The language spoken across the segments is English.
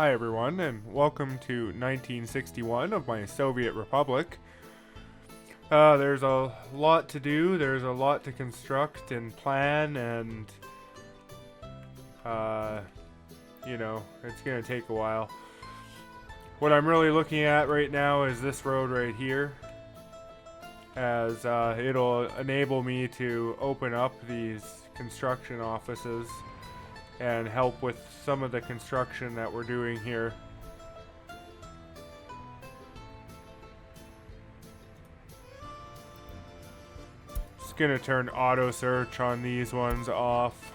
Hi everyone, and welcome to 1961 of my Soviet Republic. There's a lot to do, there's a lot to construct and plan, and, it's gonna take a while. What I'm really looking at right now is this road right here, as it'll enable me to open up these construction offices and help with some of the construction that we're doing here. Just gonna turn auto search on these ones off.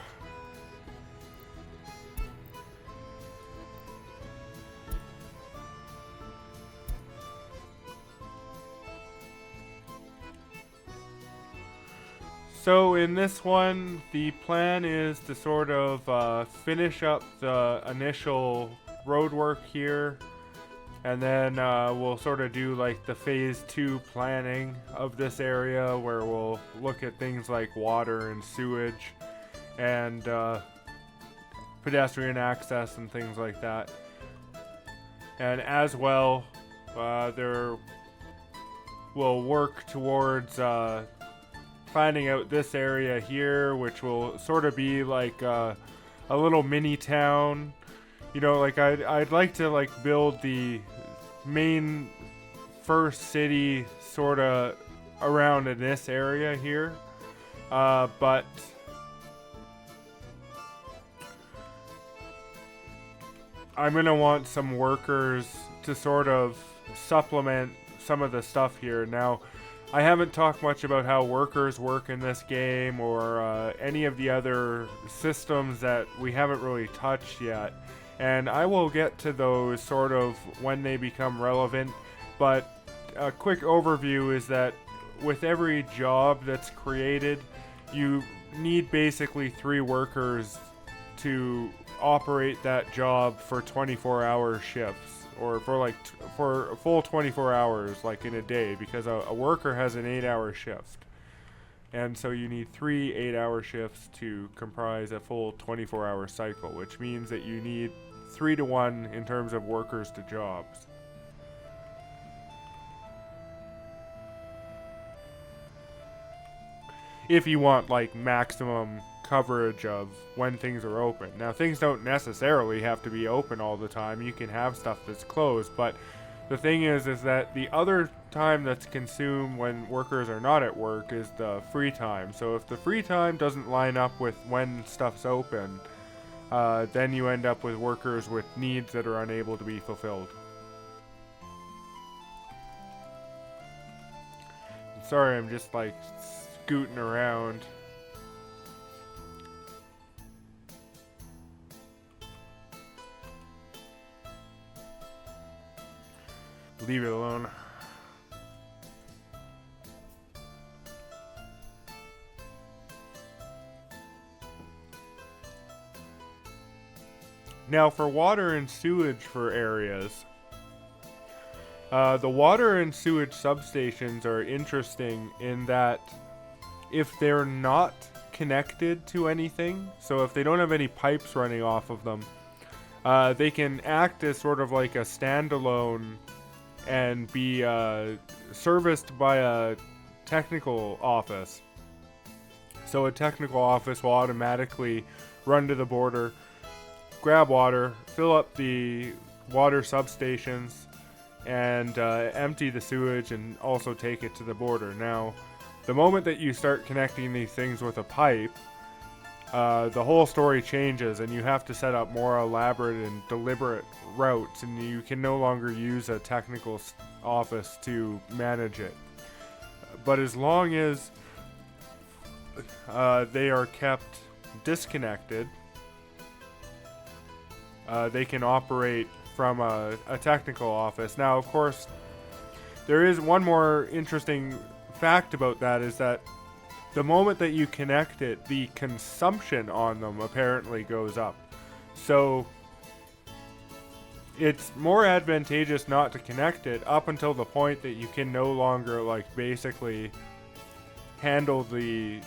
So in this one, the plan is to sort of finish up the initial road work here, and then we'll sort of do like the phase 2 planning of this area, where we'll look at things like water and sewage and pedestrian access and things like that. And as well, there will work towards planning out this area here, which will sort of be like a little mini town. You know, like I'd like to like build the main first city sort of around in this area here, but I'm gonna want some workers to sort of supplement some of the stuff here. Now, I haven't talked much about how workers work in this game, or any of the other systems that we haven't really touched yet. And I will get to those sort of when they become relevant. But a quick overview is that with every job that's created, you need basically 3 workers to operate that job for 24-hour shifts. Or for a full 24 hours, like in a day, because a worker has an 8-hour shift. And so you need 3 8-hour shifts to comprise a full 24-hour cycle, which means that you need 3 to 1 in terms of workers to jobs. If you want like maximum coverage of when things are open. Now, things don't necessarily have to be open all the time. You can have stuff that's closed, but the thing is that the other time that's consumed when workers are not at work is the free time. So if the free time doesn't line up with when stuff's open, then you end up with workers with needs that are unable to be fulfilled. Sorry, I'm just like scooting around. Leave it alone. Now, for water and sewage for areas, the water and sewage substations are interesting in that if they're not connected to anything, so if they don't have any pipes running off of them, they can act as sort of like a standalone and be serviced by a technical office. So a technical office will automatically run to the border, grab water, fill up the water substations, and empty the sewage and also take it to the border. Now, the moment that you start connecting these things with a pipe, the whole story changes, and you have to set up more elaborate and deliberate routes, and you can no longer use a technical office to manage it. But as long as they are kept disconnected, they can operate from a technical office. Now, of course, there is one more interesting fact about that, is that the moment that you connect it, the consumption on them apparently goes up. So it's more advantageous not to connect it up until the point that you can no longer like basically handle the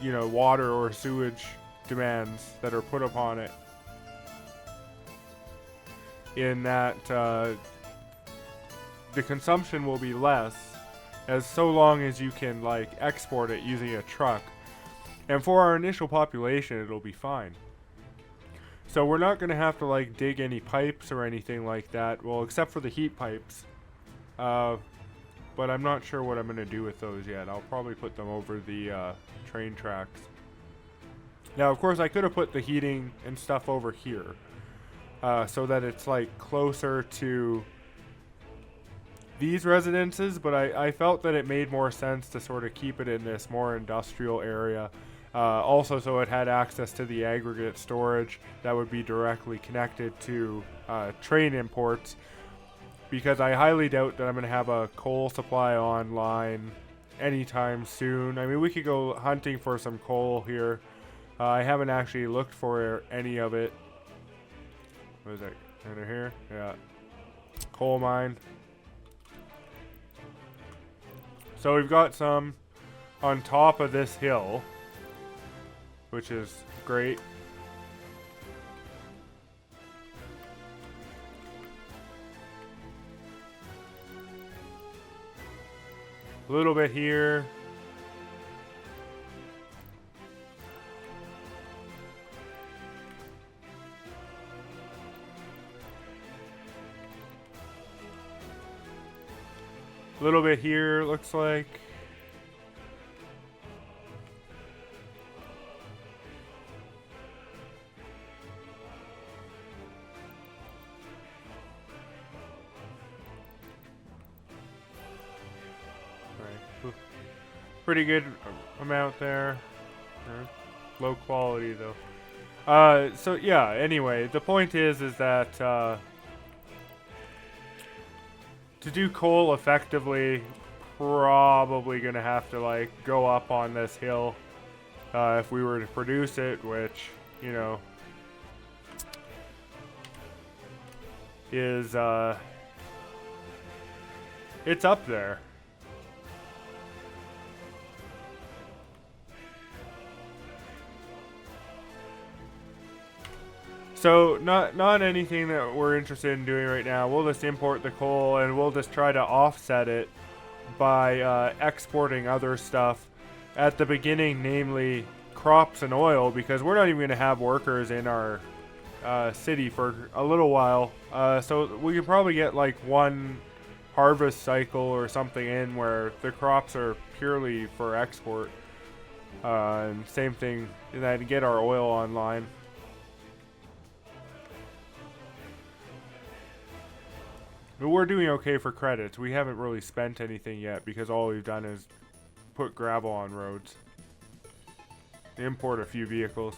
water or sewage demands that are put upon it. in that the consumption will be less, as so long as you can like export it using a truck. And for our initial population, it'll be fine. So we're not going to have to like dig any pipes or anything like that. Well, except for the heat pipes. But I'm not sure what I'm going to do with those yet. I'll probably put them over the train tracks. Now, of course, I could have put the heating and stuff over here. So that it's like closer to these residences. But I felt that it made more sense to sort of keep it in this more industrial area. Also, so it had access to the aggregate storage that would be directly connected to train imports. Because I highly doubt that I'm going to have a coal supply online anytime soon. I mean, we could go hunting for some coal here. I haven't actually looked for any of it. What is that? Under here? Yeah. Coal mine. So we've got some on top of this hill, which is great. A little bit here. A little bit here, looks like. Pretty good amount there. Low quality though. So yeah, anyway, the point is that to do coal effectively, probably gonna have to like go up on this hill if we were to produce it, which, you know, is it's up there. So not anything that we're interested in doing right now. We'll just import the coal and we'll just try to offset it by exporting other stuff at the beginning, namely crops and oil, because we're not even going to have workers in our city for a little while. So we can probably get like one harvest cycle or something in where the crops are purely for export. And same thing, and then get our oil online. But we're doing okay for credits. We haven't really spent anything yet because all we've done is put gravel on roads. Import a few vehicles.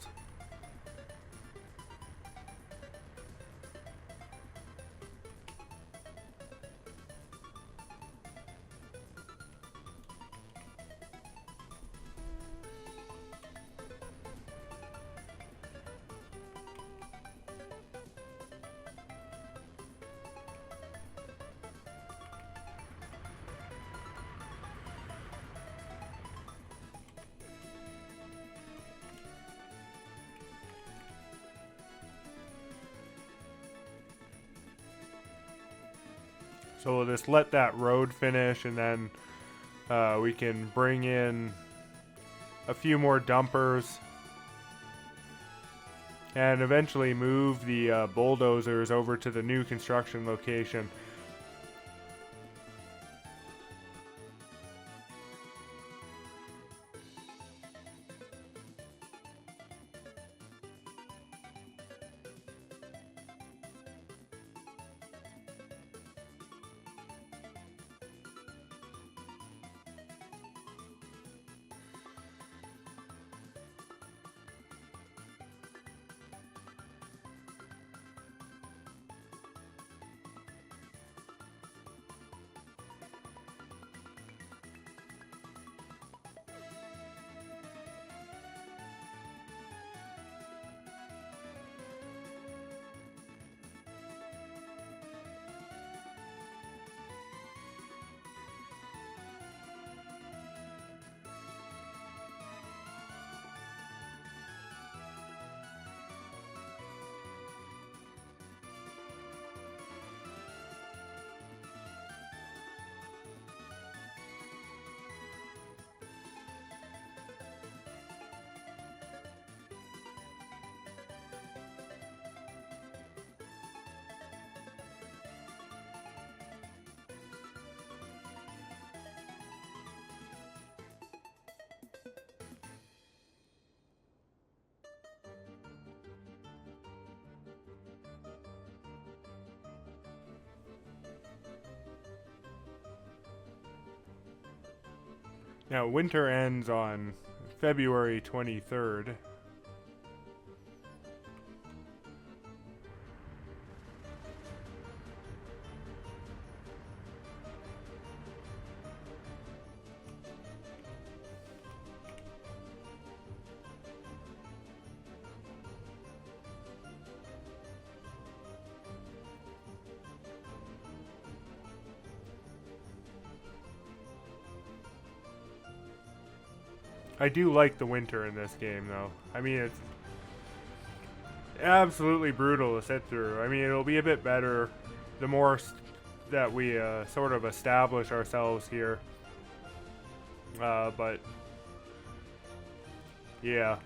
So we'll just let that road finish, and then we can bring in a few more dumpers and eventually move the bulldozers over to the new construction location. Now, winter ends on February 23rd. I do like the winter in this game, though. I mean, it's absolutely brutal to sit through. I mean, it'll be a bit better the more that we sort of establish ourselves here. But yeah.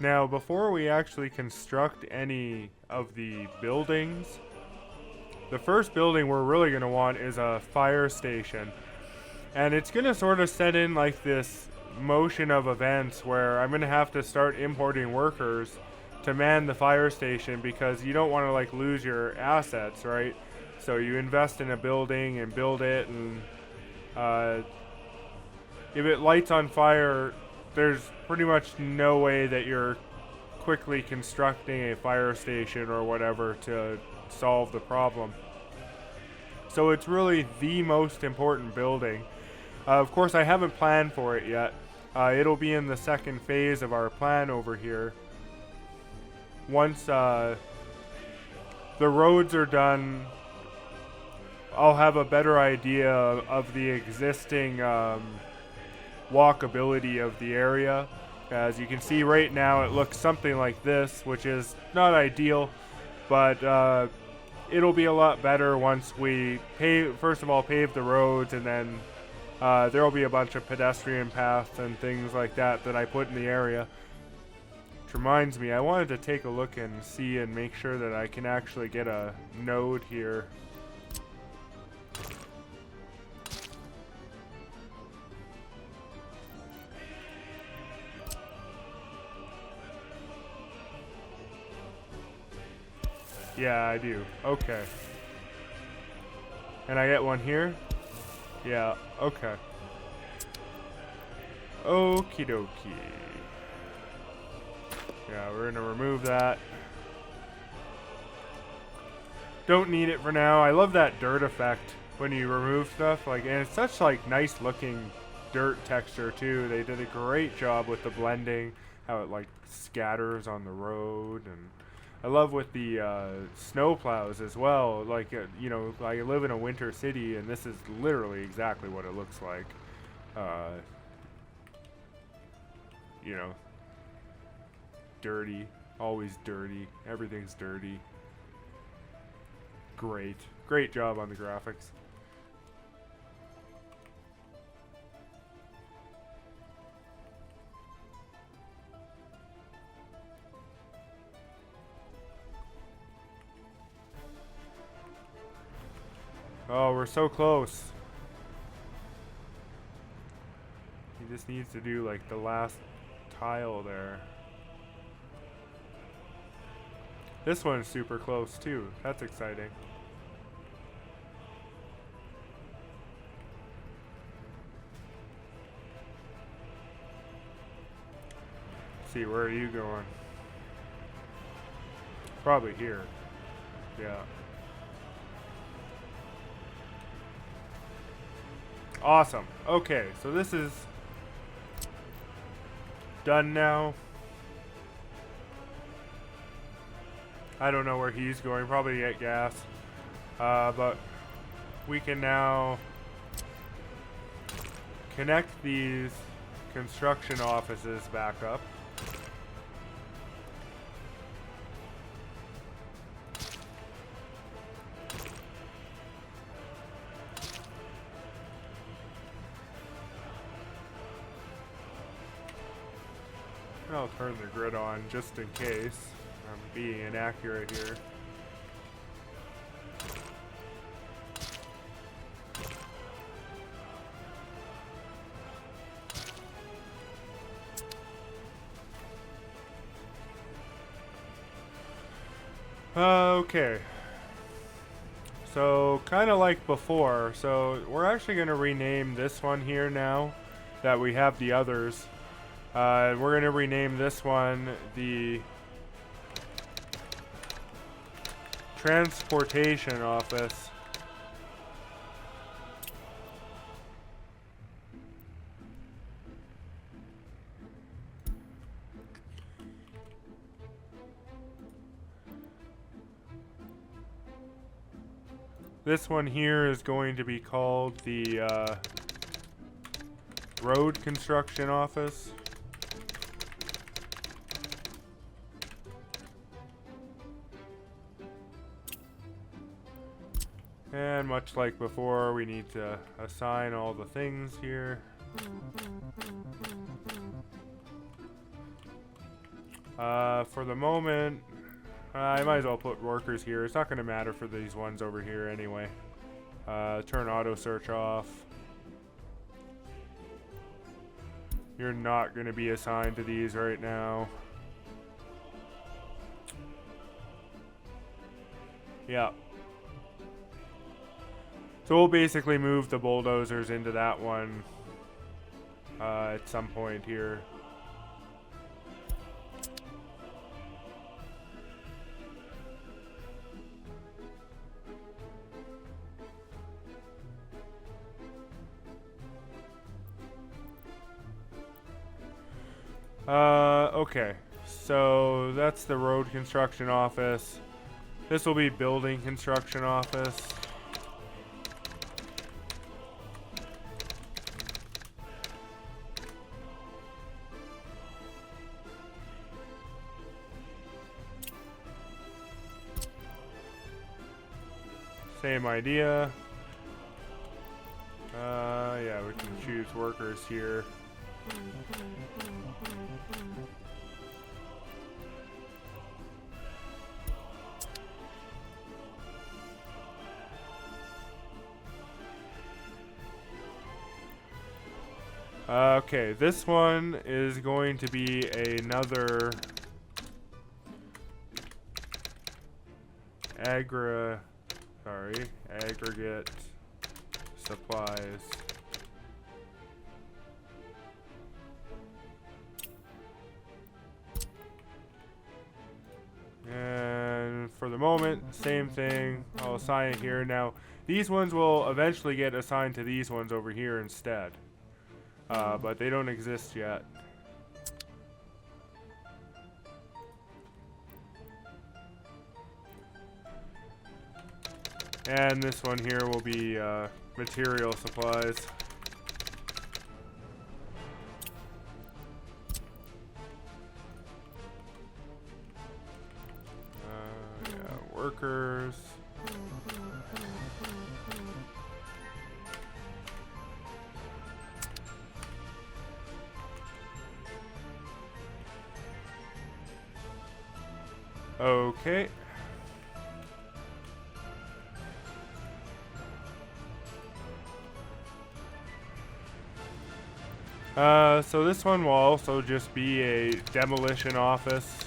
Now, before we actually construct any of the buildings, the first building we're really going to want is a fire station. And it's going to sort of set in like this motion of events where I'm going to have to start importing workers to man the fire station because you don't want to like lose your assets, right? So you invest in a building and build it, and if it lights on fire, there's pretty much no way that you're quickly constructing a fire station or whatever to solve the problem. So it's really the most important building. Of course, I haven't planned for it yet. It'll be in the second phase of our plan over here. Once the roads are done, I'll have a better idea of the existing walkability of the area. As you can see right now, it looks something like this, which is not ideal, but it'll be a lot better once we first of all pave the roads, and then there will be a bunch of pedestrian paths and things like that I put in the area. Which reminds me, I wanted to take a look and see and make sure that I can actually get a node here. Yeah, I do. Okay. And I get one here? Yeah, okay. Okie dokie. Yeah, we're gonna remove that. Don't need it for now. I love that dirt effect when you remove stuff. Like, and it's such like nice looking dirt texture too. They did a great job with the blending, how it like scatters on the road, and I love with the snow plows as well. Like, you know, I live in a winter city, and this is literally exactly what it looks like. You know, dirty, always dirty. Everything's dirty. Great job on the graphics. Oh, we're so close. He just needs to do like the last tile there. This one's super close too. That's exciting. Let's see, where are you going? Probably here. Yeah. Awesome. Okay, so this is done now. I don't know where he's going. Probably to get gas. But we can now connect these construction offices back up. I'll turn the grid on just in case I'm being inaccurate here. Okay. So, kind of like before. So, we're actually going to rename this one here now that we have the others. We're going to rename this one the Transportation Office. This one here is going to be called the Road Construction Office. And much like before, we need to assign all the things here. For the moment, I might as well put workers here. It's not going to matter for these ones over here anyway. Turn auto search off. You're not going to be assigned to these right now. Yeah. So we'll basically move the bulldozers into that one at some point here. Okay. So that's the road construction office. This will be building construction office. Same idea. Yeah, we can choose workers here. Okay, this one is going to be another aggregate supplies. And for the moment, same thing. I'll assign it here. Now, these ones will eventually get assigned to these ones over here instead. But they don't exist yet. And this one here will be material supplies. Yeah, workers. Okay. So this one will also just be a demolition office.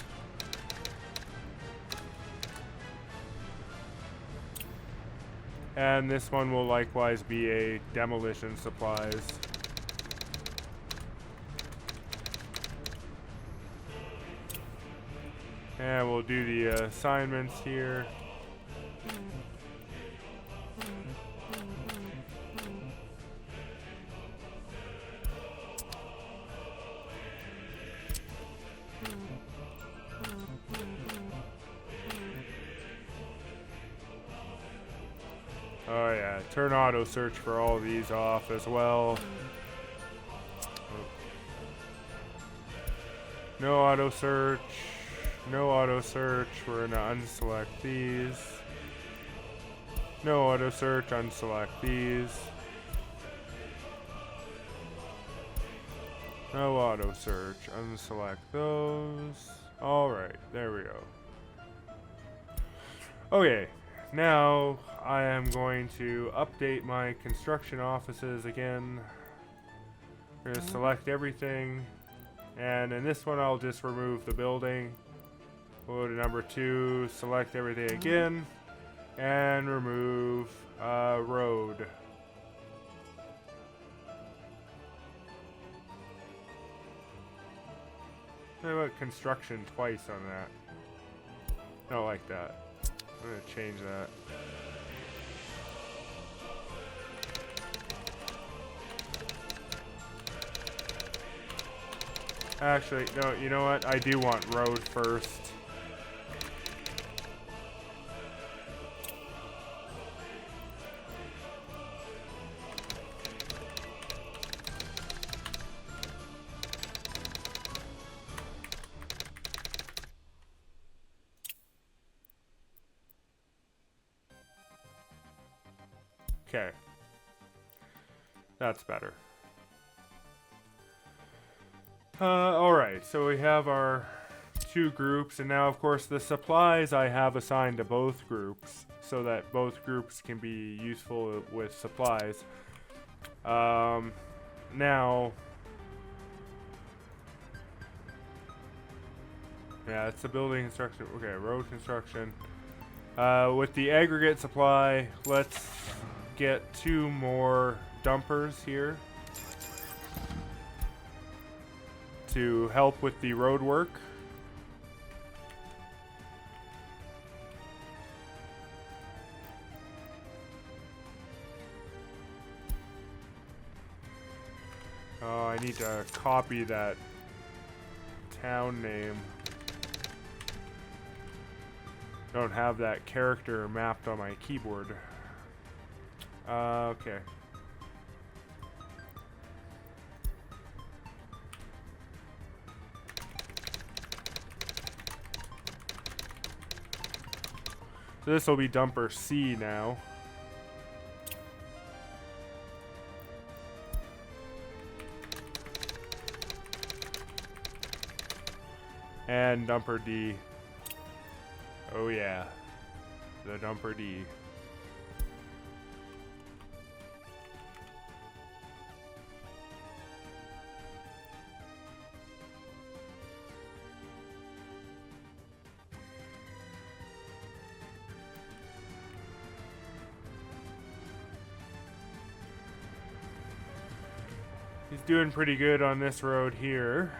And this one will likewise be a demolition supplies. And we'll do the assignments here. Oh yeah, turn auto search for all of these off as well. No auto search. No auto search. We're gonna unselect these. No auto search. Unselect these. No auto search. Unselect those. Alright, there we go. Okay, now I am going to update my construction offices again. I'm going to select everything. And in this one I'll just remove the building. Go to number 2, select everything again, and remove road. How about construction twice on that? Not like that. I'm gonna change that. Actually, no, you know what? I do want road first. Okay. That's better. Alright, so we have our 2 groups, and now, of course, the supplies I have assigned to both groups, so that both groups can be useful with supplies. Now... Yeah, it's the building construction. Okay, road construction. With the aggregate supply, let's get 2 more dumpers here to help with the road work. Oh, I need to copy that town name. Don't have that character mapped on my keyboard. Okay. So this will be dumper C now. And dumper D. Oh yeah, the dumper D. He's doing pretty good on this road here.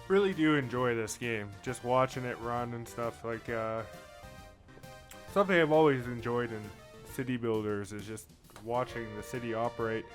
really do enjoy this game. Just watching it run and stuff. Like, something I've always enjoyed in city builders is just watching the city operate.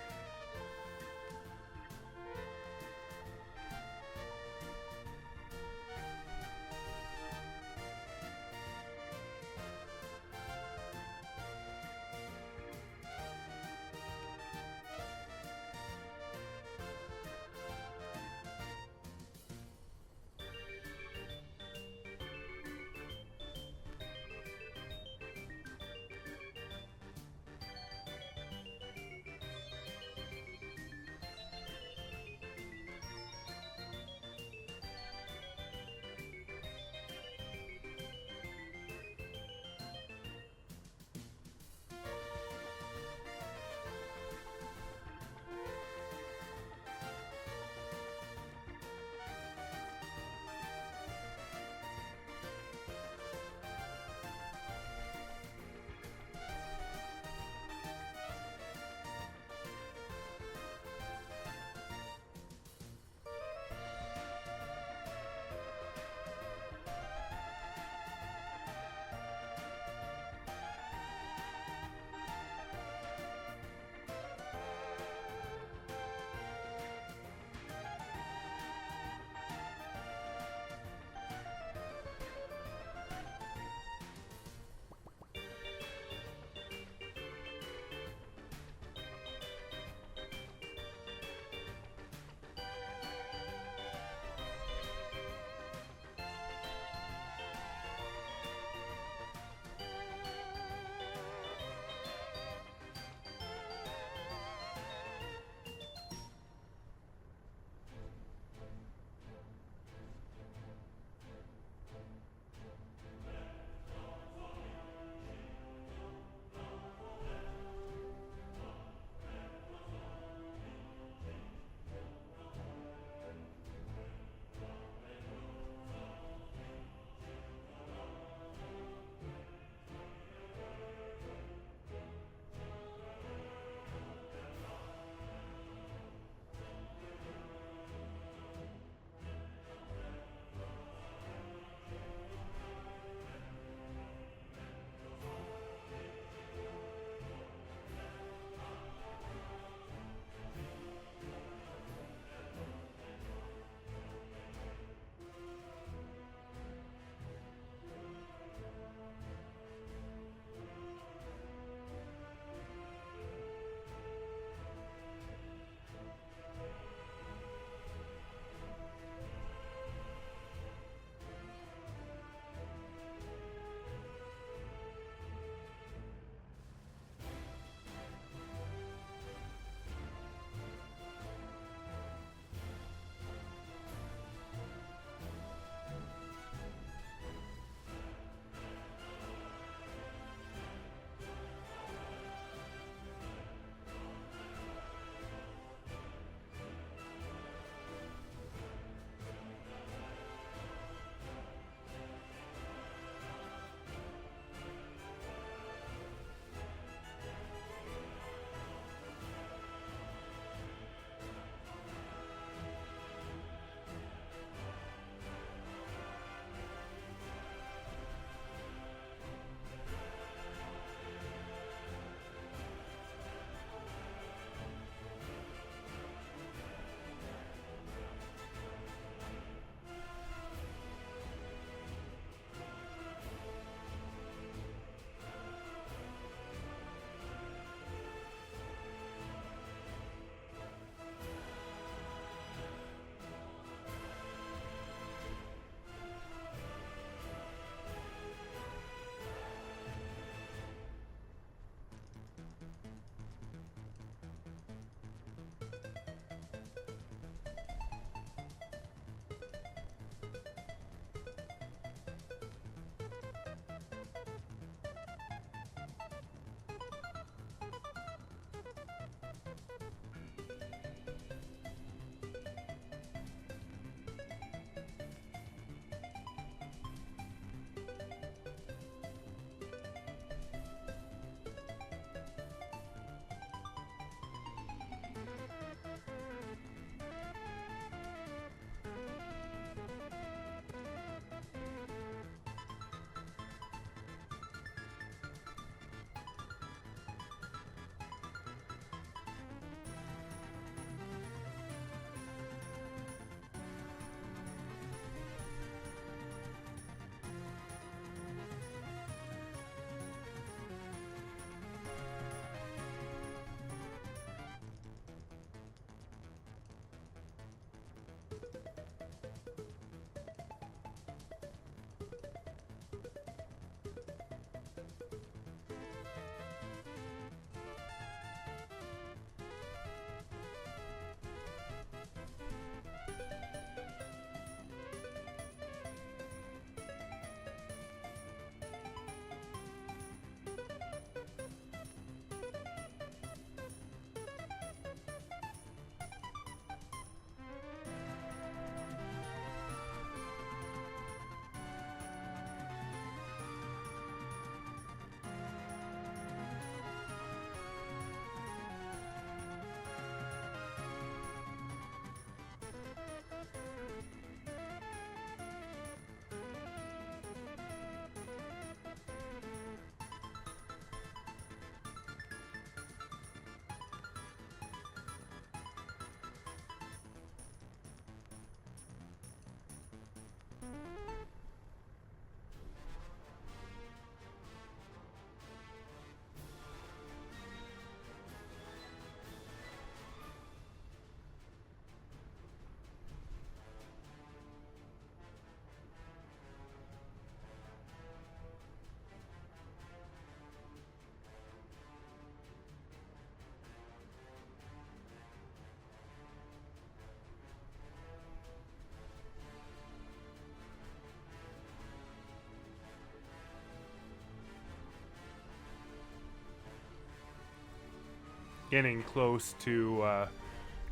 Getting close to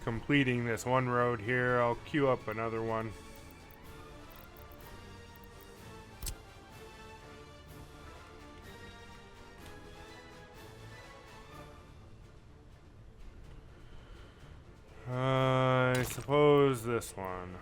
completing this one road here. I'll queue up another one. I suppose this one.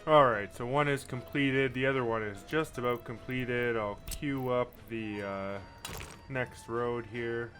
Alright, so one is completed, the other one is just about completed. I'll queue up the next road here.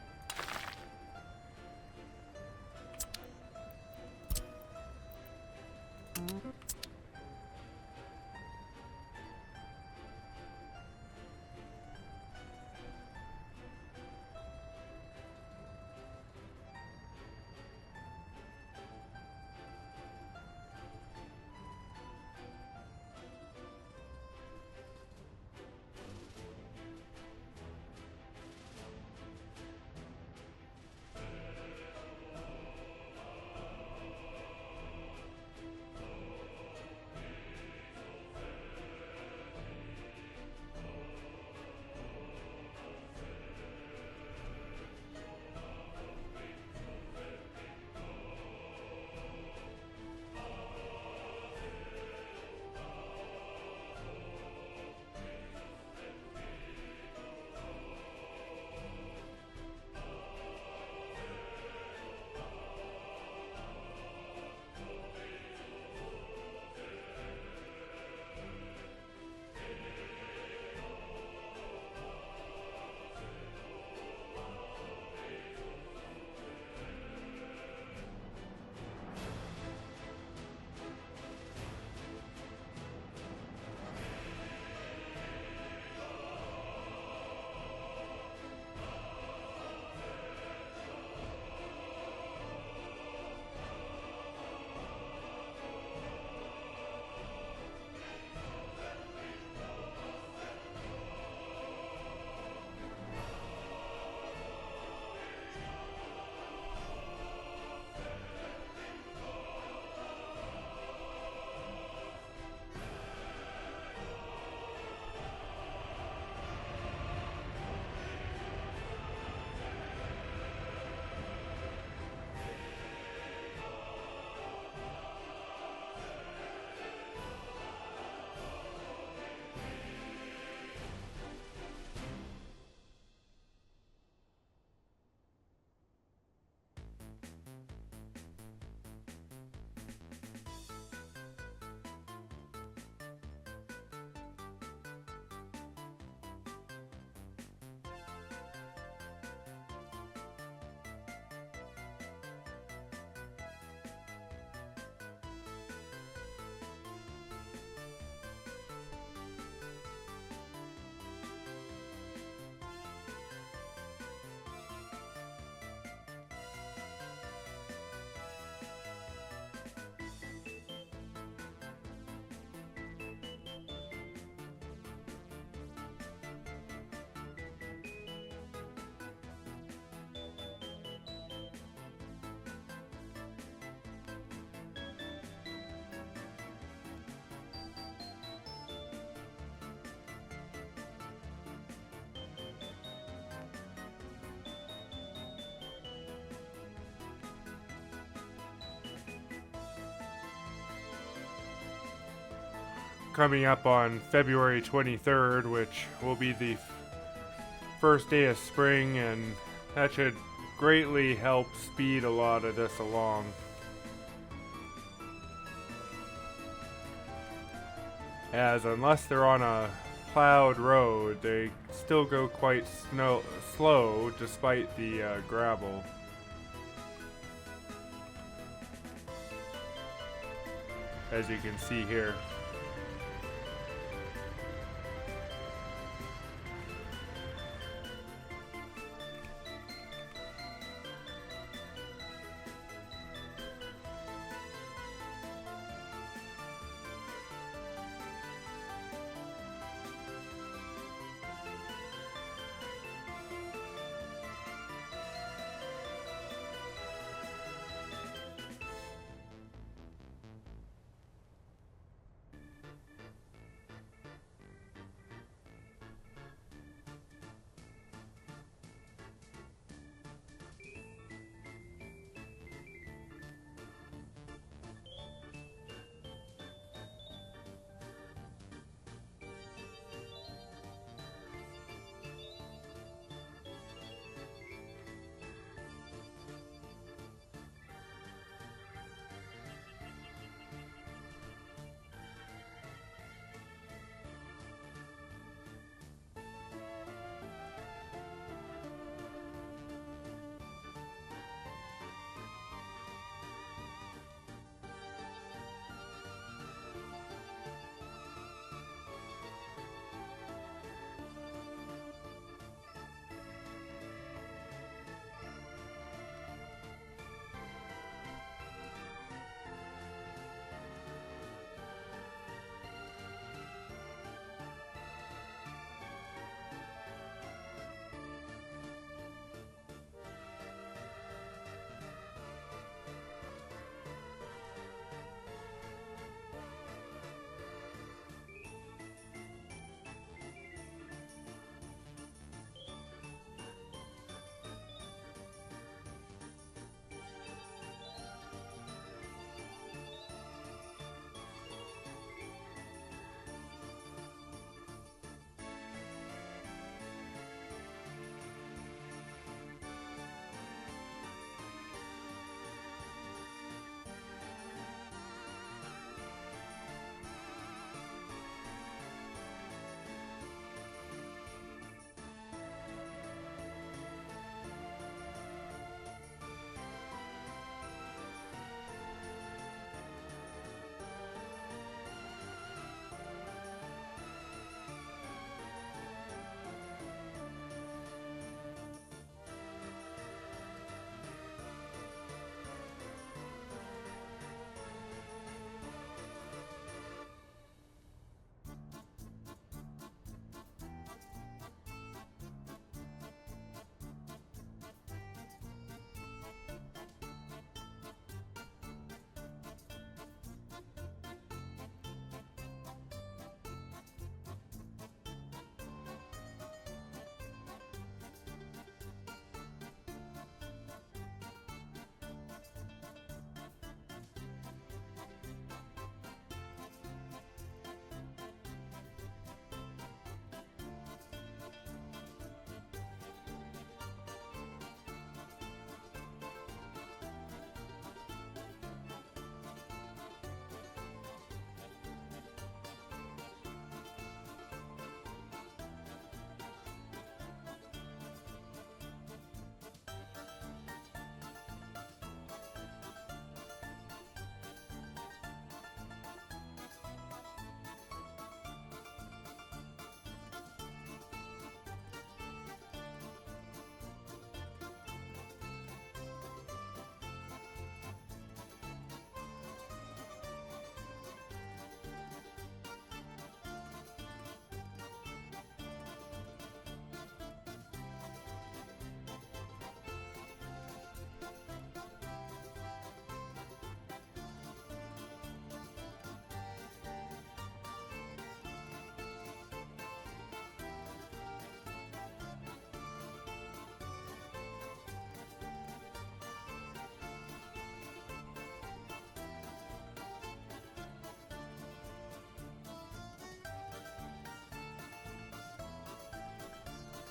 Coming up on February 23rd, which will be the first day of spring, and that should greatly help speed a lot of this along. As unless they're on a plowed road, they still go quite slow despite the gravel. As you can see here.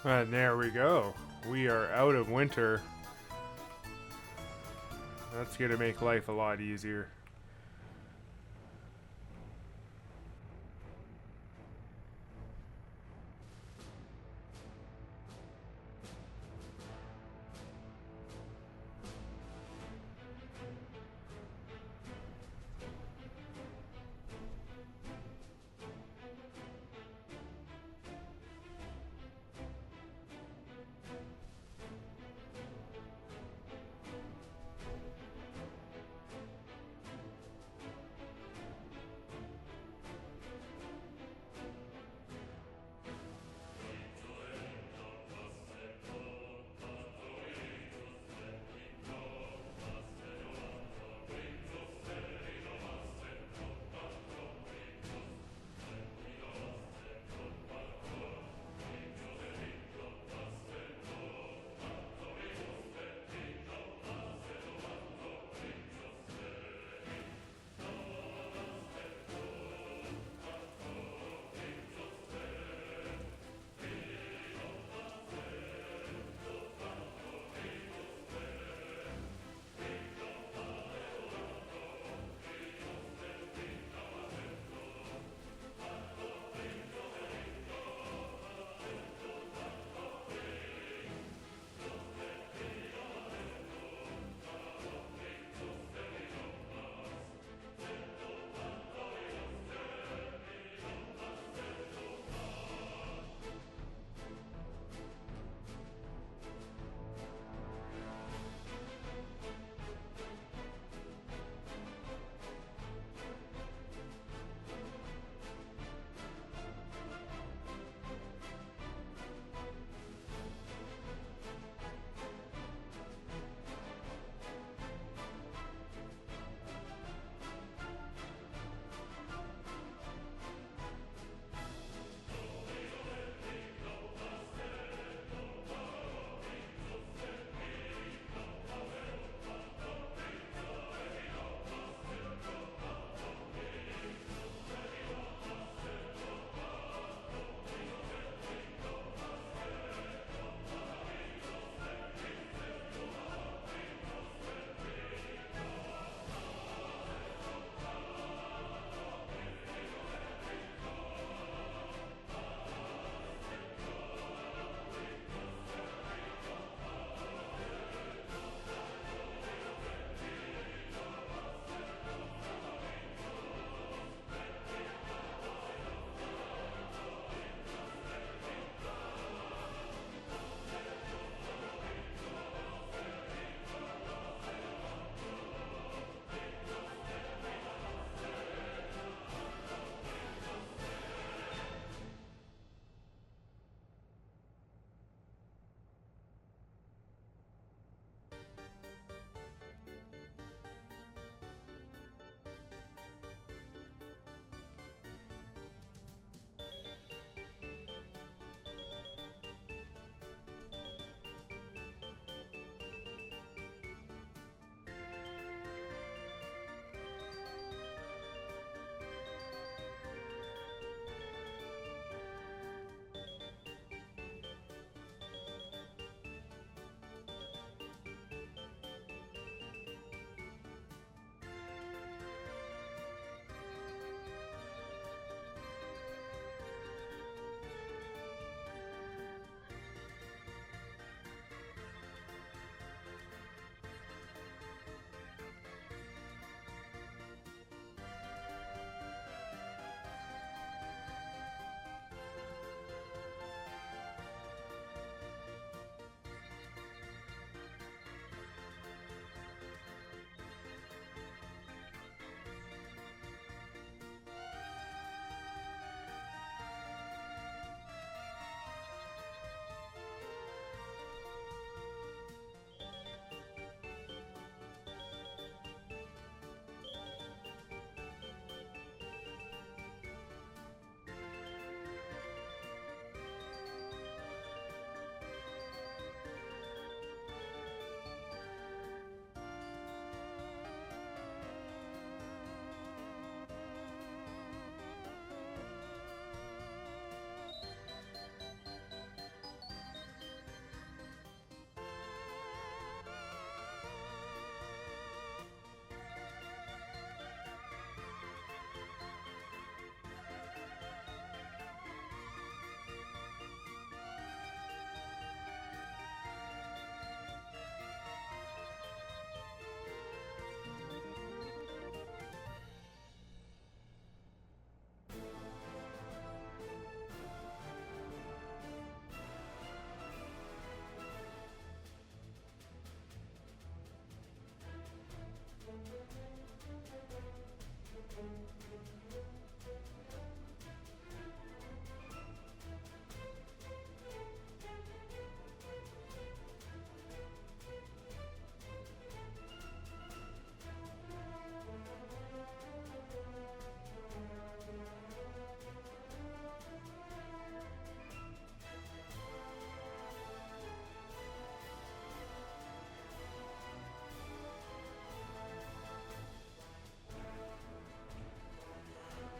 And there we go. We are out of winter. That's going to make life a lot easier.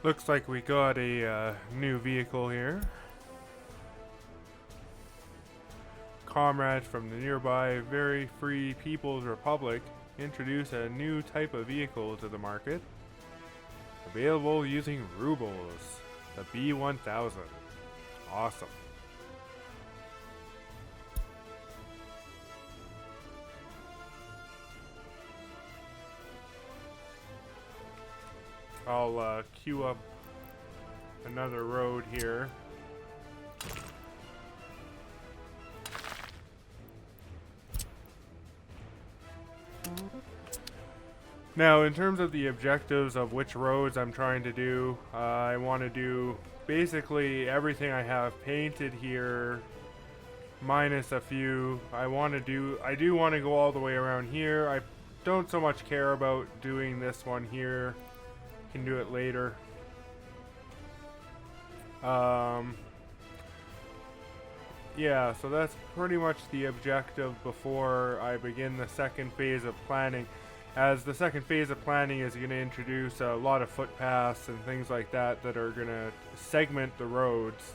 Looks like we got a new vehicle here. Comrades from the nearby Very Free People's Republic introduce a new type of vehicle to the market. Available using rubles. The B1000. Awesome. I'll queue up another road here. Now, in terms of the objectives of which roads I'm trying to do, I want to do basically everything I have painted here, minus a few. I do want to go all the way around here. I don't so much care about doing this one here. Can do it later. Yeah, so that's pretty much the objective before I begin the second phase of planning. As the second phase of planning is going to introduce a lot of footpaths and things like that that are going to segment the roads.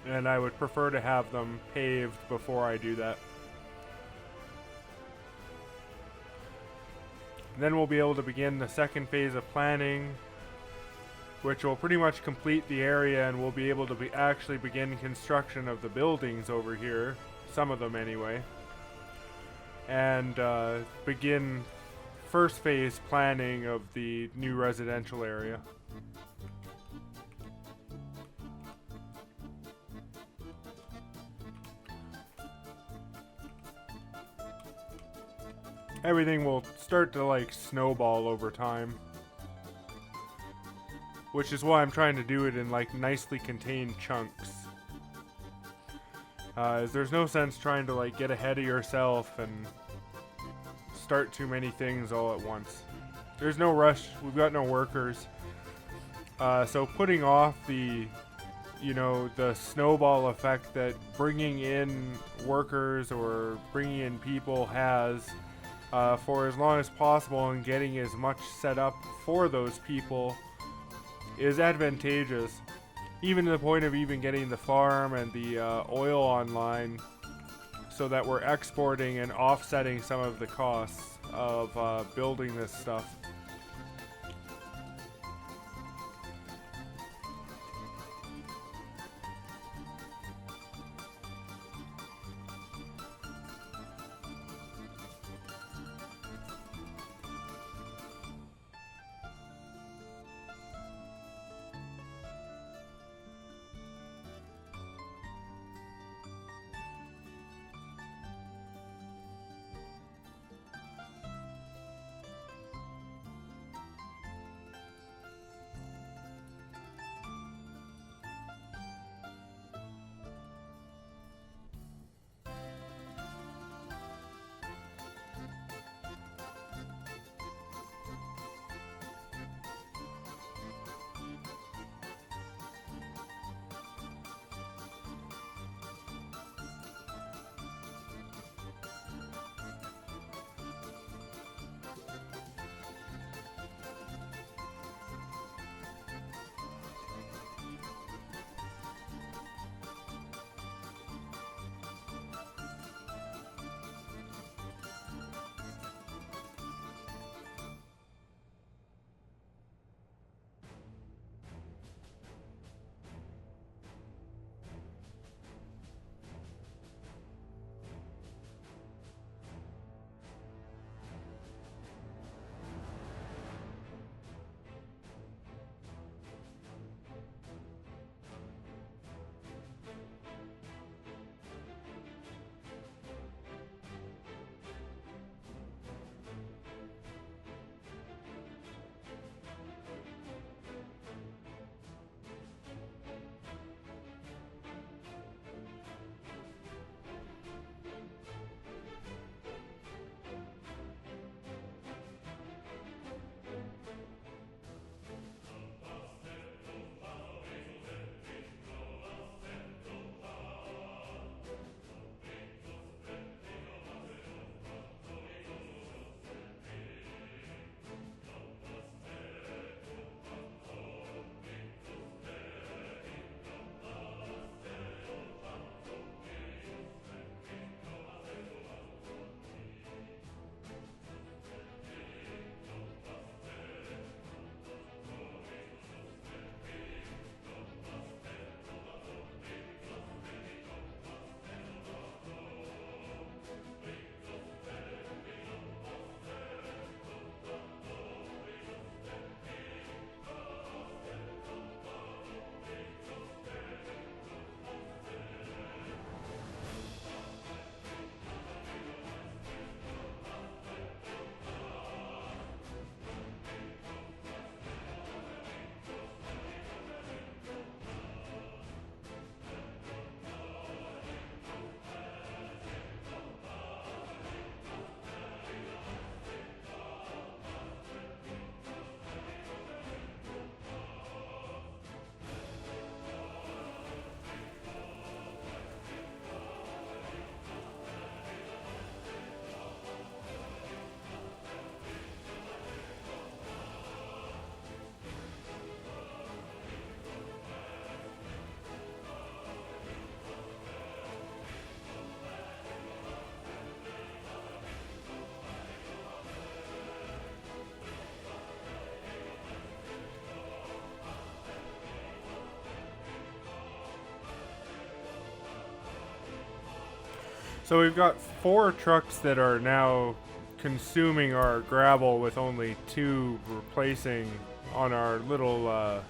And I would prefer to have them paved before I do that. Then we'll be able to begin the second phase of planning, which will pretty much complete the area, and we'll be able to actually begin construction of the buildings over here, some of them anyway, and begin first phase planning of the new residential area. Everything will start to like snowball over time, which is why I'm trying to do it in like nicely contained chunks. There's no sense trying to like get ahead of yourself and start too many things all at once. There's no rush. We've got no workers. So putting off the snowball effect that bringing in workers or bringing in people has for as long as possible, and getting as much set up for those people is advantageous, even to the point of even getting the farm and the oil online, so that we're exporting and offsetting some of the costs of building this stuff. So we've got 4 trucks that are now consuming our gravel with only 2 replacing on our little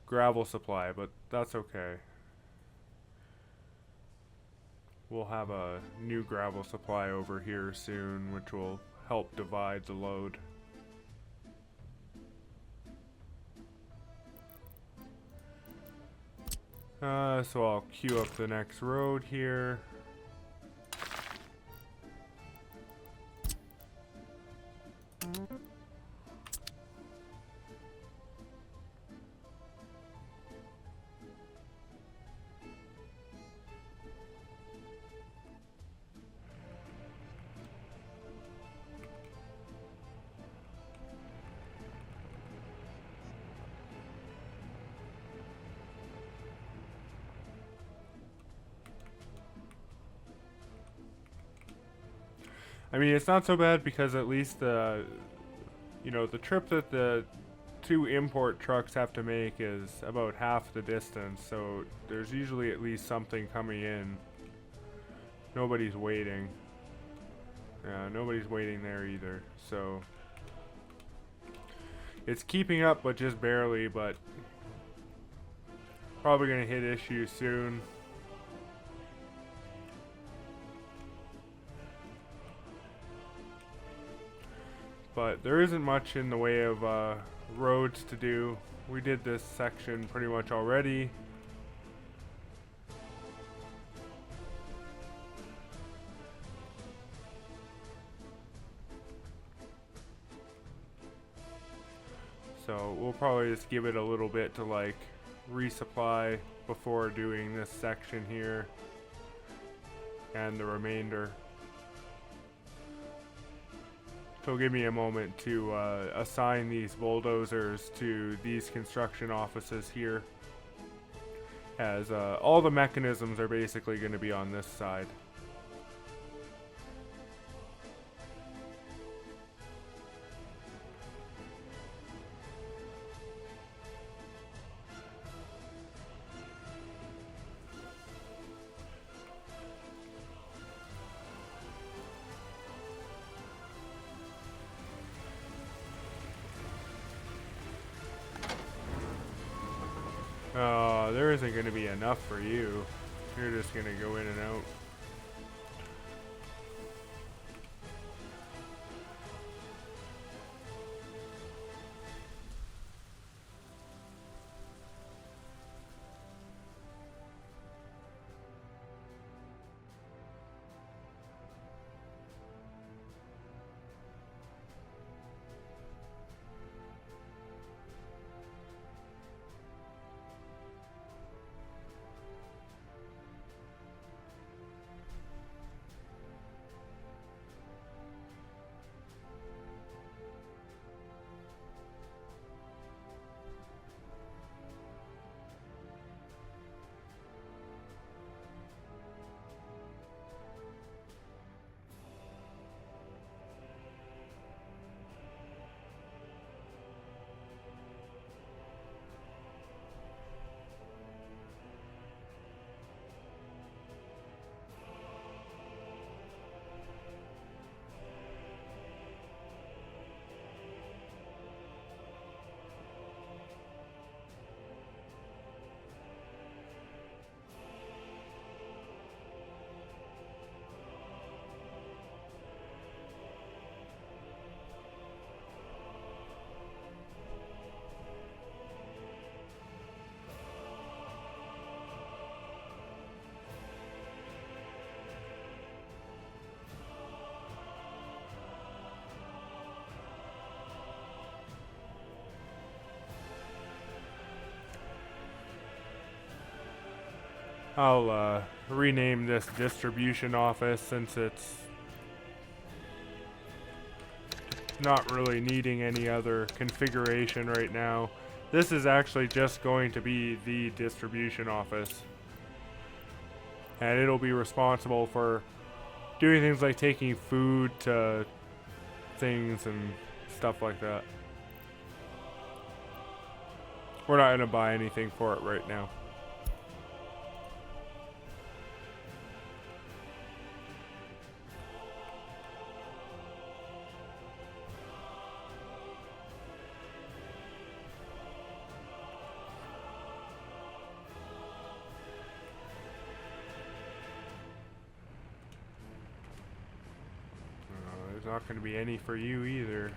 gravel supply, but that's okay. We'll have a new gravel supply over here soon, which will help divide the load. So I'll queue up the next road here. I mean, it's not so bad because at least the trip that the 2 import trucks have to make is about half the distance, so there's usually at least something coming in. Nobody's waiting. Yeah, nobody's waiting there either, so it's keeping up, but just barely, but probably gonna hit issues soon. But there isn't much in the way of roads to do. We did this section pretty much already. So we'll probably just give it a little bit to like resupply before doing this section here and the remainder. So give me a moment to assign these bulldozers to these construction offices here, as all the mechanisms are basically going to be on this side. There isn't going to be enough for you. You're just going to go in and out. I'll rename this distribution office since it's not really needing any other configuration right now. This is actually just going to be the distribution office, and it'll be responsible for doing things like taking food to things and stuff like that. We're not going to buy anything for it right now. not going to be any for you either.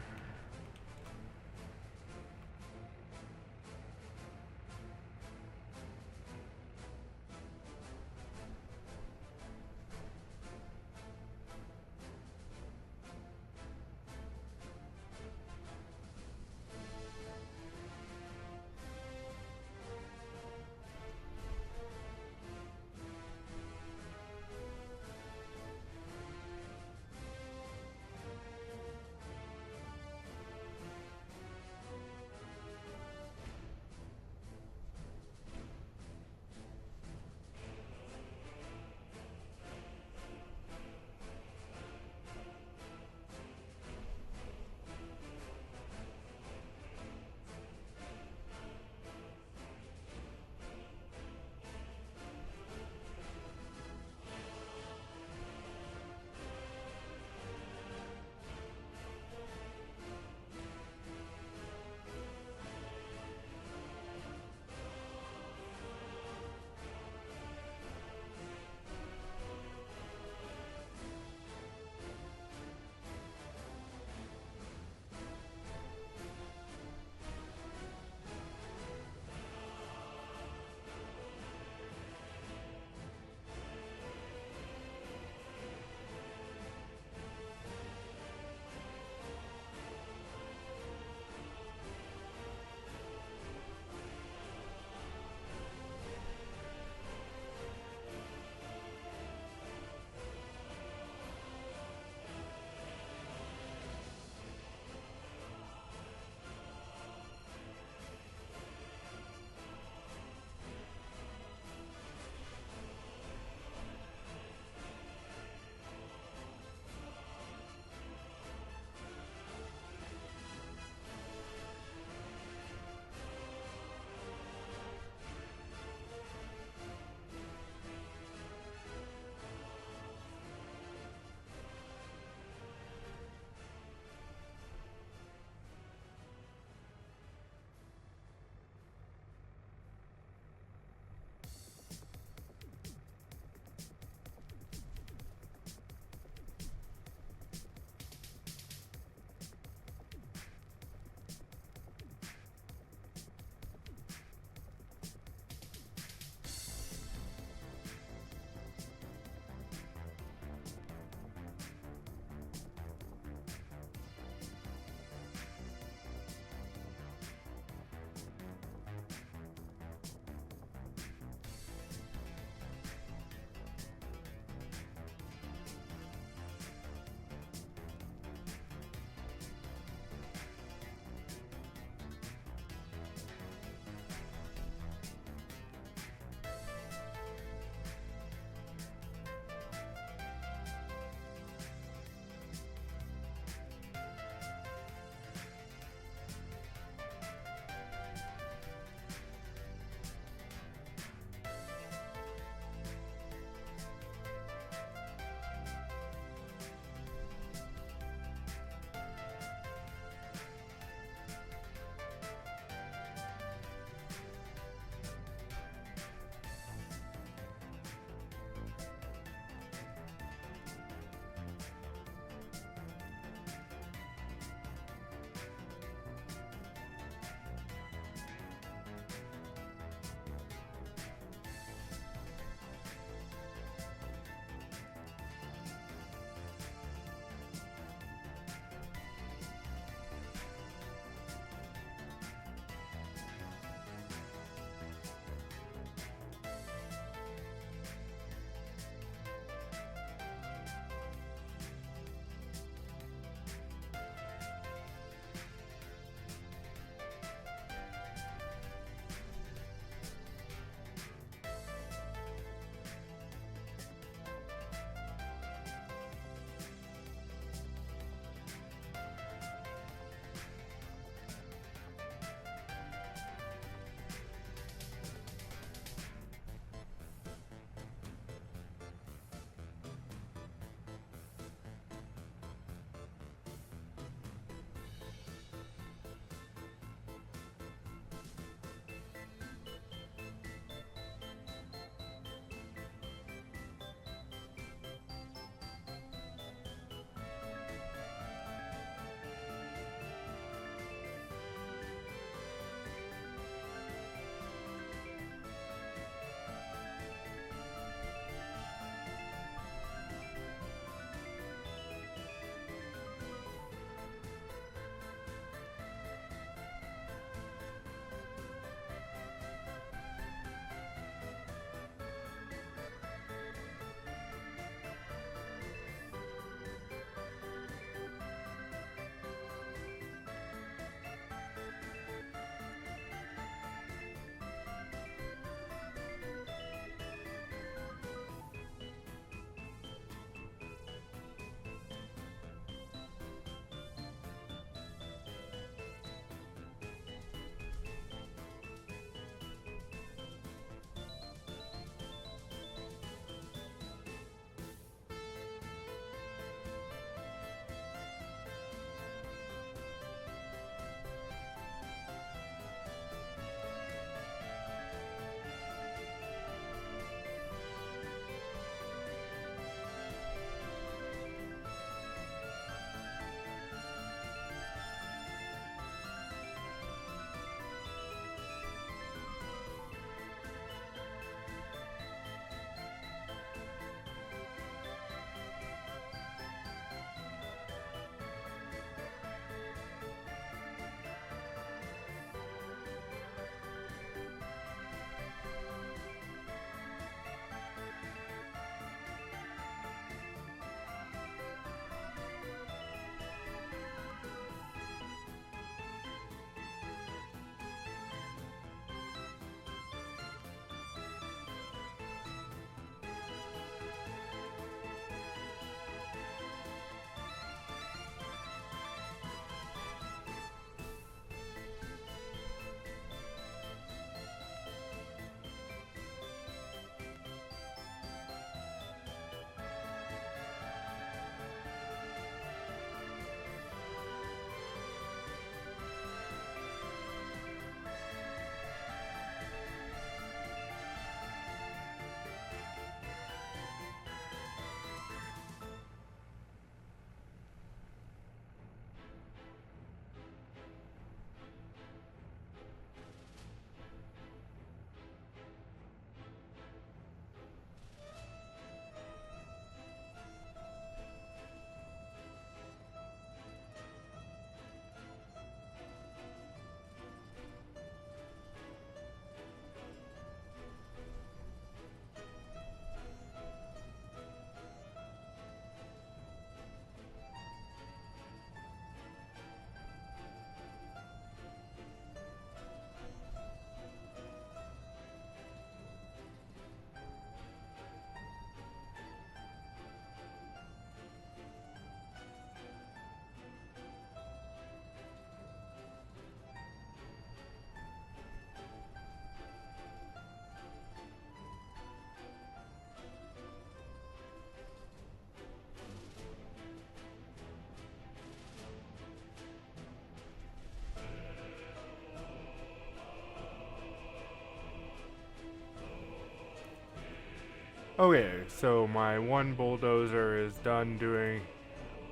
Okay, so my one bulldozer is done doing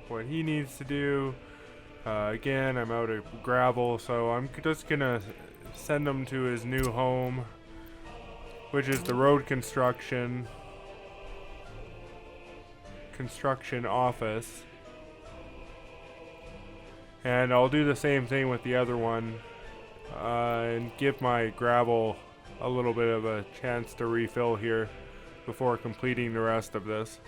what he needs to do. Again, I'm out of gravel, so I'm just gonna send him to his new home, which is the road construction office. And I'll do the same thing with the other one, and give my gravel a little bit of a chance to refill here before completing the rest of this.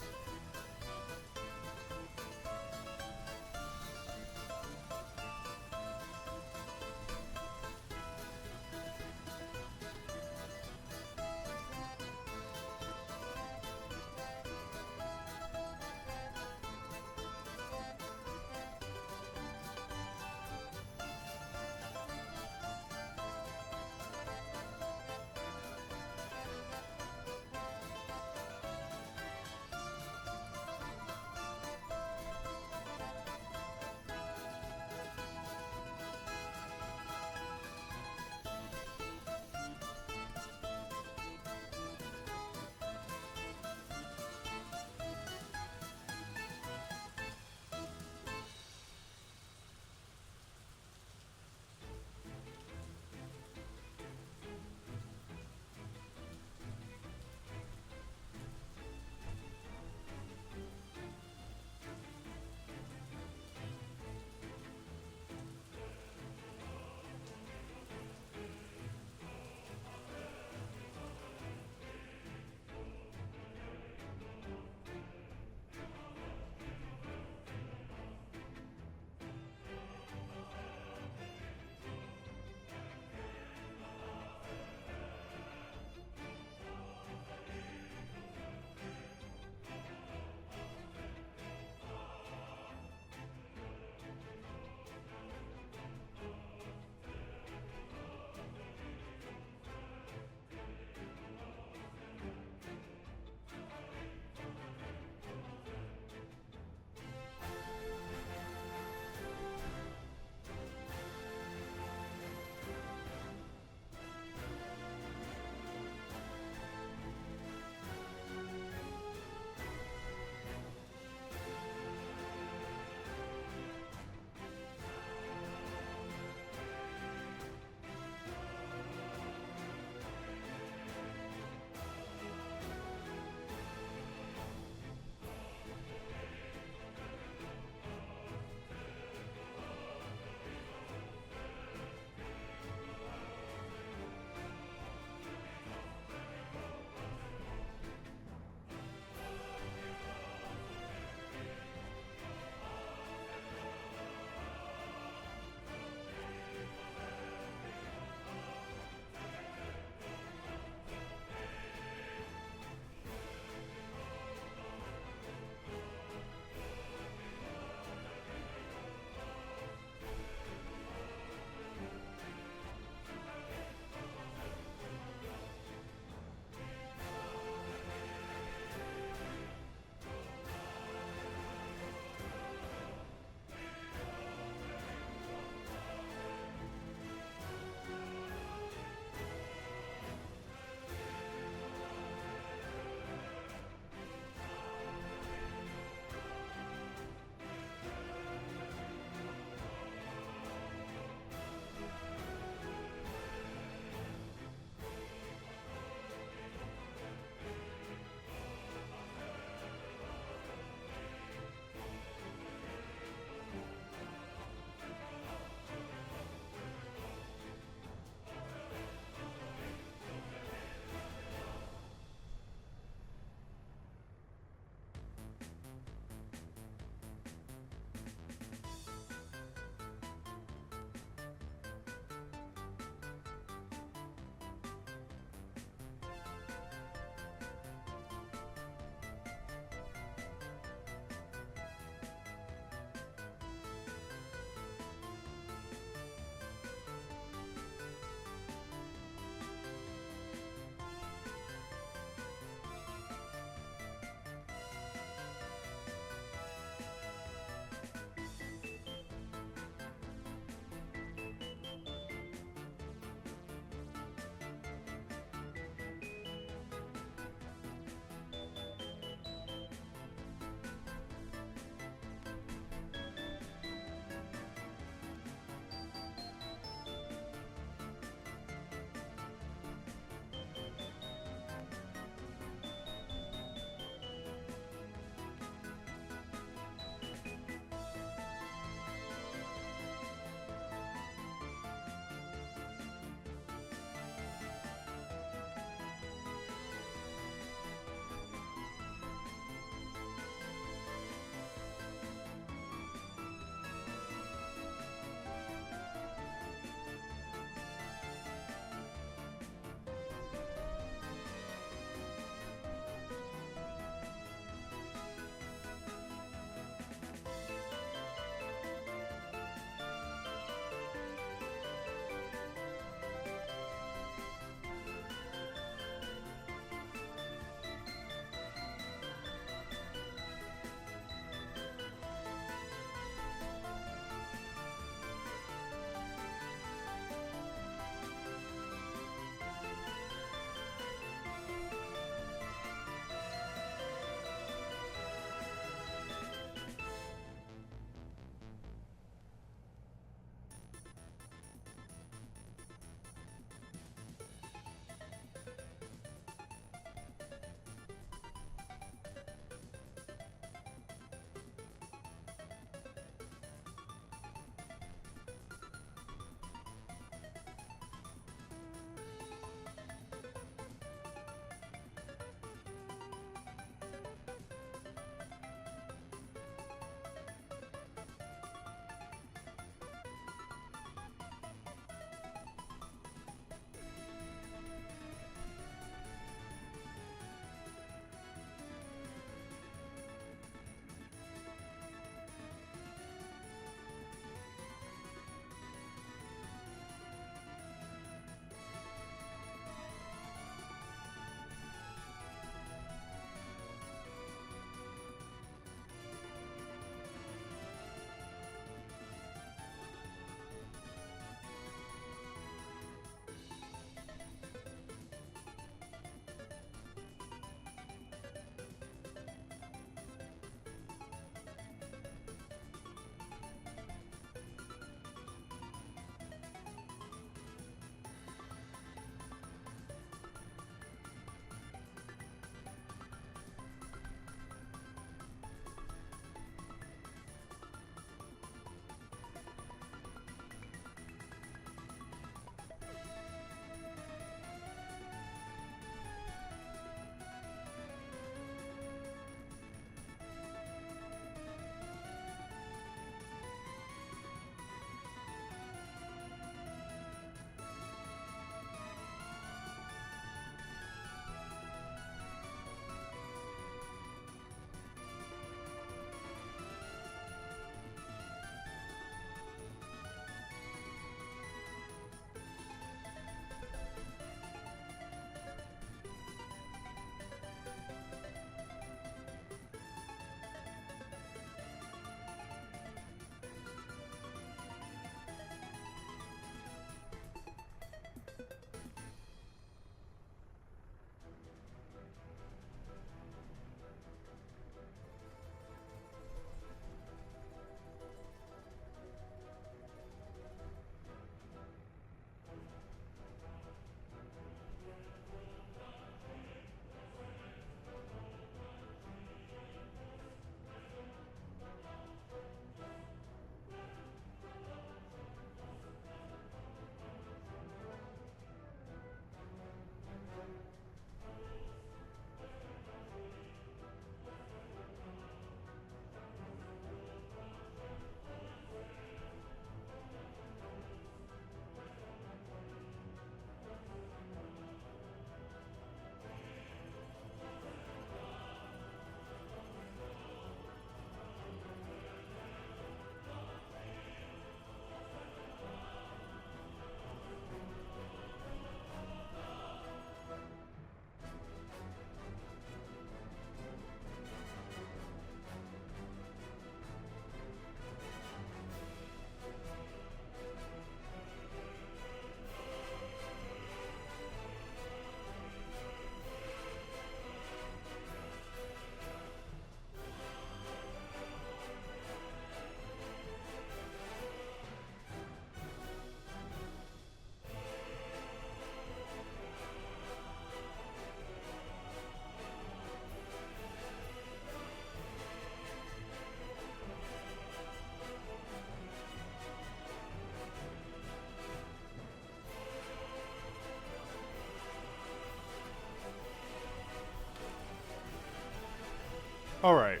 Alright.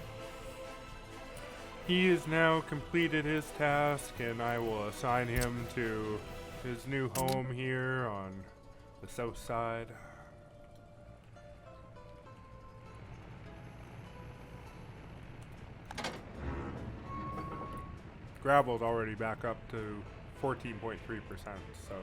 He has now completed his task, and I will assign him to his new home here on the south side. Gravel's already back up to 14.3%, so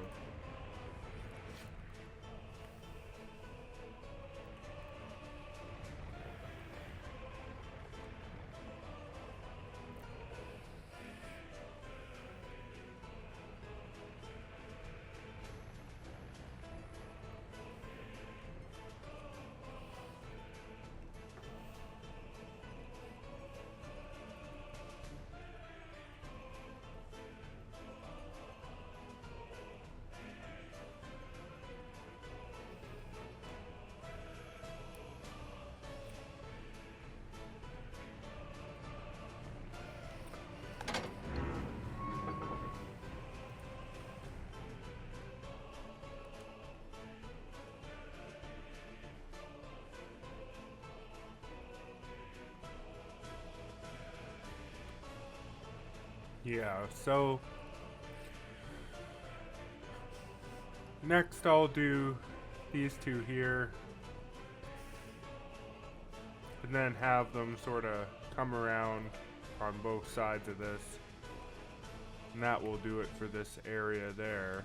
yeah, so next I'll do these two here, and then have them sort of come around on both sides of this, and that will do it for this area there.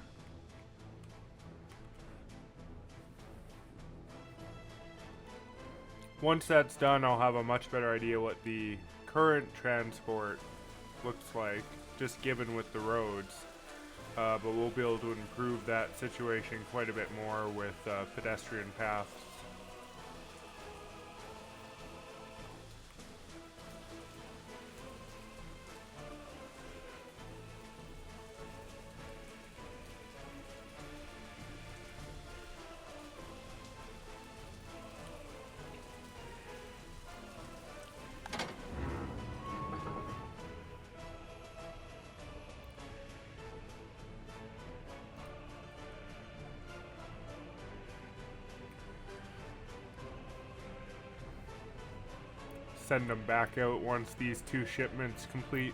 Once that's done, I'll have a much better idea what the current transport looks like, just given with the roads. But we'll be able to improve that situation quite a bit more with pedestrian paths. Send them back out once these two shipments complete.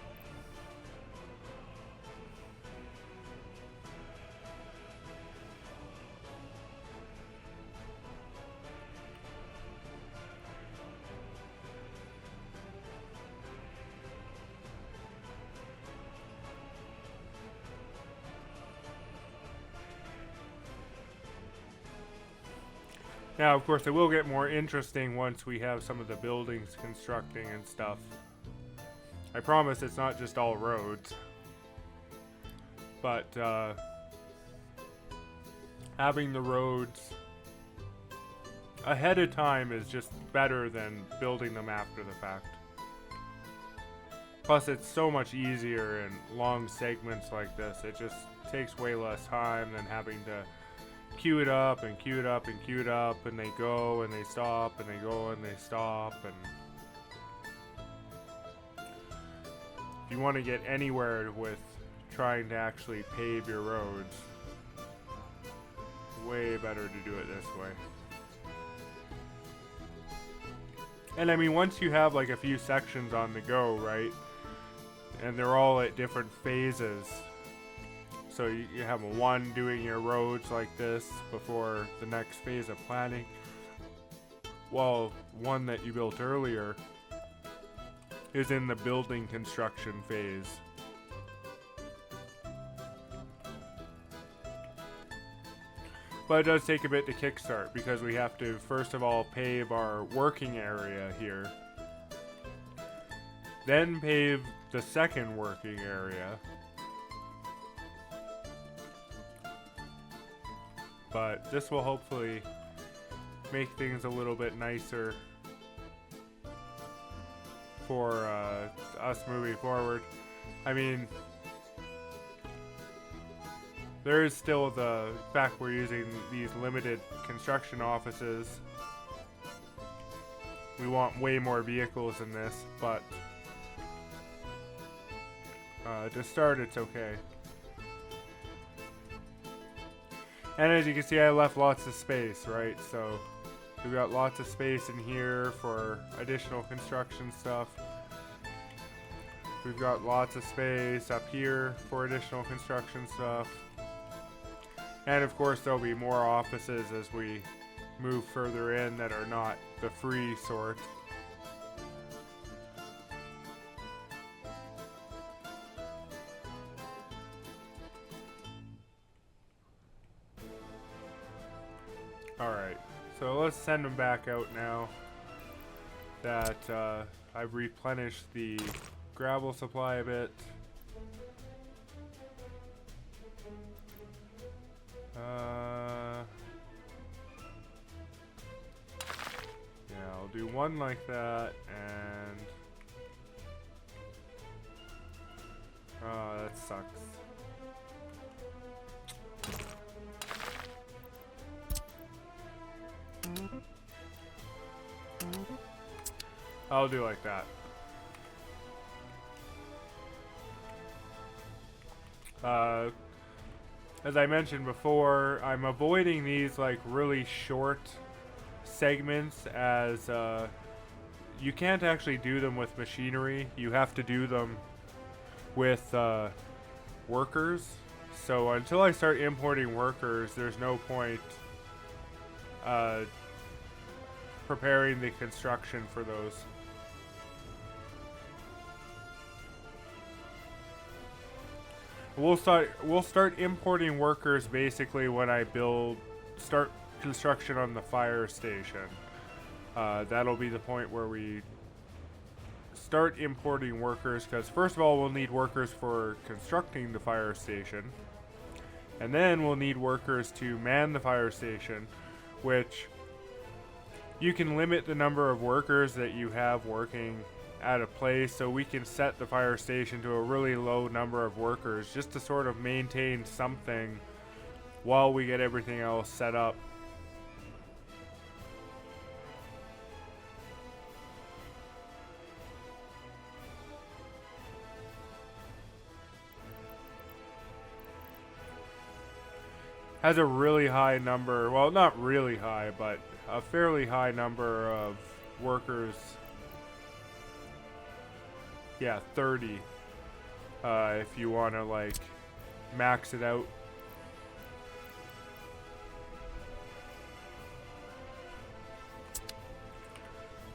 Now, of course, it will get more interesting once we have some of the buildings constructing and stuff. I promise it's not just all roads. But, having the roads ahead of time is just better than building them after the fact. Plus, it's so much easier in long segments like this. It just takes way less time than having to queue it up and queue it up and queue it up, and they go and they stop and they go and they stop. And if you want to get anywhere with trying to actually pave your roads, way better to do it this way. And I mean, once you have like a few sections on the go, right, and they're all at different phases, so you have one doing your roads like this before the next phase of planning, while one that you built earlier is in the building construction phase. But it does take a bit to kickstart, because we have to first of all pave our working area here, then pave the second working area. But this will hopefully make things a little bit nicer for us moving forward. I mean, there is still the fact we're using these limited construction offices. We want way more vehicles in this, but to start, it's okay. And as you can see, I left lots of space, right? So We've got lots of space in here for additional construction stuff. We've got lots of space up here for additional construction stuff. And of course there'll be more offices as we move further in that are not the free sort. Alright, so let's send them back out now that I've replenished the gravel supply a bit. Yeah, I'll do one like that, and oh, that sucks. I'll do like that. As I mentioned before, I'm avoiding these like really short segments as you can't actually do them with machinery. You have to do them with workers. So until I start importing workers, there's no point preparing the construction for those. We'll start importing workers basically when I start construction on the fire station. That'll be the point where we start importing workers, because first of all we'll need workers for constructing the fire station, and then we'll need workers to man the fire station, which you can limit the number of workers that you have working at a place, so we can set the fire station to a really low number of workers just to sort of maintain something while we get everything else set up. Has a really high number, well, not really high, but a fairly high number of workers. Yeah, 30. If you want to like max it out.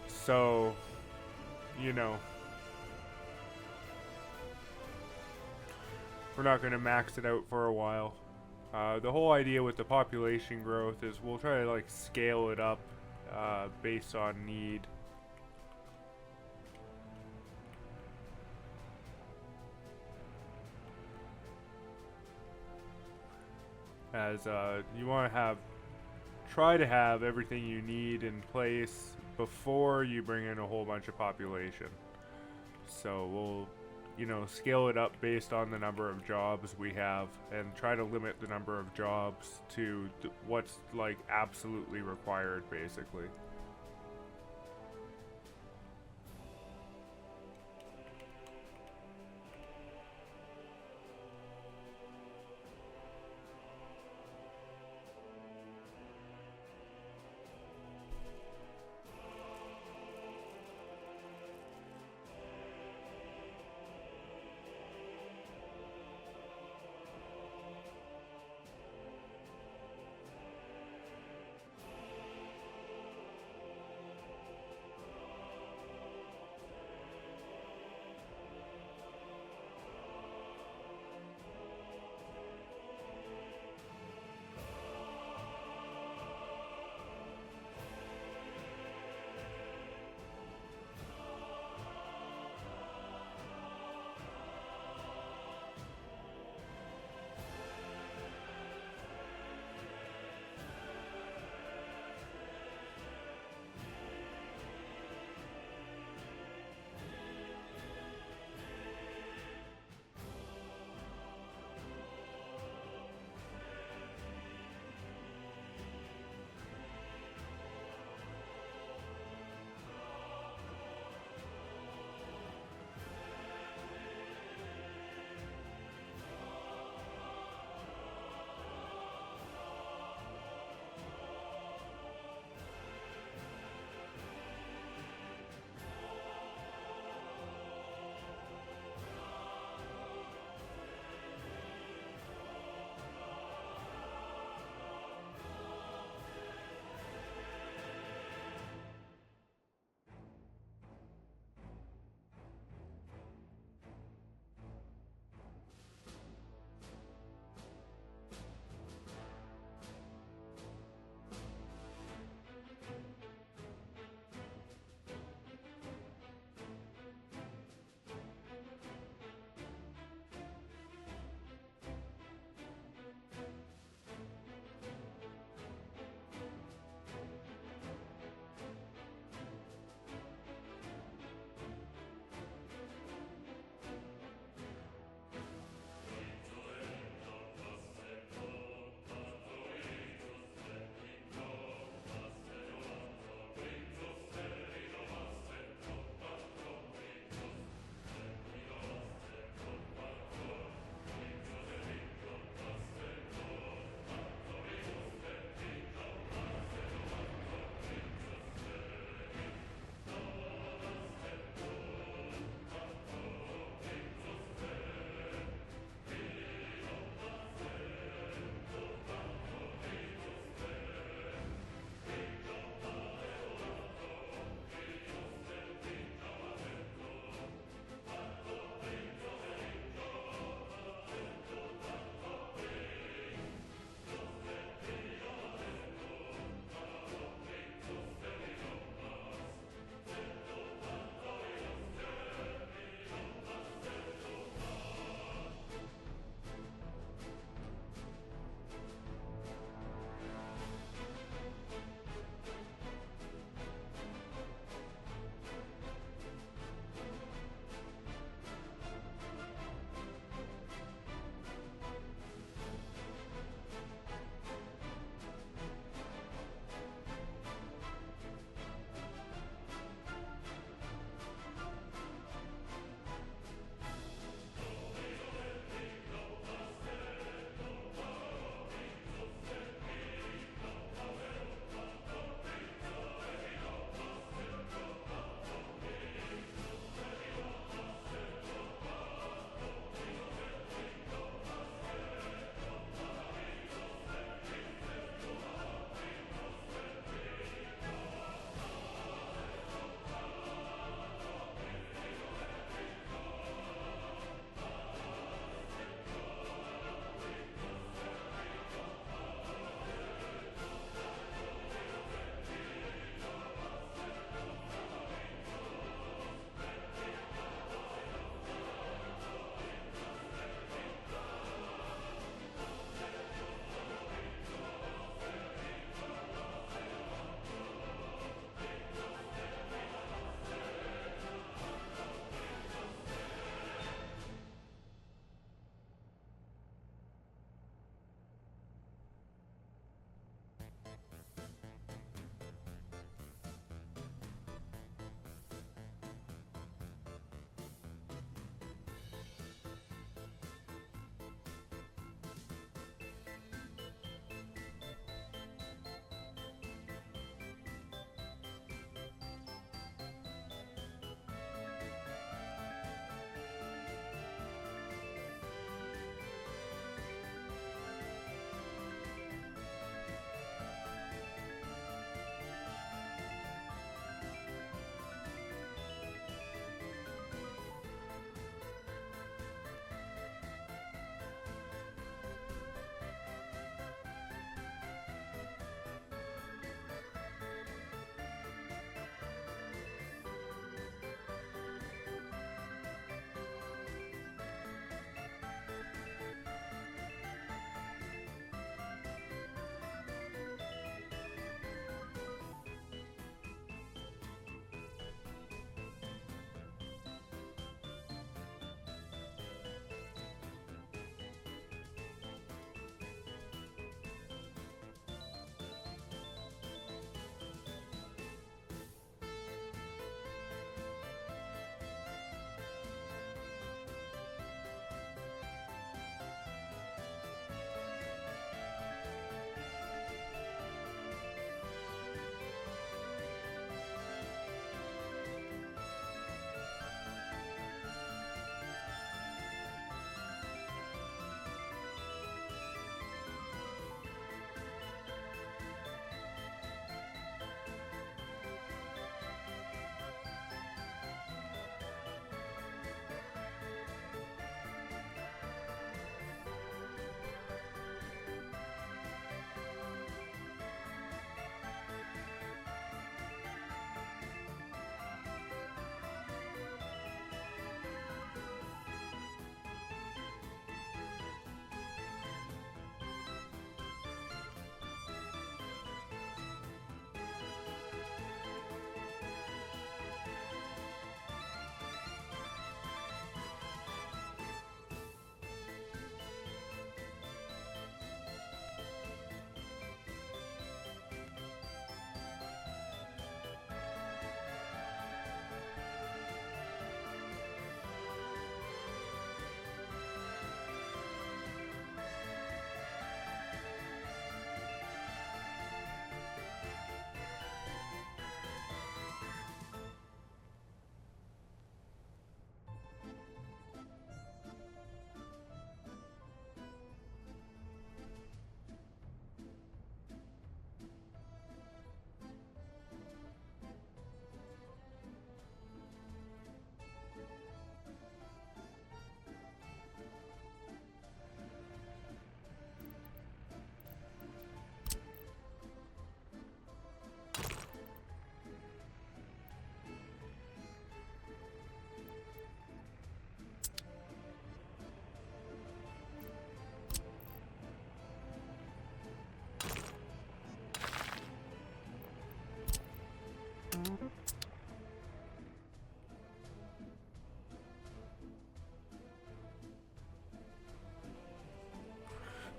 So, you know, we're not going to max it out for a while. The whole idea with the population growth is we'll try to like scale it up based on need. As you want to try to have everything you need in place before you bring in a whole bunch of population. So we'll, you know, scale it up based on the number of jobs we have and try to limit the number of jobs to what's like absolutely required, basically.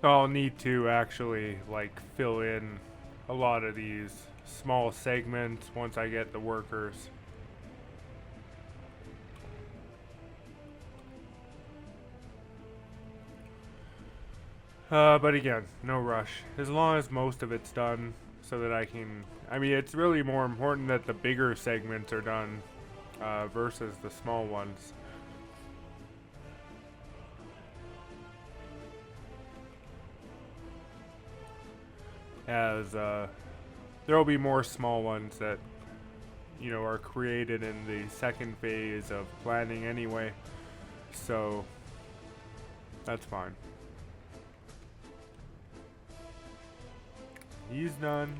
I'll need to actually like fill in a lot of these small segments once I get the workers. But again, no rush. As long as most of it's done so that I can... I mean, it's really more important that the bigger segments are done versus the small ones. As there will be more small ones that, you know, are created in the second phase of planning anyway. So, that's fine. He's done.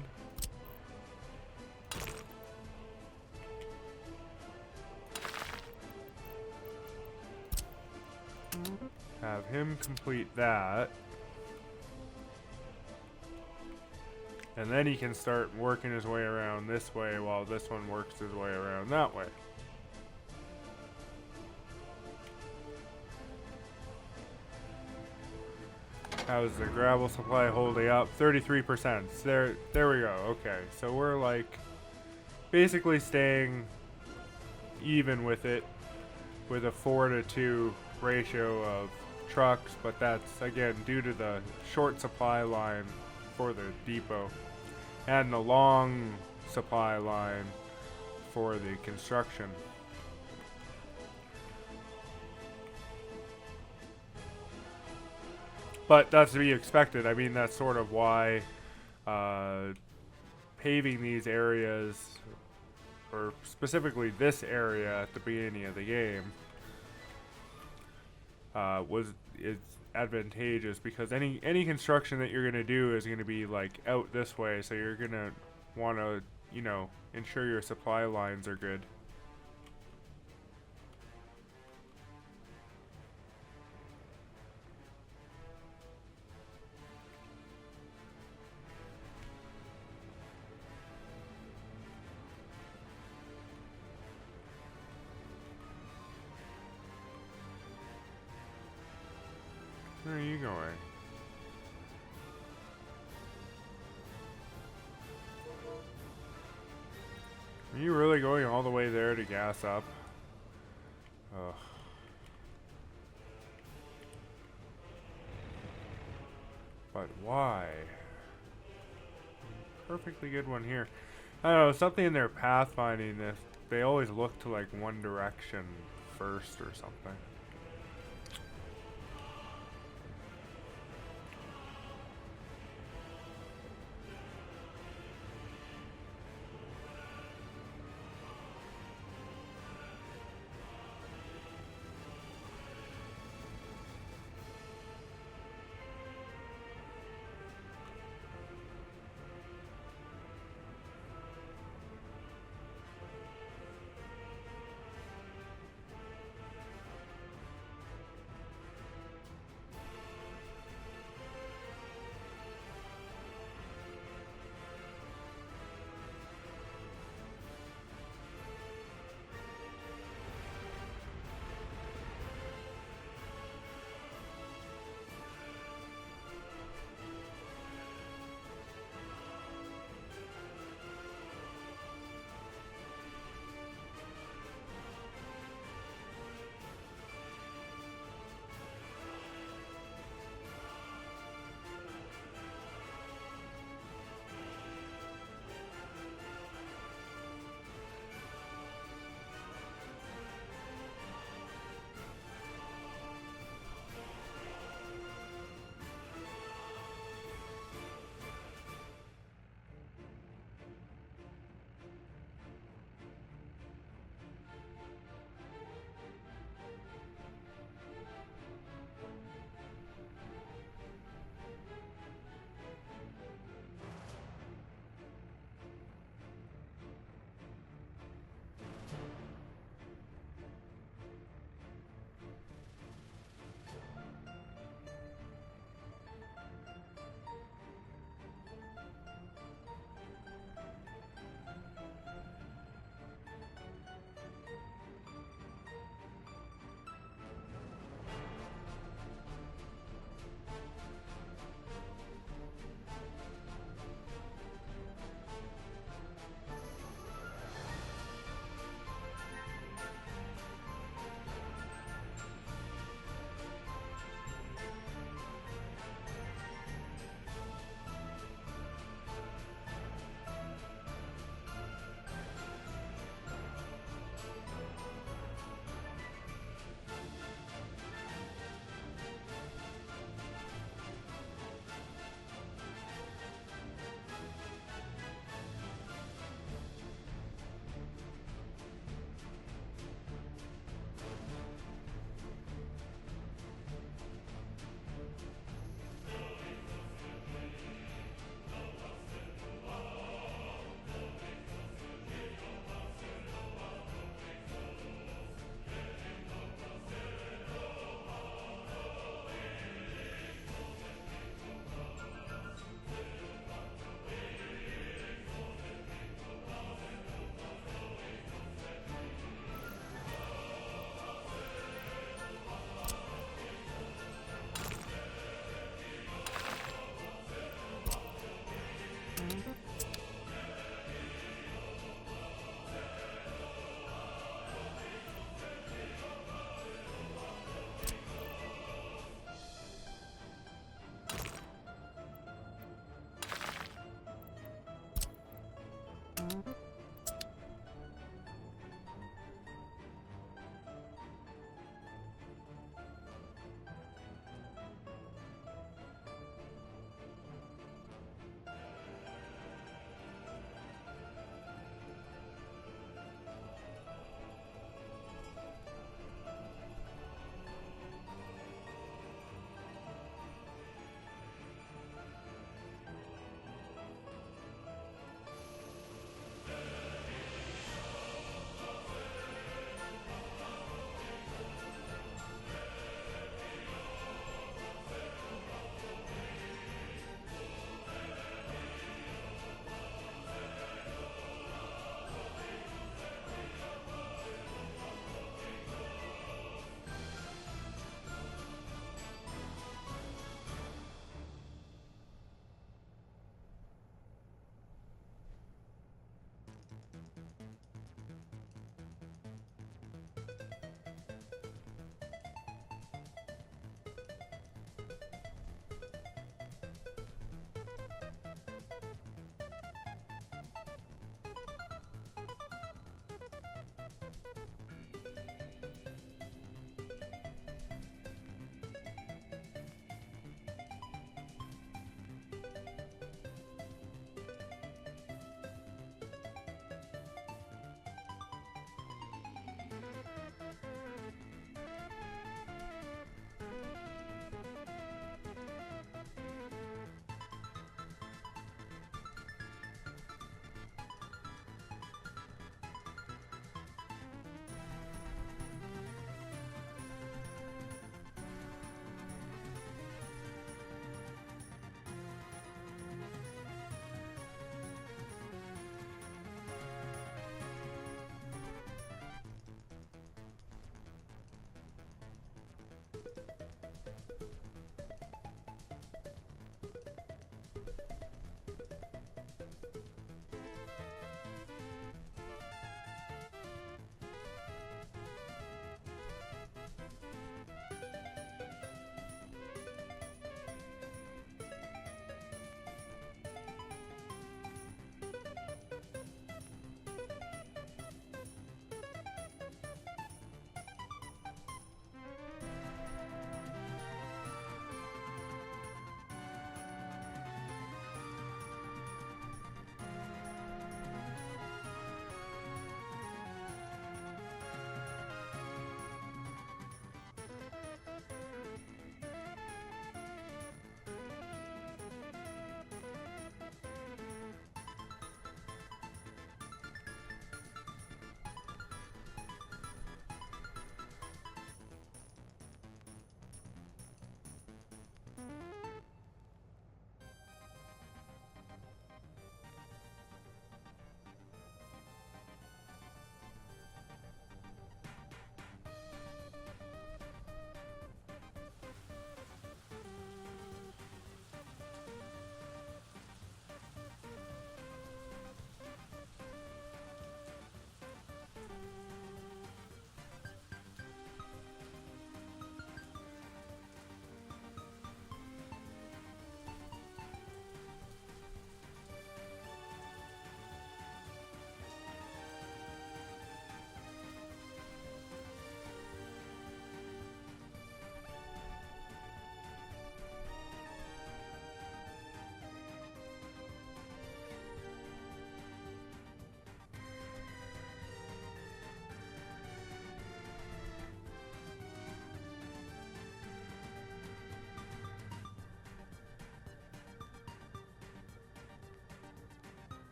Have him complete that. And then he can start working his way around this way while this one works his way around that way. How's the gravel supply holding up? 33%. There we go. Okay, so we're like basically staying even with it, with a 4-to-2 ratio of trucks, but that's again due to the short supply line for the depot and the long supply line for the construction. But that's to be expected. I mean, that's sort of why paving these areas, or specifically this area at the beginning of the game, is advantageous, because any construction that you're gonna do is gonna be like out this way, so you're gonna want to, you know, ensure your supply lines are good. Where are you going? Are you really going all the way there to gas up? Ugh. But why? Perfectly good one here. I don't know, something in their pathfinding, if they always look to like one direction first or something.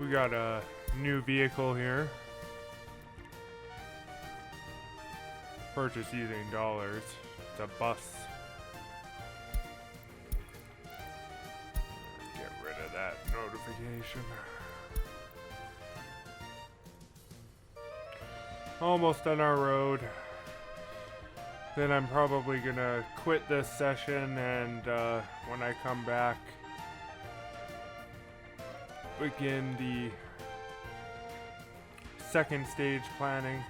We got a new vehicle here. Purchase using dollars. It's a bus. Get rid of that notification. Almost on our road. Then I'm probably gonna quit this session, and when I come back, begin the second stage planning.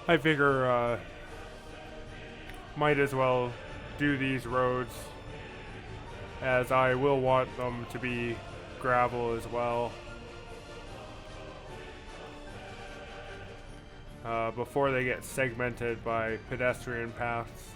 I figure might as well do these roads, as I will want them to be gravel as well. Before they get segmented by pedestrian paths.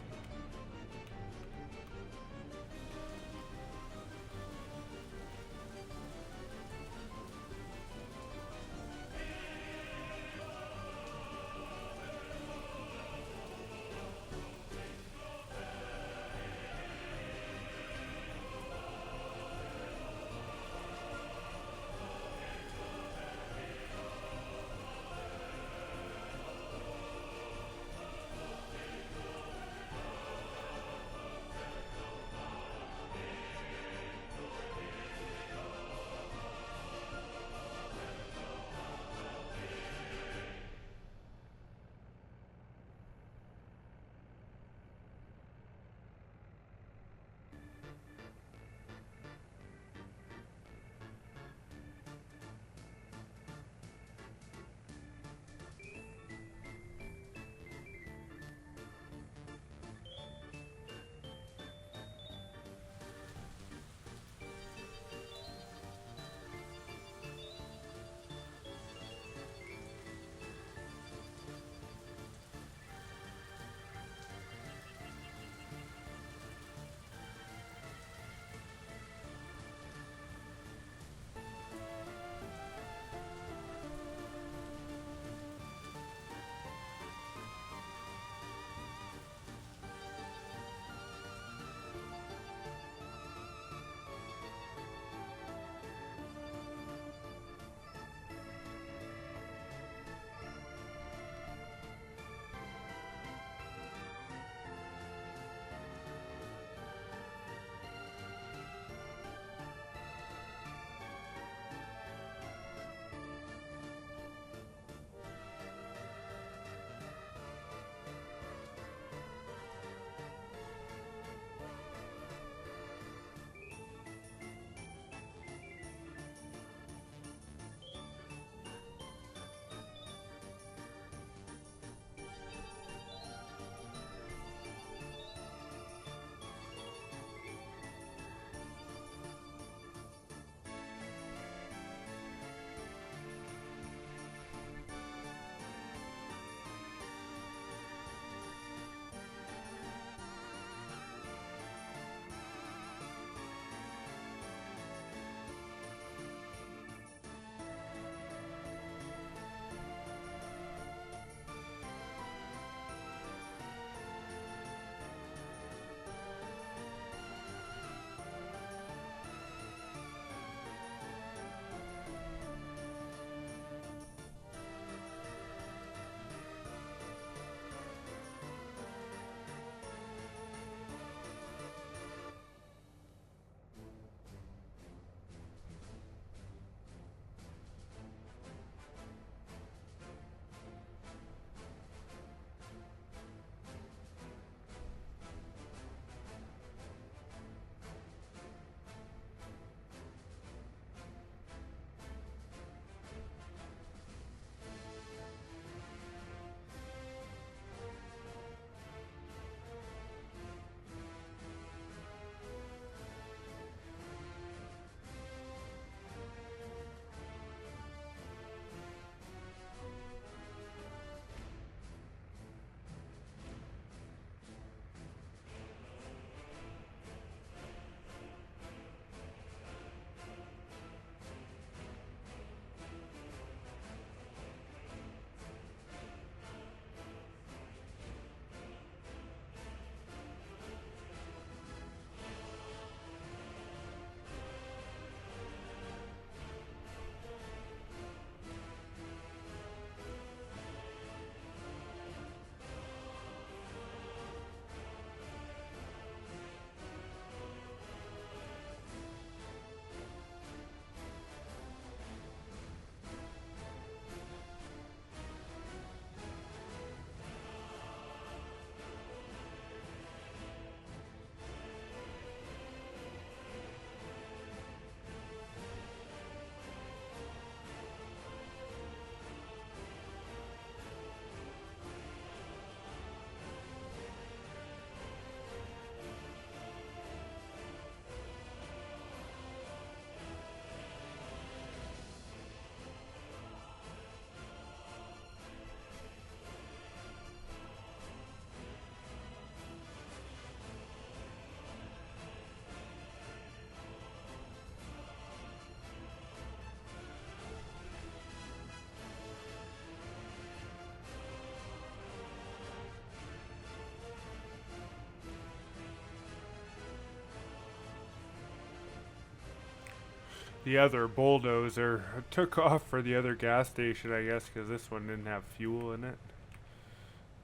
the other bulldozer took off for the other gas station, I guess, because this one didn't have fuel in it.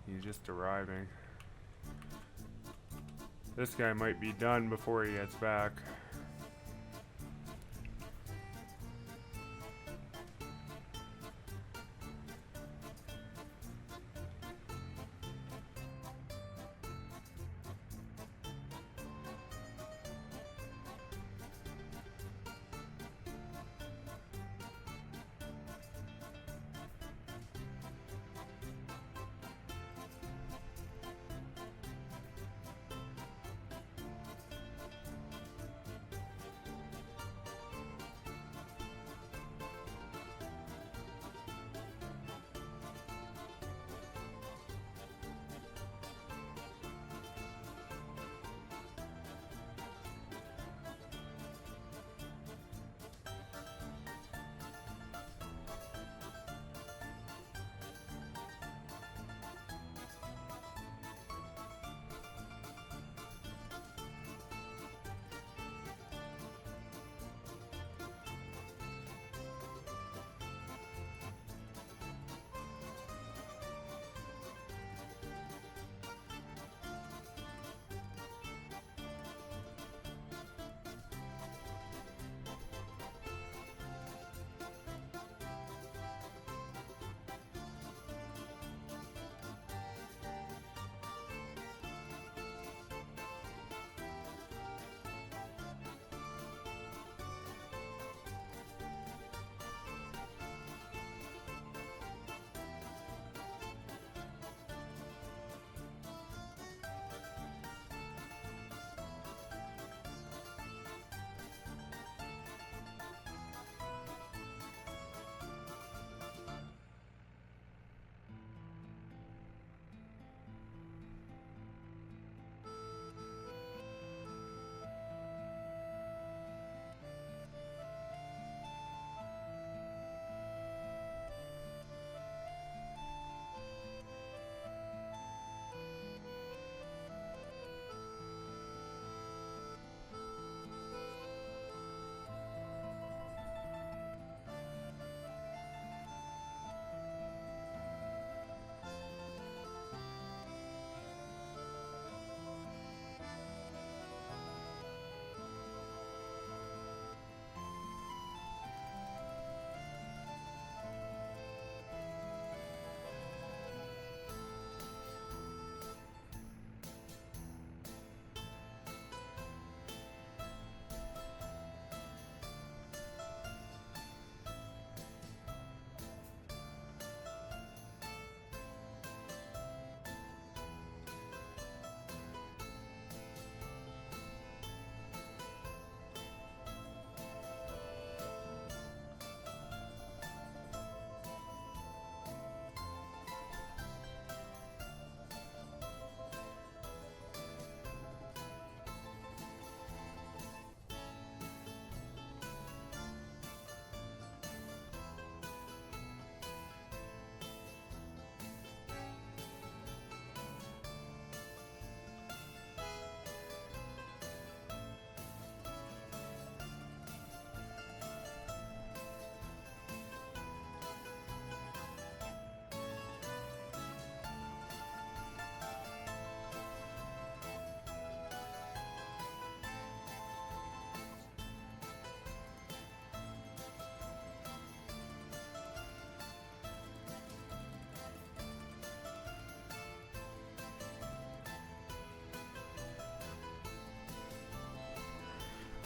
He's just arriving. This guy might be done before he gets back.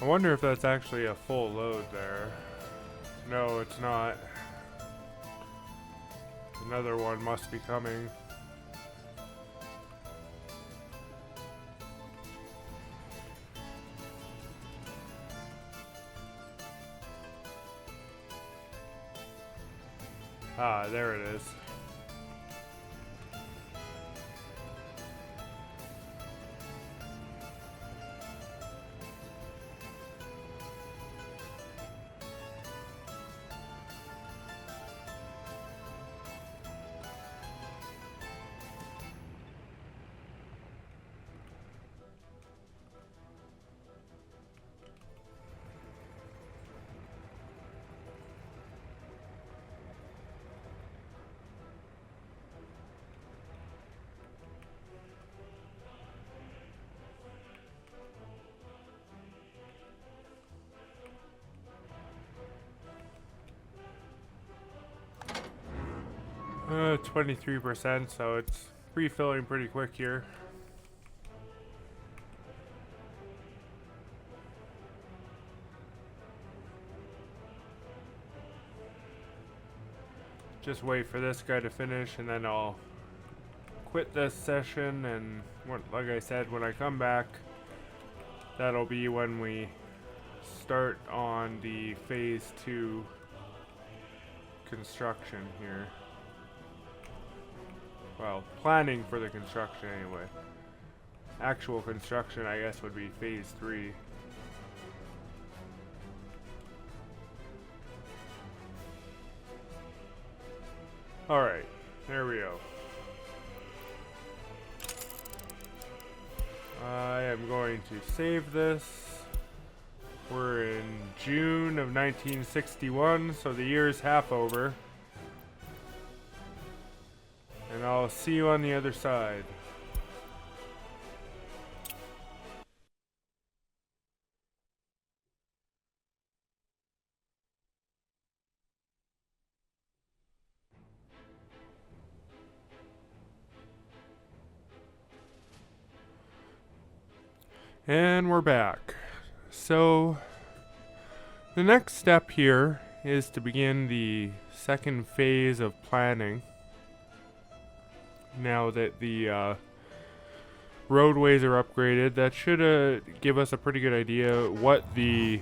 I wonder if that's actually a full load there. No, it's not. Another one must be coming. Ah, there it is. 23%, so it's refilling pretty quick here. Just wait for this guy to finish, and then I'll quit this session, and like I said, when I come back, that'll be when we start on the phase 2 construction here. Well, planning for the construction anyway. Actual construction, I guess, would be phase 3. Alright, there we go. I am going to save this. We're in June of 1961, so the year's half over. And I'll see you on the other side. And we're back. So, the next step here is to begin the second phase of planning. Now that the roadways are upgraded, that should give us a pretty good idea what the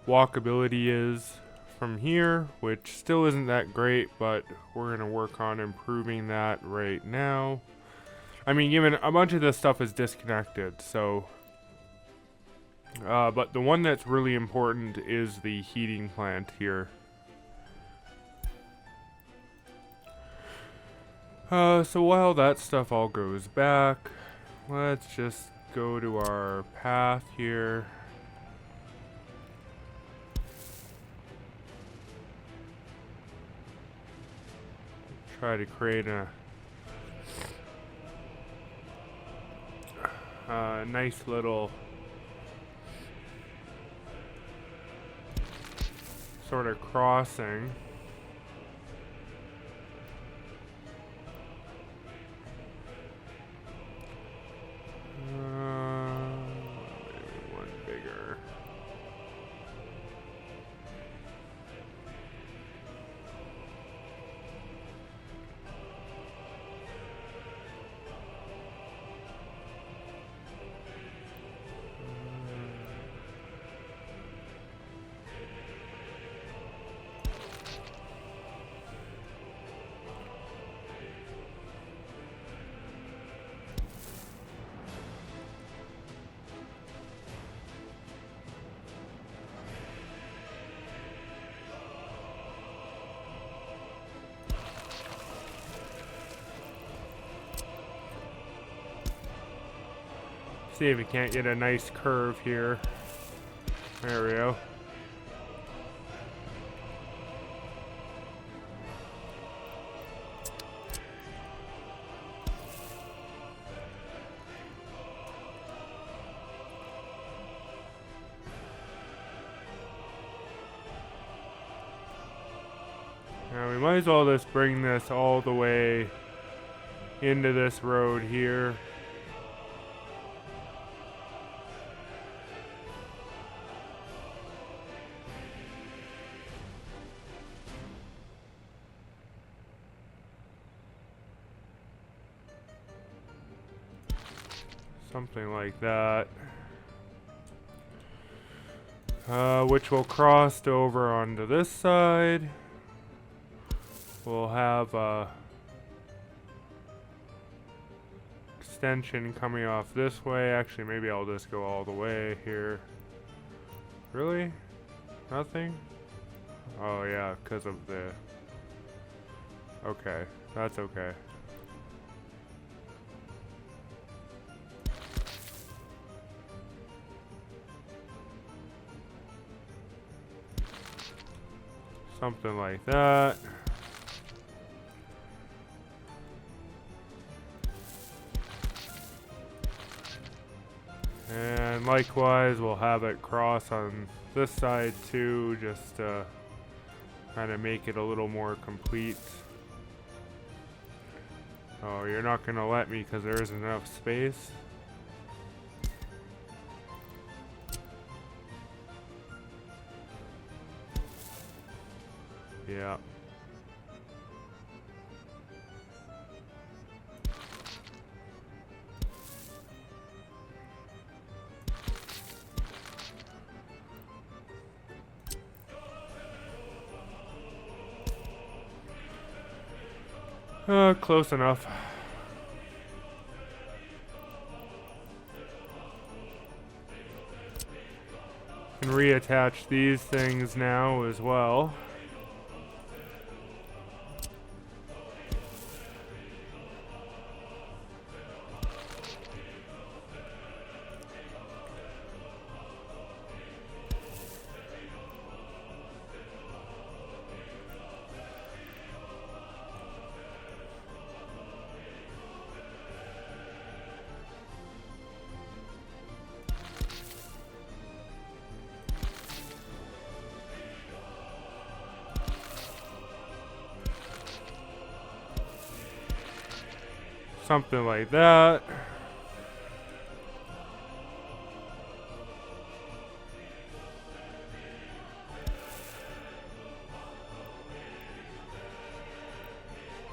walkability is from here, which still isn't that great, but we're going to work on improving that right now. I mean, given a bunch of this stuff is disconnected, so... but the one that's really important is the heating plant here. So while that stuff all goes back, let's just go to our path here. Try to create a nice little sort of crossing. Maybe one bigger. See if we can't get a nice curve here. There we go. Now we might as well just bring this all the way into this road here. Something like that. Which will cross over onto this side. We'll have extension coming off this way. Actually, maybe I'll just go all the way here. Really? Nothing? Oh yeah, because of the... Okay, that's okay. Something like that. And likewise, we'll have it cross on this side too, just to kind of make it a little more complete. Oh, you're not gonna let me because there isn't enough space? Yeah. Close enough. Can reattach these things now as well. Something like that.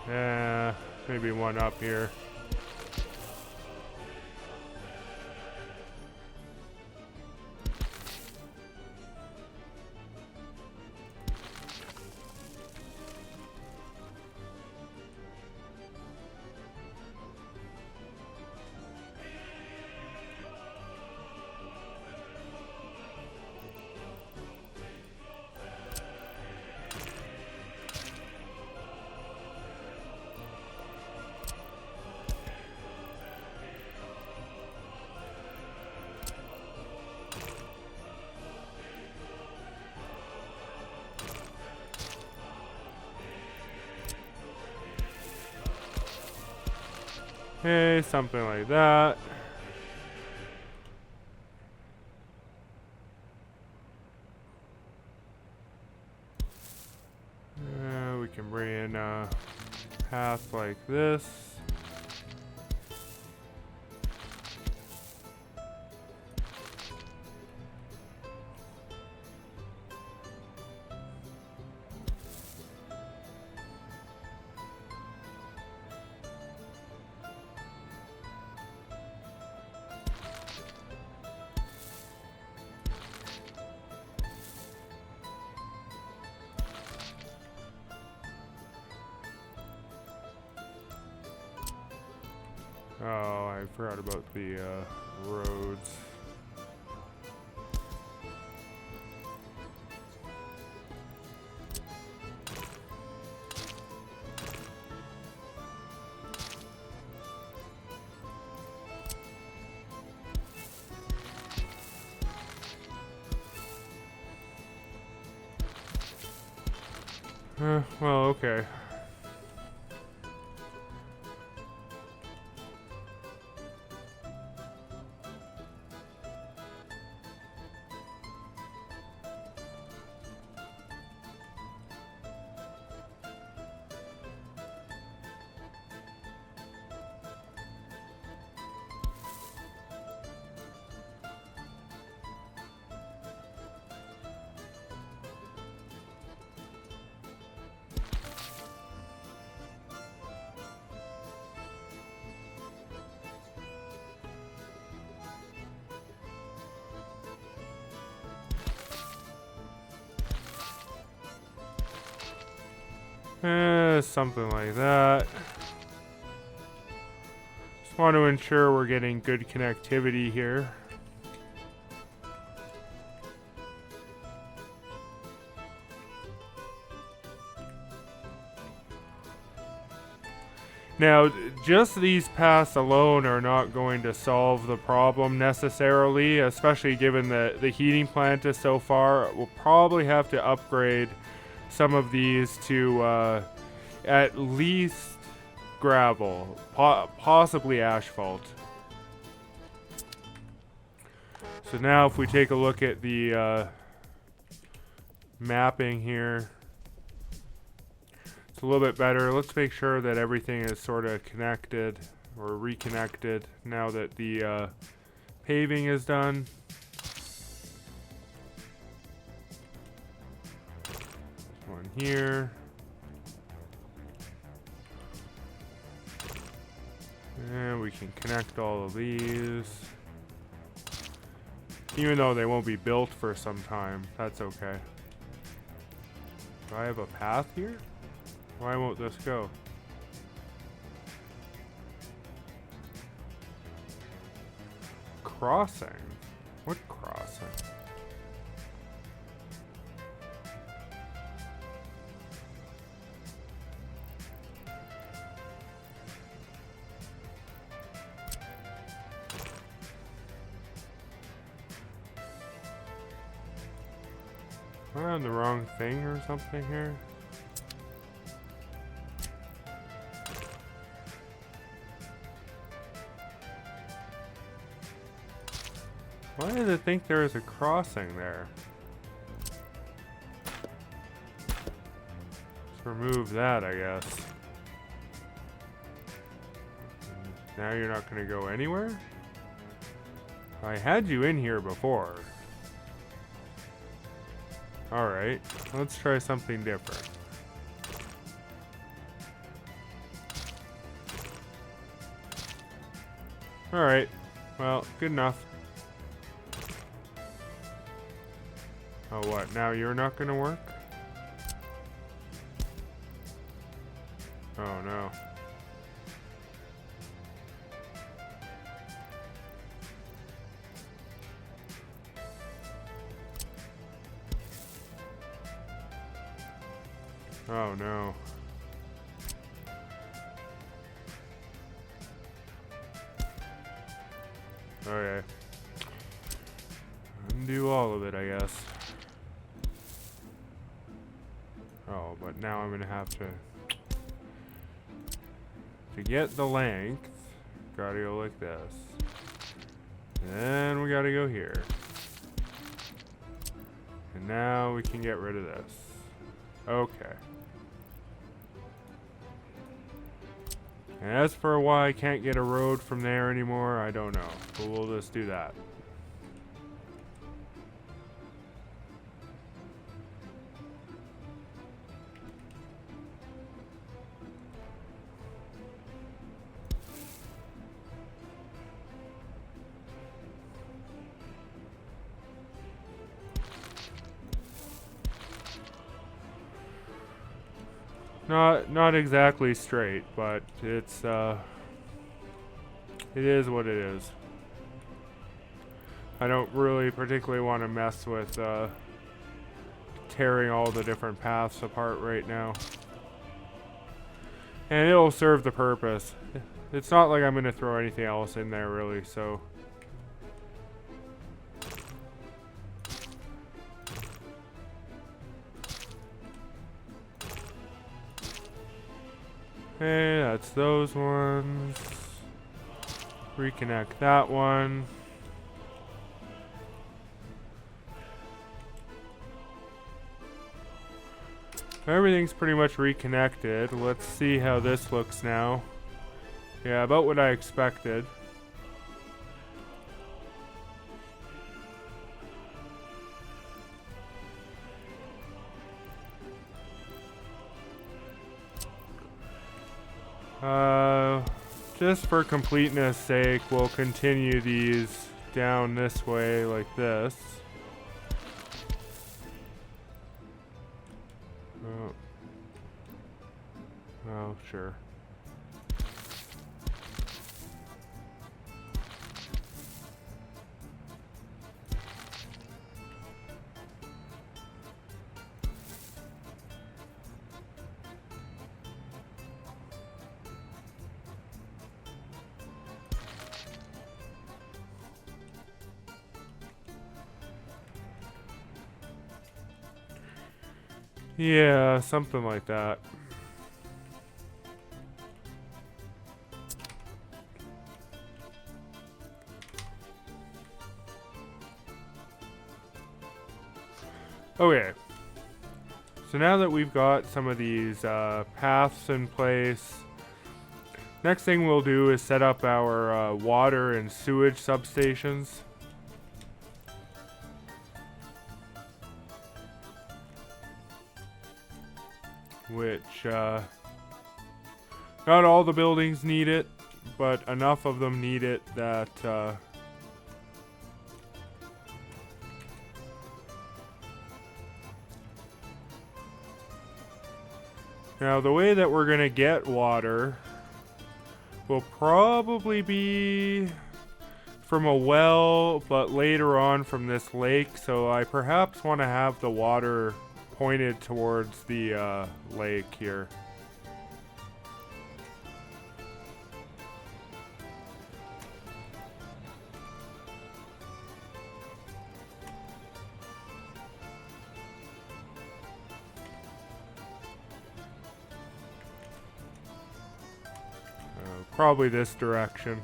Yeah, maybe one up here. Hey, something like that. We can bring in a path like this. Oh, I forgot about the roads. Well, okay. Something like that. Just want to ensure we're getting good connectivity here. Now, just these paths alone are not going to solve the problem necessarily, especially given that the heating plant is so far. We'll probably have to upgrade some of these to at least gravel, possibly asphalt. So now if we take a look at the mapping here. It's a little bit better. Let's make sure that everything is sort of connected or reconnected now that the paving is done. One here. And we can connect all of these. Even though they won't be built for some time, that's okay. Do I have a path here? Why won't this go? Crossing? What crossing? Am I on the wrong thing or something here? Why does it think there is a crossing there? Let's remove that, I guess. Now you're not going to go anywhere? I had you in here before. Alright, let's try something different. Alright, well, good enough. Oh, what? Now you're not gonna work? Oh, no. Oh, no. Okay. Undo all of it, I guess. Oh, but now I'm gonna have to get the length, gotta go like this. Then we gotta go here. And now we can get rid of this. Okay. And as for why I can't get a road from there anymore, I don't know. But we'll just do that. Not exactly straight, but it's it is what it is. I don't really particularly want to mess with tearing all the different paths apart right now. And it'll serve the purpose. It's not like I'm going to throw anything else in there really, so okay, that's those ones. Reconnect that one. Everything's pretty much reconnected. Let's see how this looks now. Yeah, about what I expected. Just for completeness sake, we'll continue these down this way like this. Oh, sure. Yeah, something like that. Okay. So now that we've got some of these paths in place, next thing we'll do is set up our water and sewage substations. Which, not all the buildings need it, but enough of them need it that, now the way that we're gonna get water will probably be from a well, but later on from this lake, so I perhaps want to have the water pointed towards the lake here. Probably this direction.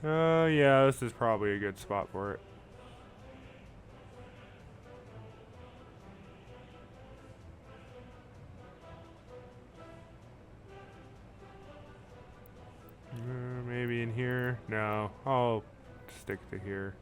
Yeah, this is probably a good spot for it. Maybe in here? No, I'll stick to here.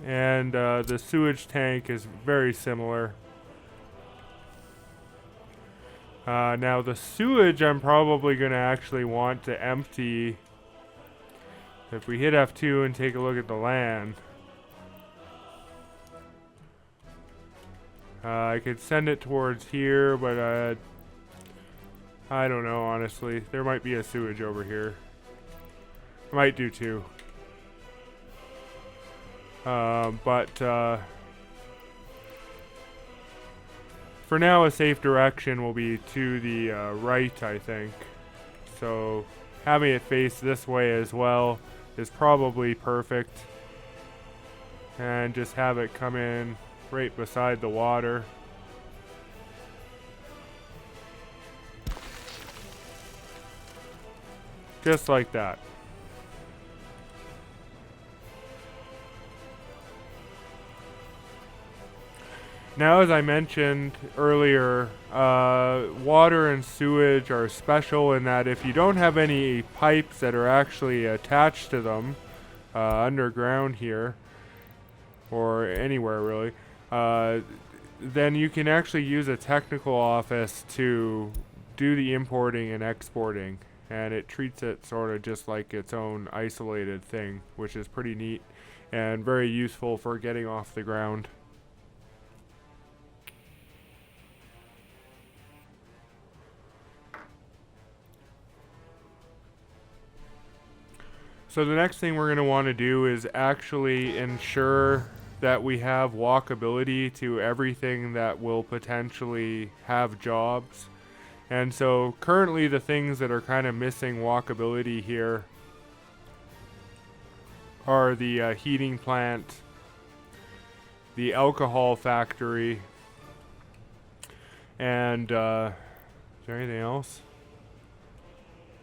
And the sewage tank is very similar. Now the sewage I'm probably going to actually want to empty. If we hit F2 and take a look at the land, I could send it towards here, but I don't know, honestly. There might be a sewage over here. I might do too. For now, a safe direction will be to the right, I think. So having it face this way as well is probably perfect. And just have it come in right beside the water. Just like that. Now, as I mentioned earlier, water and sewage are special in that if you don't have any pipes that are actually attached to them underground here, or anywhere really, then you can actually use a technical office to do the importing and exporting, and it treats it sort of just like its own isolated thing, which is pretty neat and very useful for getting off the ground. So the next thing we're going to want to do is actually ensure that we have walkability to everything that will potentially have jobs. And so currently the things that are kind of missing walkability here are the heating plant, the alcohol factory, and is there anything else?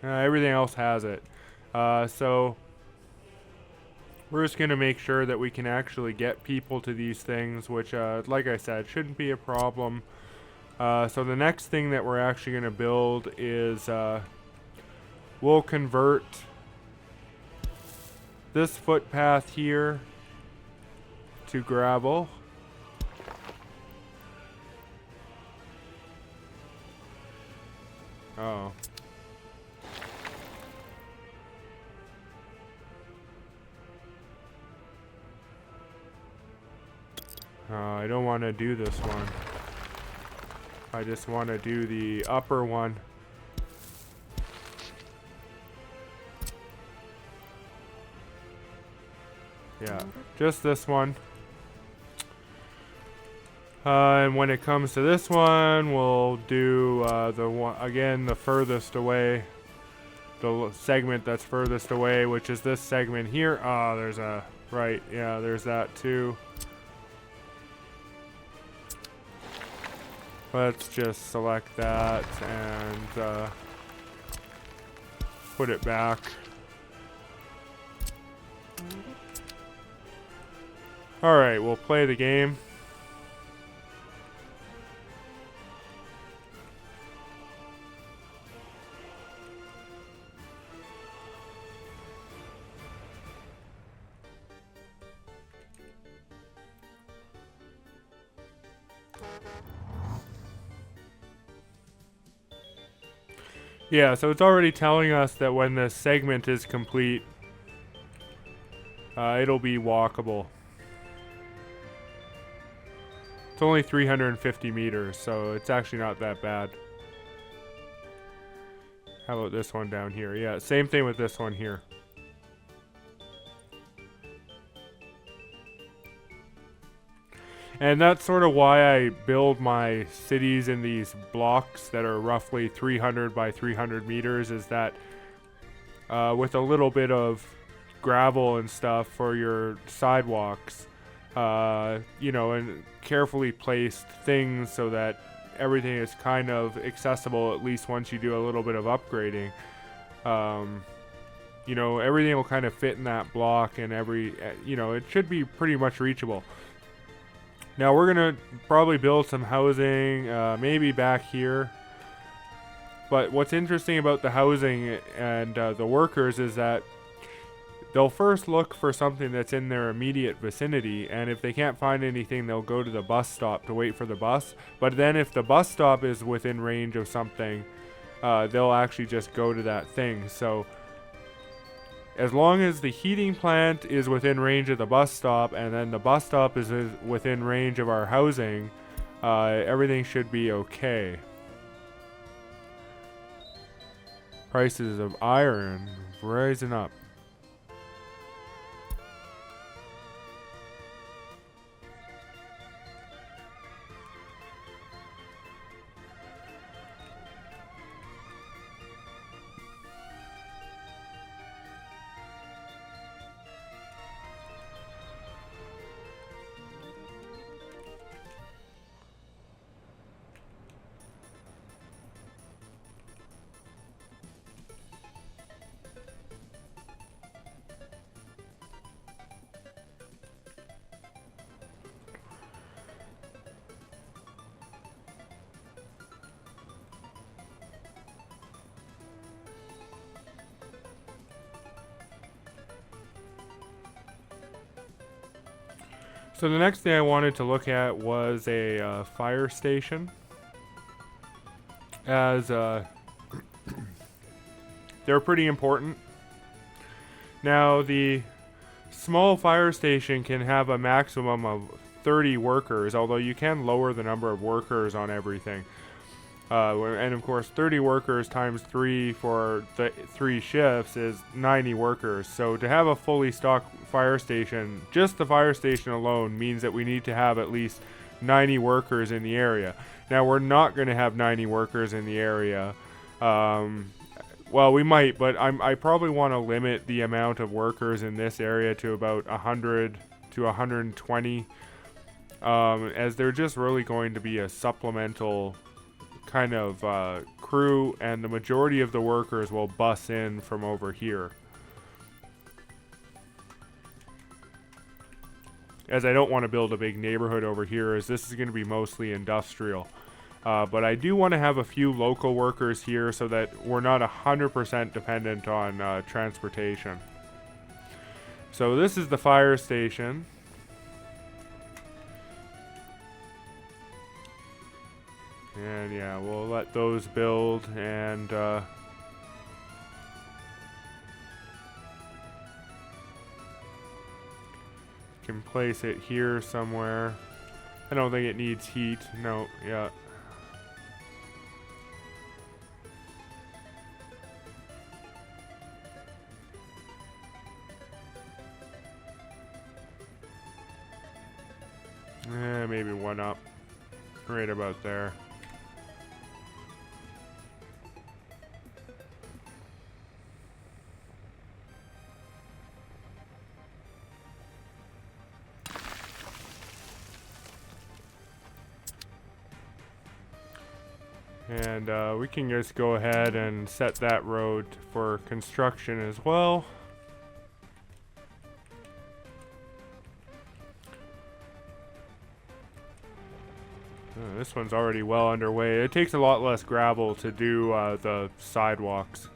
Everything else has it. So we're just going to make sure that we can actually get people to these things, which, like I said, shouldn't be a problem. So the next thing that we're actually going to build is we'll convert this footpath here to gravel. Oh. I don't want to do this one. I just want to do the upper one. Yeah, just this one. And when it comes to this one, we'll do the one again, the furthest away, the segment that's furthest away, which is this segment here. Ah, there's a right, yeah, there's that too. Let's just select that and put it back. All right, we'll play the game. Yeah, so it's already telling us that when this segment is complete, it'll be walkable. It's only 350 meters, so it's actually not that bad. How about this one down here? Yeah, same thing with this one here. And that's sort of why I build my cities in these blocks that are roughly 300 by 300 meters, is that with a little bit of gravel and stuff for your sidewalks, you know, and carefully placed things so that everything is kind of accessible, at least once you do a little bit of upgrading. You know, everything will kind of fit in that block, and you know, it should be pretty much reachable. Now we're gonna probably build some housing, maybe back here. But what's interesting about the housing and the workers is that they'll first look for something that's in their immediate vicinity, and if they can't find anything, they'll go to the bus stop to wait for the bus. But then if the bus stop is within range of something, they'll actually just go to that thing. So as long as the heating plant is within range of the bus stop, and then the bus stop is within range of our housing, everything should be okay. Prices of iron rising up. So the next thing I wanted to look at was a fire station, as they're pretty important. Now the small fire station can have a maximum of 30 workers, although you can lower the number of workers on everything. And of course 30 workers times 3 for the 3 shifts is 90 workers. So to have a fully stocked fire station, just the fire station alone means that we need to have at least 90 workers in the area. Now we're not going to have 90 workers in the area. Well, we might, but I probably want to limit the amount of workers in this area to about 100 to 120, as they're just really going to be a supplemental kind of crew, and the majority of the workers will bus in from over here, as I don't want to build a big neighborhood over here, as this is going to be mostly industrial. But I do want to have a few local workers here so that we're not 100% dependent on transportation. So this is the fire station. And yeah, we'll let those build, and can place it here somewhere. I don't think it needs heat. No, yeah. Maybe one up. right about there. And we can just go ahead and set that road for construction as well. This one's already well underway. It takes a lot less gravel to do the sidewalks.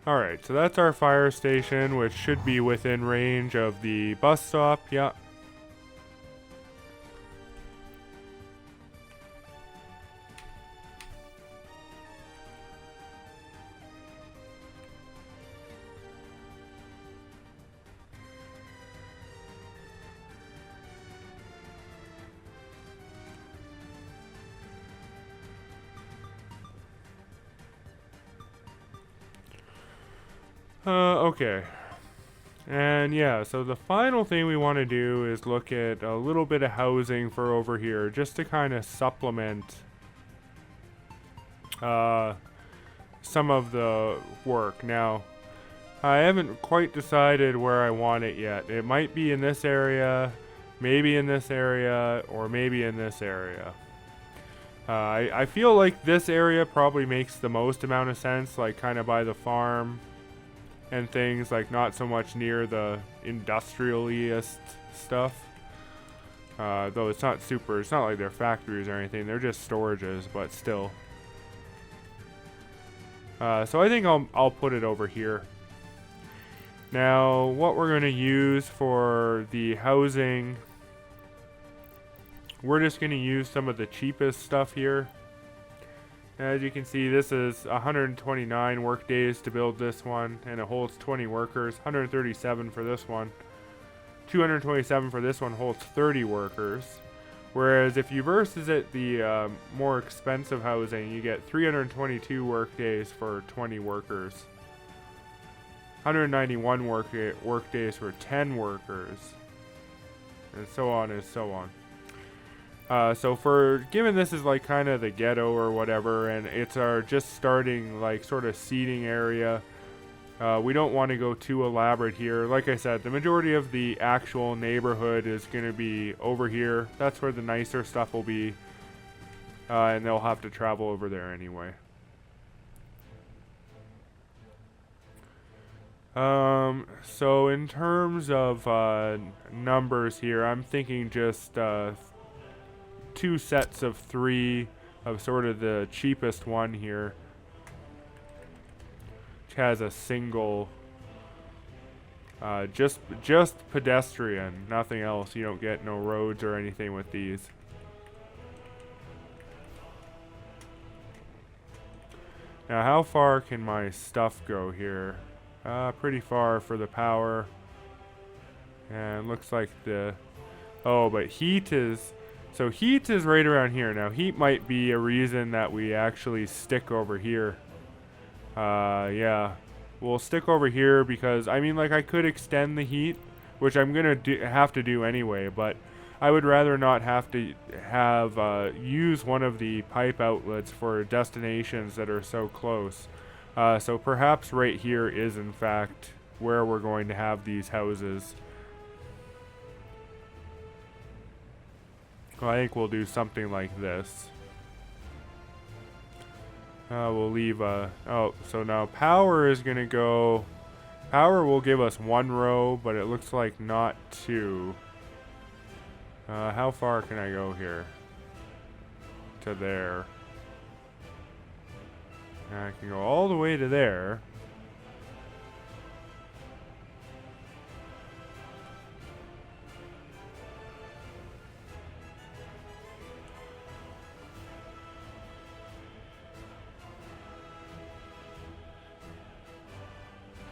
Alright, so that's our fire station, which should be within range of the bus stop. Yeah. Okay. And yeah, so the final thing we want to do is look at a little bit of housing for over here, just to kind of supplement some of the work. Now, I haven't quite decided where I want it yet. It might be in this area, maybe in this area, or maybe in this area. I feel like this area probably makes the most amount of sense, like kind of by the farm and things, like not so much near the industrialist stuff. Though it's not like they're factories or anything, they're just storages, but still. So I think I'll put it over here. Now, what we're going to use for the housing, we're just going to use some of the cheapest stuff here. As you can see, this is 129 work days to build this one, and it holds 20 workers. 137 for this one. 227 for this one holds 30 workers. Whereas if you versus it the more expensive housing, you get 322 work days for 20 workers. 191 work days for 10 workers. And so on and so on. So given this is like kind of the ghetto or whatever, and it's our just starting like sort of seating area, we don't want to go too elaborate here. Like I said, the majority of the actual neighborhood is going to be over here. That's where the nicer stuff will be, and they'll have to travel over there anyway. So in terms of numbers here, I'm thinking just 2 sets of 3 of sort of the cheapest one here, which has a single just pedestrian, nothing else. You don't get no roads or anything with these. Now, how far can my stuff go here? Pretty far for the power. And looks like but heat is... So heat is right around here. Now heat might be a reason that we actually stick over here. Yeah. We'll stick over here because, I mean, like I could extend the heat, which I'm going to have to do anyway, but I would rather not have to use one of the pipe outlets for destinations that are so close. So perhaps right here is in fact where we're going to have these houses. I think we'll do something like this. We'll leave so now power is going to go... Power will give us 1 row, but it looks like not 2. How far can I go here? To there. I can go all the way to there.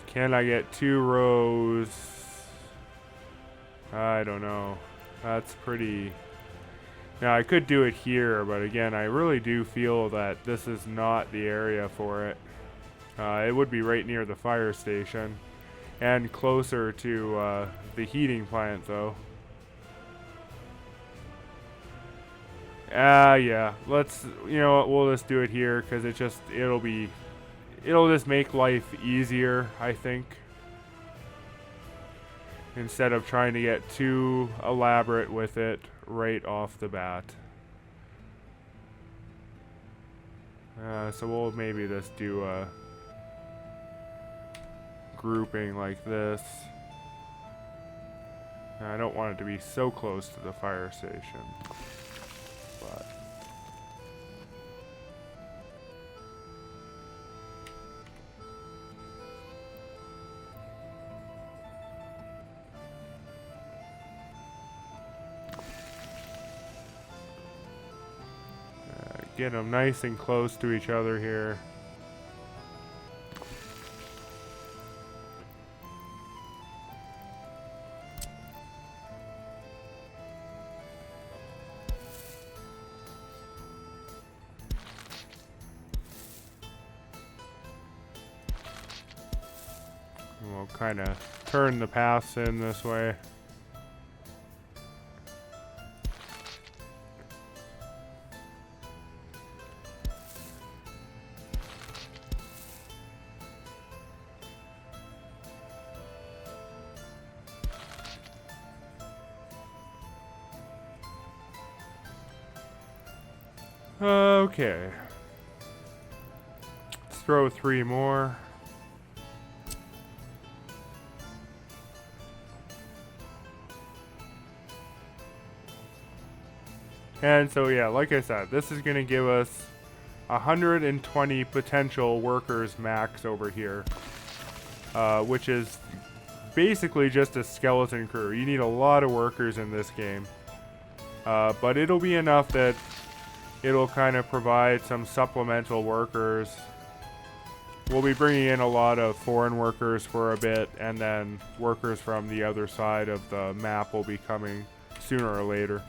Can I get 2 rows? I don't know. That's pretty... Now, I could do it here, but again, I really do feel that this is not the area for it. It would be right near the fire station. And closer to the heating plant, though. Yeah. Let's, you know what, we'll just do it here because it'll just make life easier, I think. Instead of trying to get too elaborate with it right off the bat. So we'll maybe just do a grouping like this. I don't want it to be so close to the fire station. But get them nice and close to each other here. We'll kind of turn the paths in this way. Okay. Let's throw 3 more. And so yeah, like I said, this is going to give us 120 potential workers max over here. Which is basically just a skeleton crew. You need a lot of workers in this game. But it'll be enough that it'll kind of provide some supplemental workers. We'll be bringing in a lot of foreign workers for a bit, and then workers from the other side of the map will be coming sooner or later.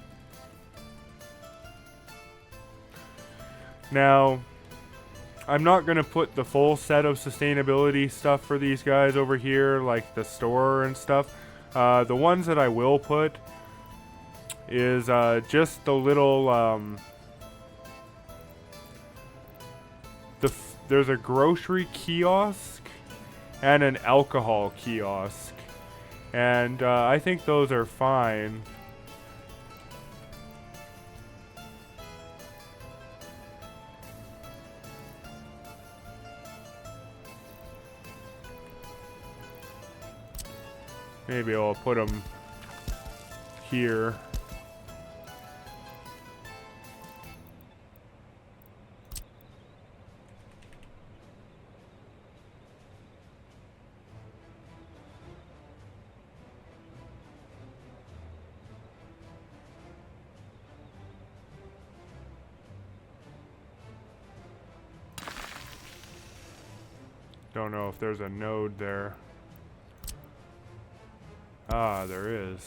Now, I'm not going to put the full set of sustainability stuff for these guys over here, like the store and stuff. The ones that I will put is just the little... there's a grocery kiosk and an alcohol kiosk. And I think those are fine. Maybe I'll put them here. Don't know if there's a node there. Ah, there is.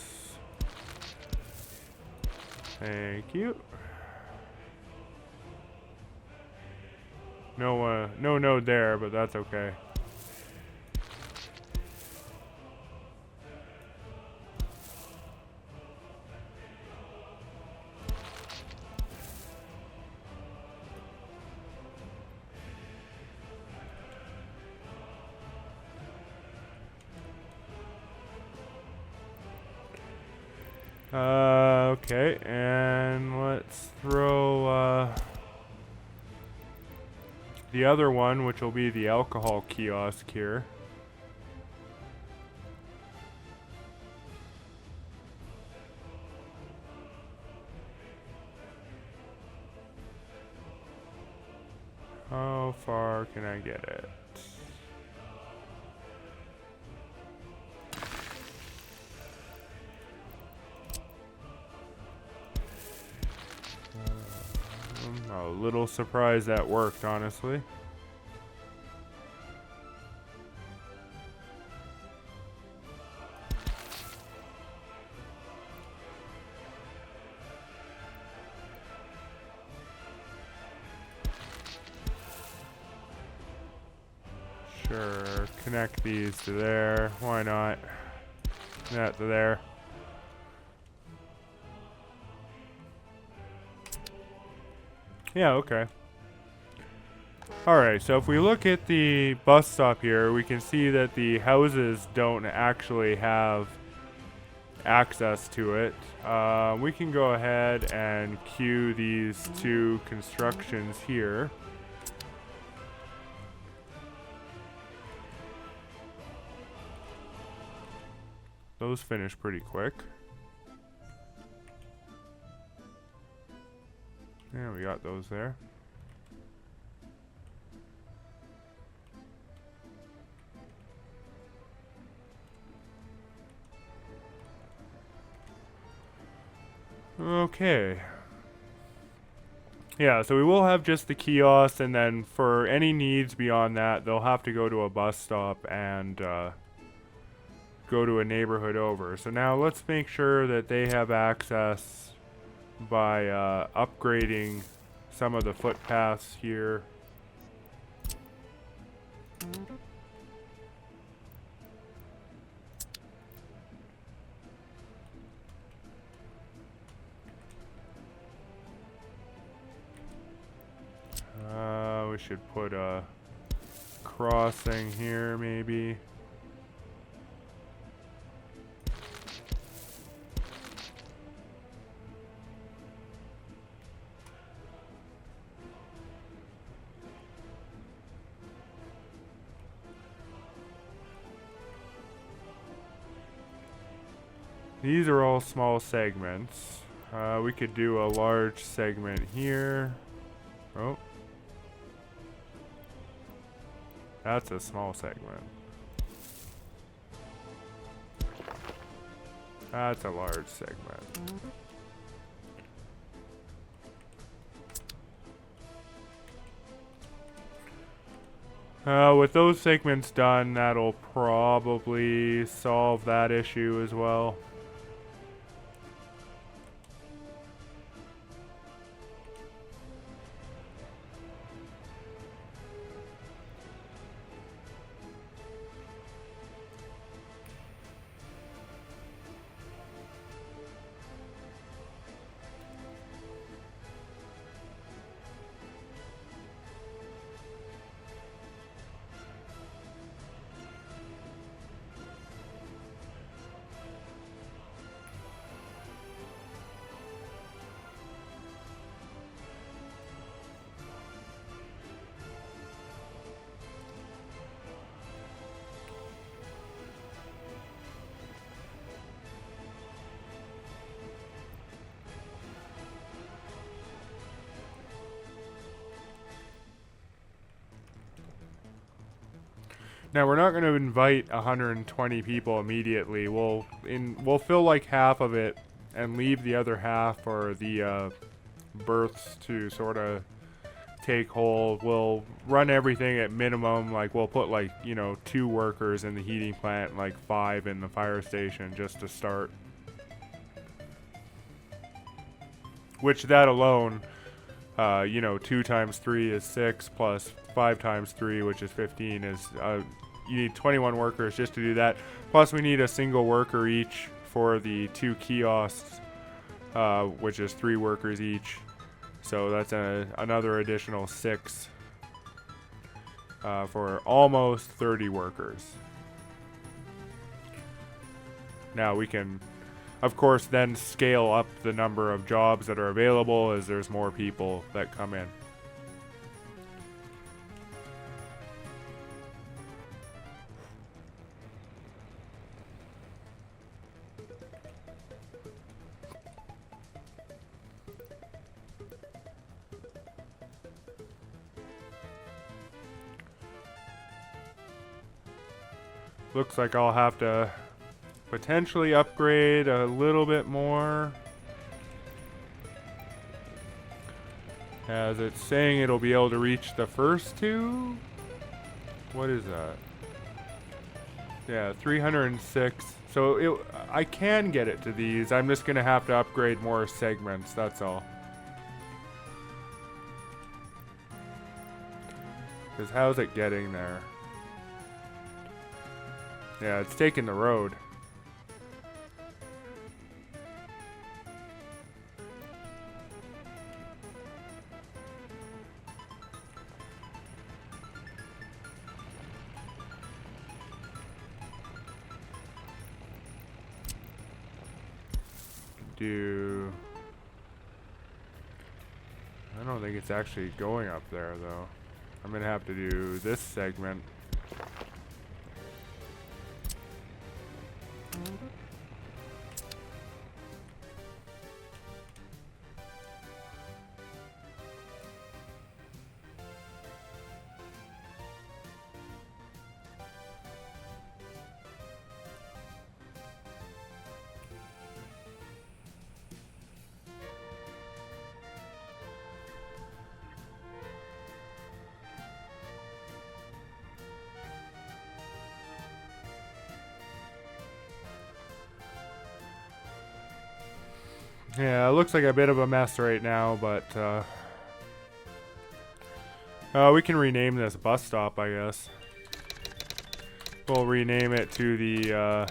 Thank you. No node there, but that's okay. Okay, and let's throw the other one, which will be the alcohol kiosk here. How far can I get it? I'm a little surprised that worked, honestly. Sure, connect these to there. Why not? That to there. Yeah, okay. Alright, so if we look at the bus stop here, we can see that the houses don't actually have access to it. We can go ahead and queue these two constructions here. Those finish pretty quick. Yeah, we got those there. Okay. Yeah, so we will have just the kiosk, and then for any needs beyond that, they'll have to go to a bus stop and go to a neighborhood over. So now let's make sure that they have access by upgrading some of the footpaths here. We should put a crossing here, maybe. These are all small segments. We could do a large segment here. Oh. That's a small segment. That's a large segment. With those segments done, that'll probably solve that issue as well. Now we're not going to invite 120 people immediately. We'll fill like half of it and leave the other half for the berths to sort of take hold. We'll run everything at minimum. Like we'll put like 2 workers in the heating plant, and like 5 in the fire station just to start. Which that alone, 2 times 3 is 6 plus 5 times 3, which is 15, is you need 21 workers just to do that. Plus we need a single worker each for the 2 kiosks, which is 3 workers each. So that's another additional 6 for almost 30 workers. Now we can, of course, then scale up the number of jobs that are available as there's more people that come in. Looks like I'll have to potentially upgrade a little bit more, as it's saying it'll be able to reach the first 2. What is that? Yeah, 306. So I can get it to these. I'm just gonna have to upgrade more segments, that's all. Because how's it getting there? Yeah, it's taking the road. do... I don't think it's actually going up there, though. I'm gonna have to do this segment. Yeah, it looks like a bit of a mess right now, but we can rename this bus stop, I guess. We'll rename it to the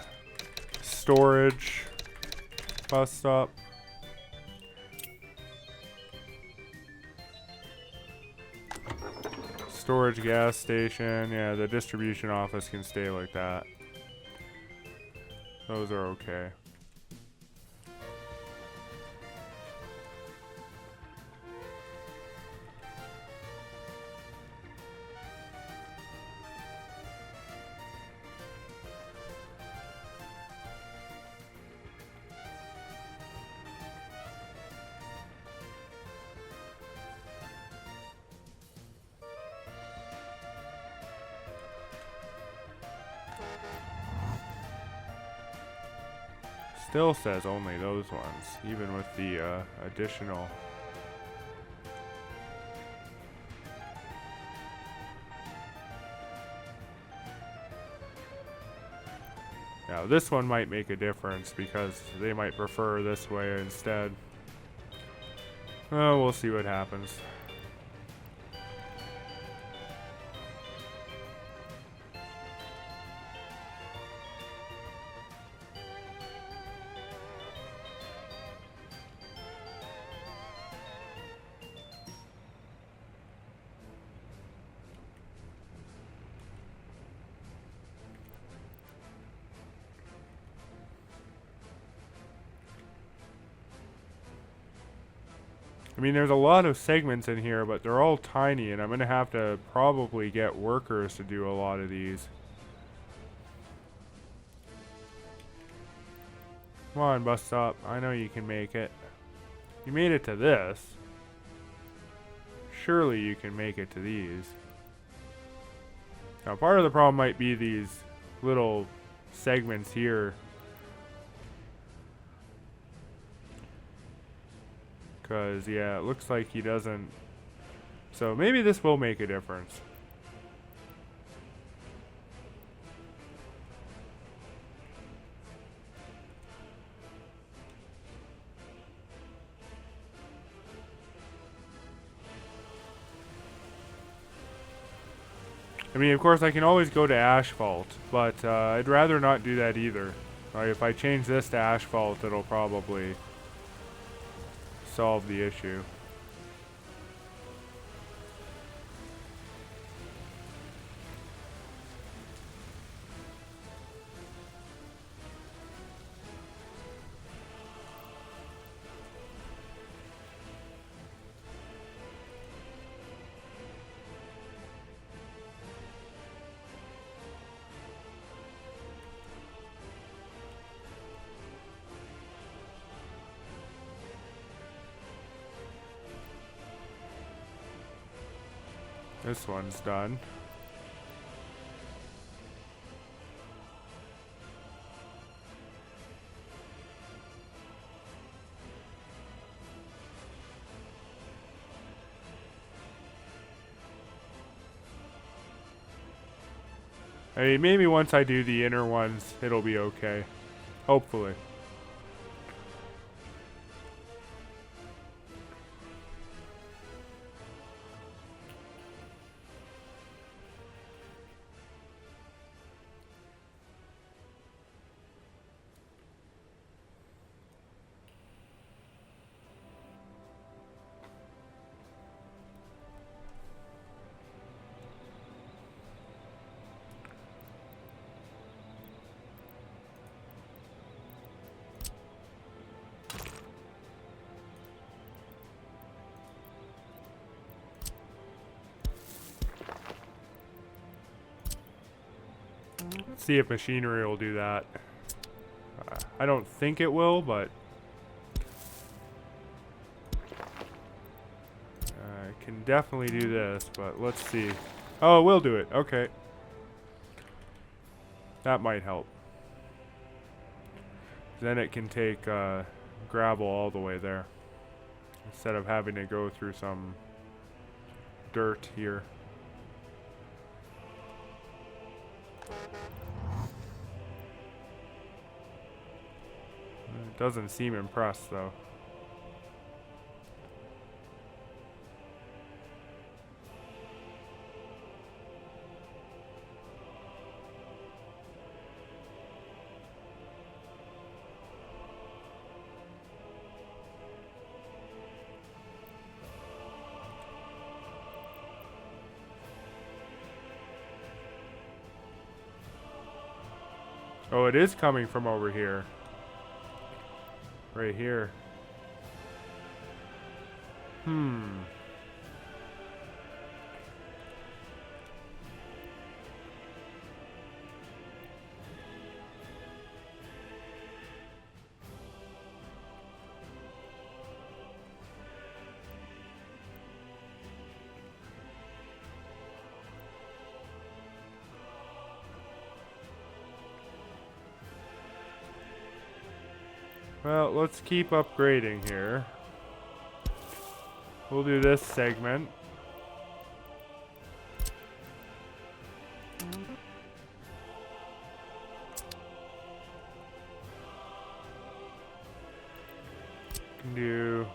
storage bus stop. Storage gas station. Yeah, the distribution office can stay like that. Those are okay. Still says only those ones, even with the additional. Now this one might make a difference because they might prefer this way instead. Oh, we'll see what happens. I mean, there's a lot of segments in here, but they're all tiny, and I'm going to have to probably get workers to do a lot of these. Come on, bus stop. I know you can make it. You made it to this. Surely you can make it to these. Now, part of the problem might be these little segments here. Because, yeah, it looks like he doesn't. So maybe this will make a difference. I mean, of course, I can always go to asphalt, but I'd rather not do that either. If I change this to asphalt, it'll probably solve the issue. This one's done. I mean, maybe once I do the inner ones, it'll be okay. Hopefully. Let's see if machinery will do that. I don't think it will, but I can definitely do this, but let's see. Oh, it will do it. Okay. That might help. Then it can take gravel all the way there, instead of having to go through some dirt here. It doesn't seem impressed though. Oh, it is coming from over here. Right here. Well, let's keep upgrading here. We'll do this segment. Can do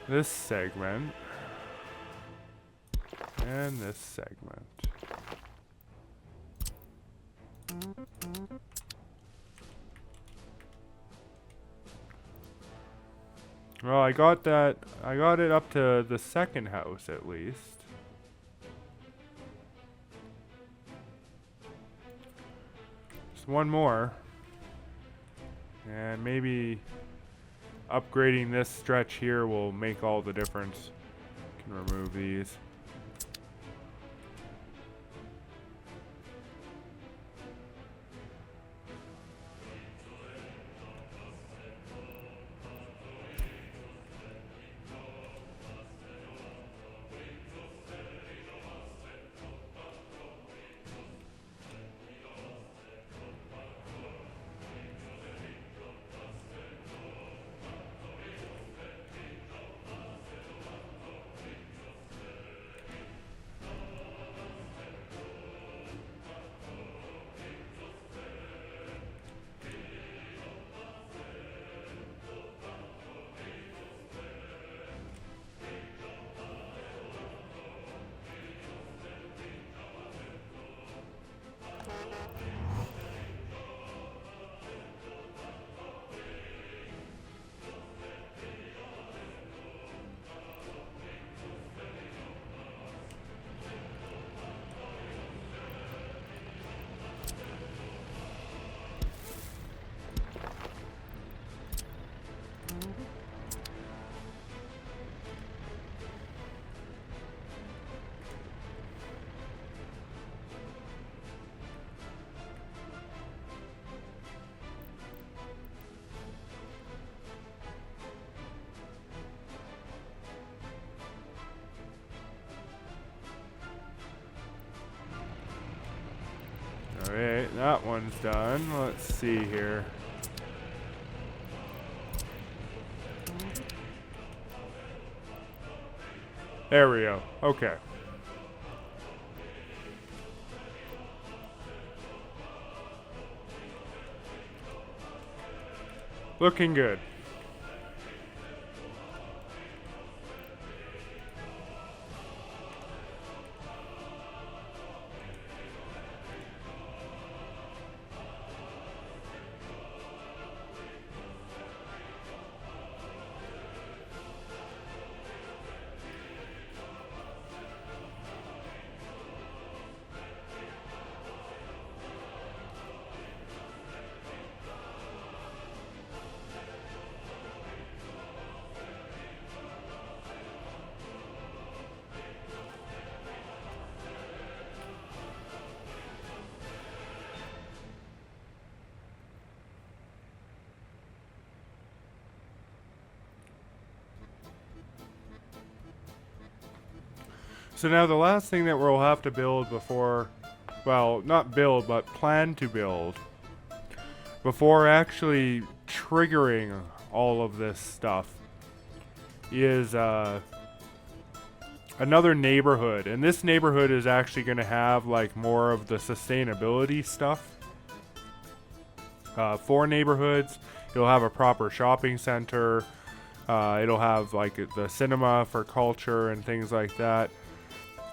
this segment and this segment. Well, I got that. I got it up to the second house at least. Just one more. And maybe upgrading this stretch here will make all the difference. Can remove these. Alright, that one's done. Let's see here. There we go. Okay. Looking good. So now the last thing that we'll have to build before, well, not build, but plan to build, before actually triggering all of this stuff, is another neighborhood. And this neighborhood is actually going to have like more of the sustainability stuff. 4 neighborhoods. It'll have a proper shopping center. It'll have like the cinema for culture and things like that.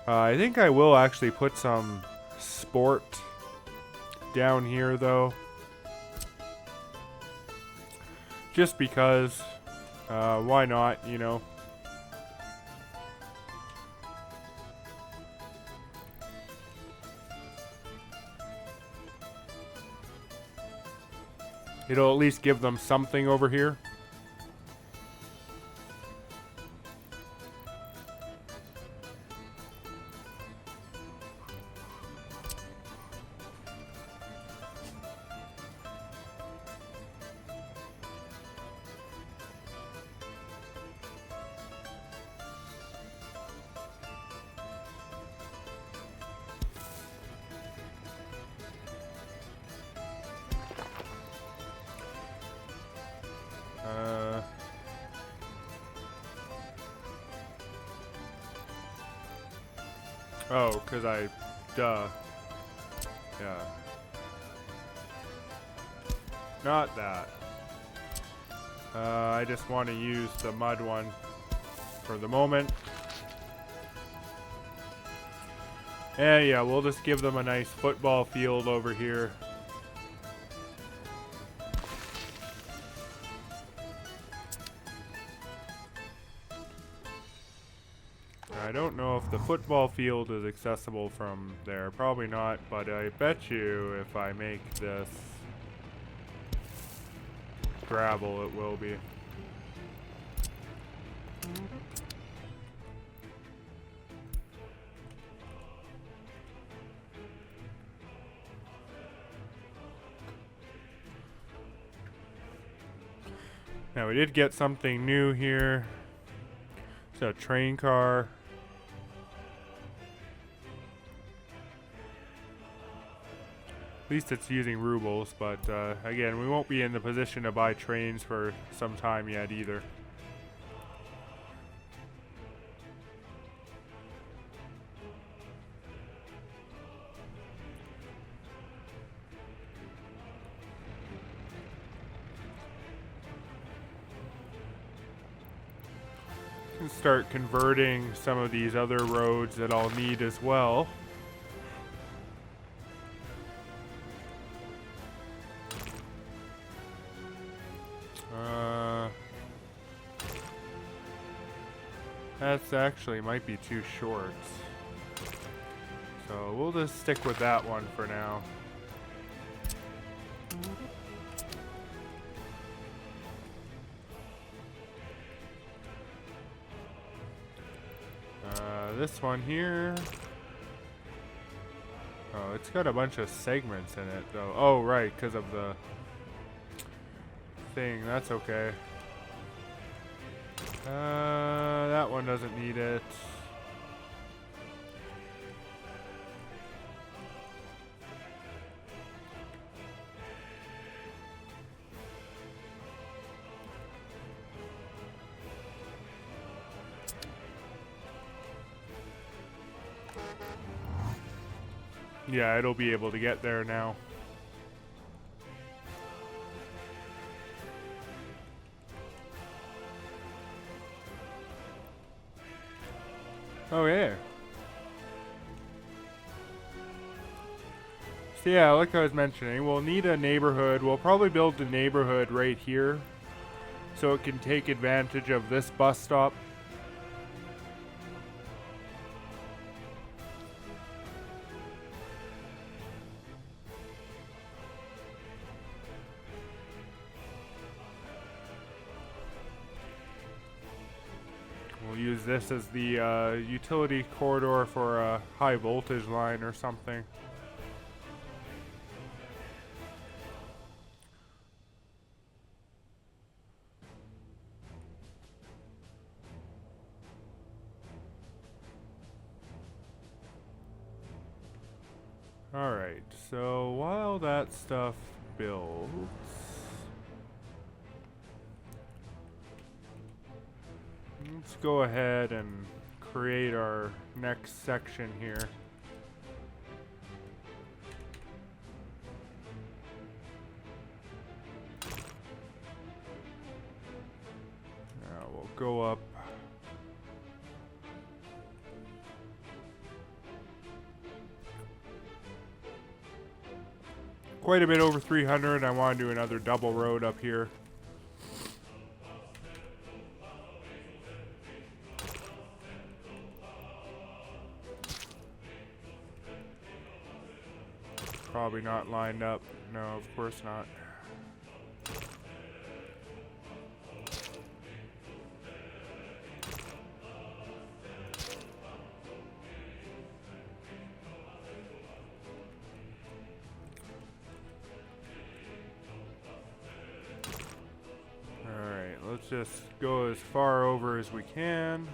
I think I will actually put some sport down here though. Just because, why not, you know? It'll at least give them something over here. Oh, because duh. Yeah. Not that. I just want to use the mud one for the moment. And yeah, we'll just give them a nice football field over here. I don't know if the football field is accessible from there. Probably not, but I bet you if I make this gravel, it will be. Now we did get something new here. It's a train car. At least it's using rubles, but again, we won't be in the position to buy trains for some time yet either. Can start converting some of these other roads that I'll need as well. That's actually might be too short. So we'll just stick with that one for now. This one here. Oh, it's got a bunch of segments in it though. Oh, right, because of the thing. That's okay. That one doesn't need it. Yeah, it'll be able to get there now. Oh yeah. So yeah, like I was mentioning, we'll need a neighborhood. We'll probably build a neighborhood right here so it can take advantage of this bus stop. We'll use this as the utility corridor for a high voltage line or something. Alright, so while that stuff builds, let's go ahead and create our next section here. Now we'll go up. Quite a bit over 300. I want to do another double road up here. Probably not lined up. No, of course not. Alright, let's just go as far over as we can.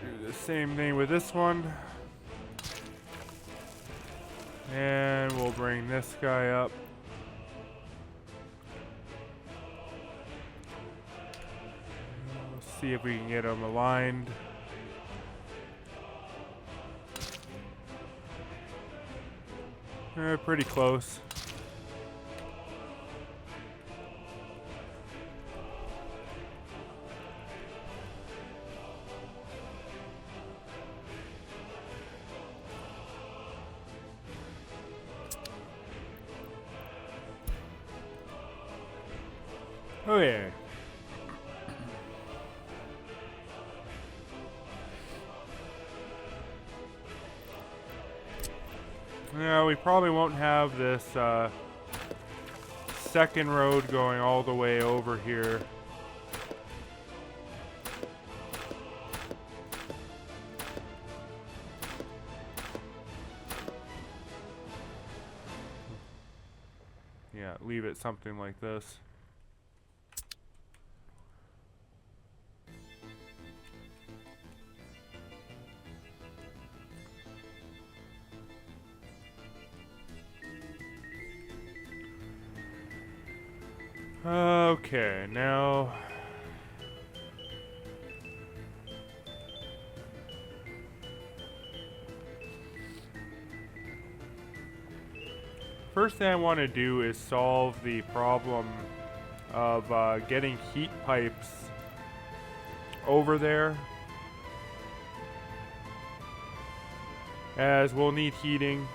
Do the same thing with this one. And we'll bring this guy up. Let's see if we can get them aligned. Pretty close. Oh yeah. No, we probably won't have this second road going all the way over here. Yeah, leave it something like this. Okay, now first thing I want to do is solve the problem of getting heat pipes over there, as we'll need heating.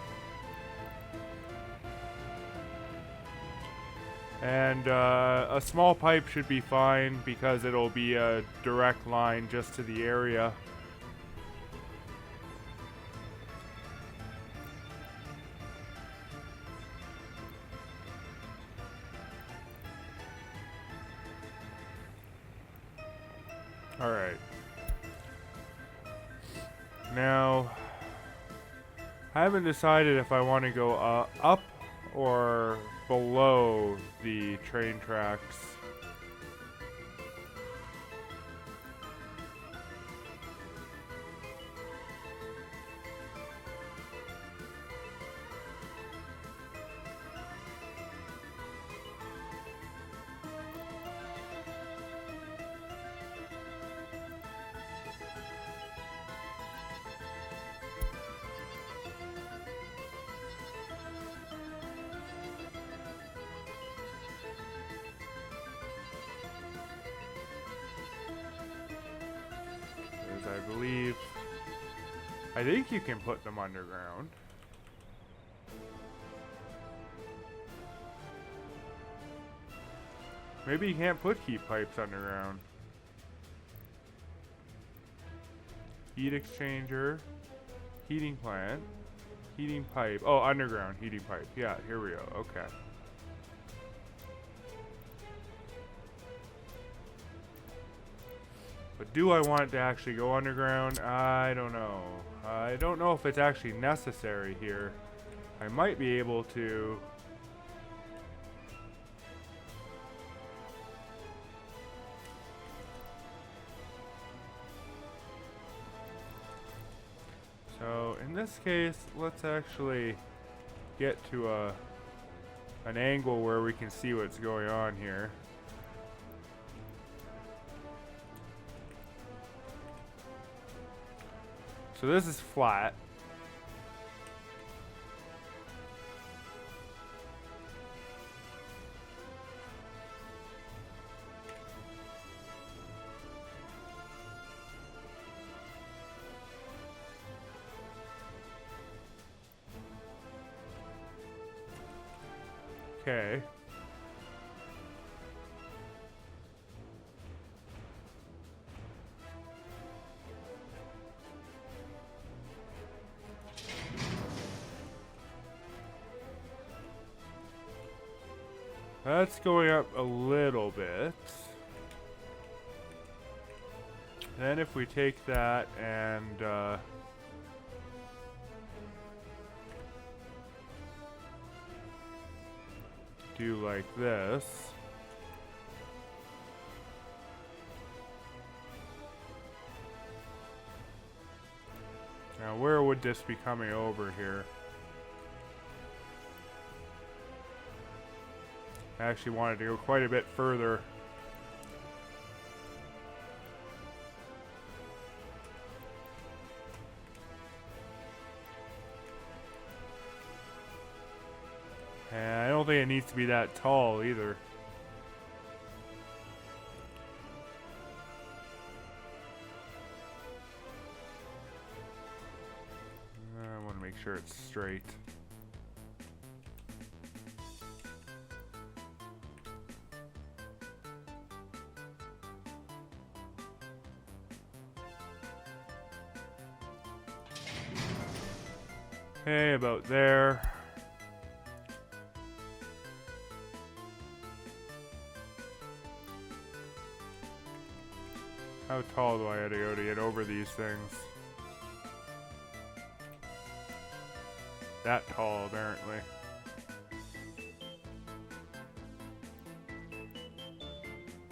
And a small pipe should be fine because it'll be a direct line just to the area. Alright. Now, I haven't decided if I want to go up or below the train tracks. I think you can put them underground. Maybe you can't put heat pipes underground. Heat exchanger, heating plant, heating pipe. Oh, underground heating pipe. Yeah, here we go. Okay. But do I want it to actually go underground? I don't know. I don't know if it's actually necessary here. I might be able to... So in this case, let's actually get to an angle where we can see what's going on here. So this is flat. Okay. That's going up a little bit. Then if we take that and do like this. Now where would this be coming over here? I actually wanted to go quite a bit further. And I don't think it needs to be that tall either. I want to make sure it's straight. Okay, about there. How tall do I have to go to get over these things? That tall, apparently.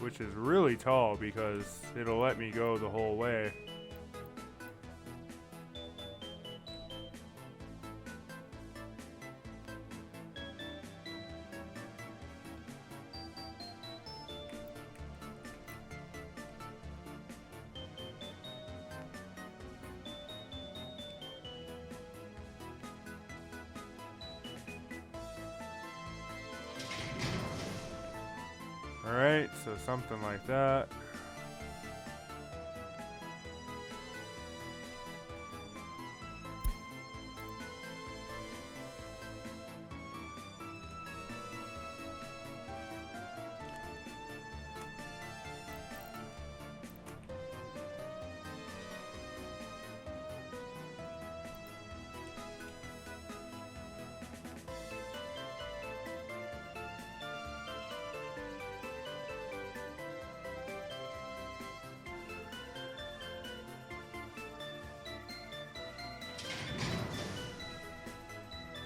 Which is really tall because it'll let me go the whole way. Alright, so something like that.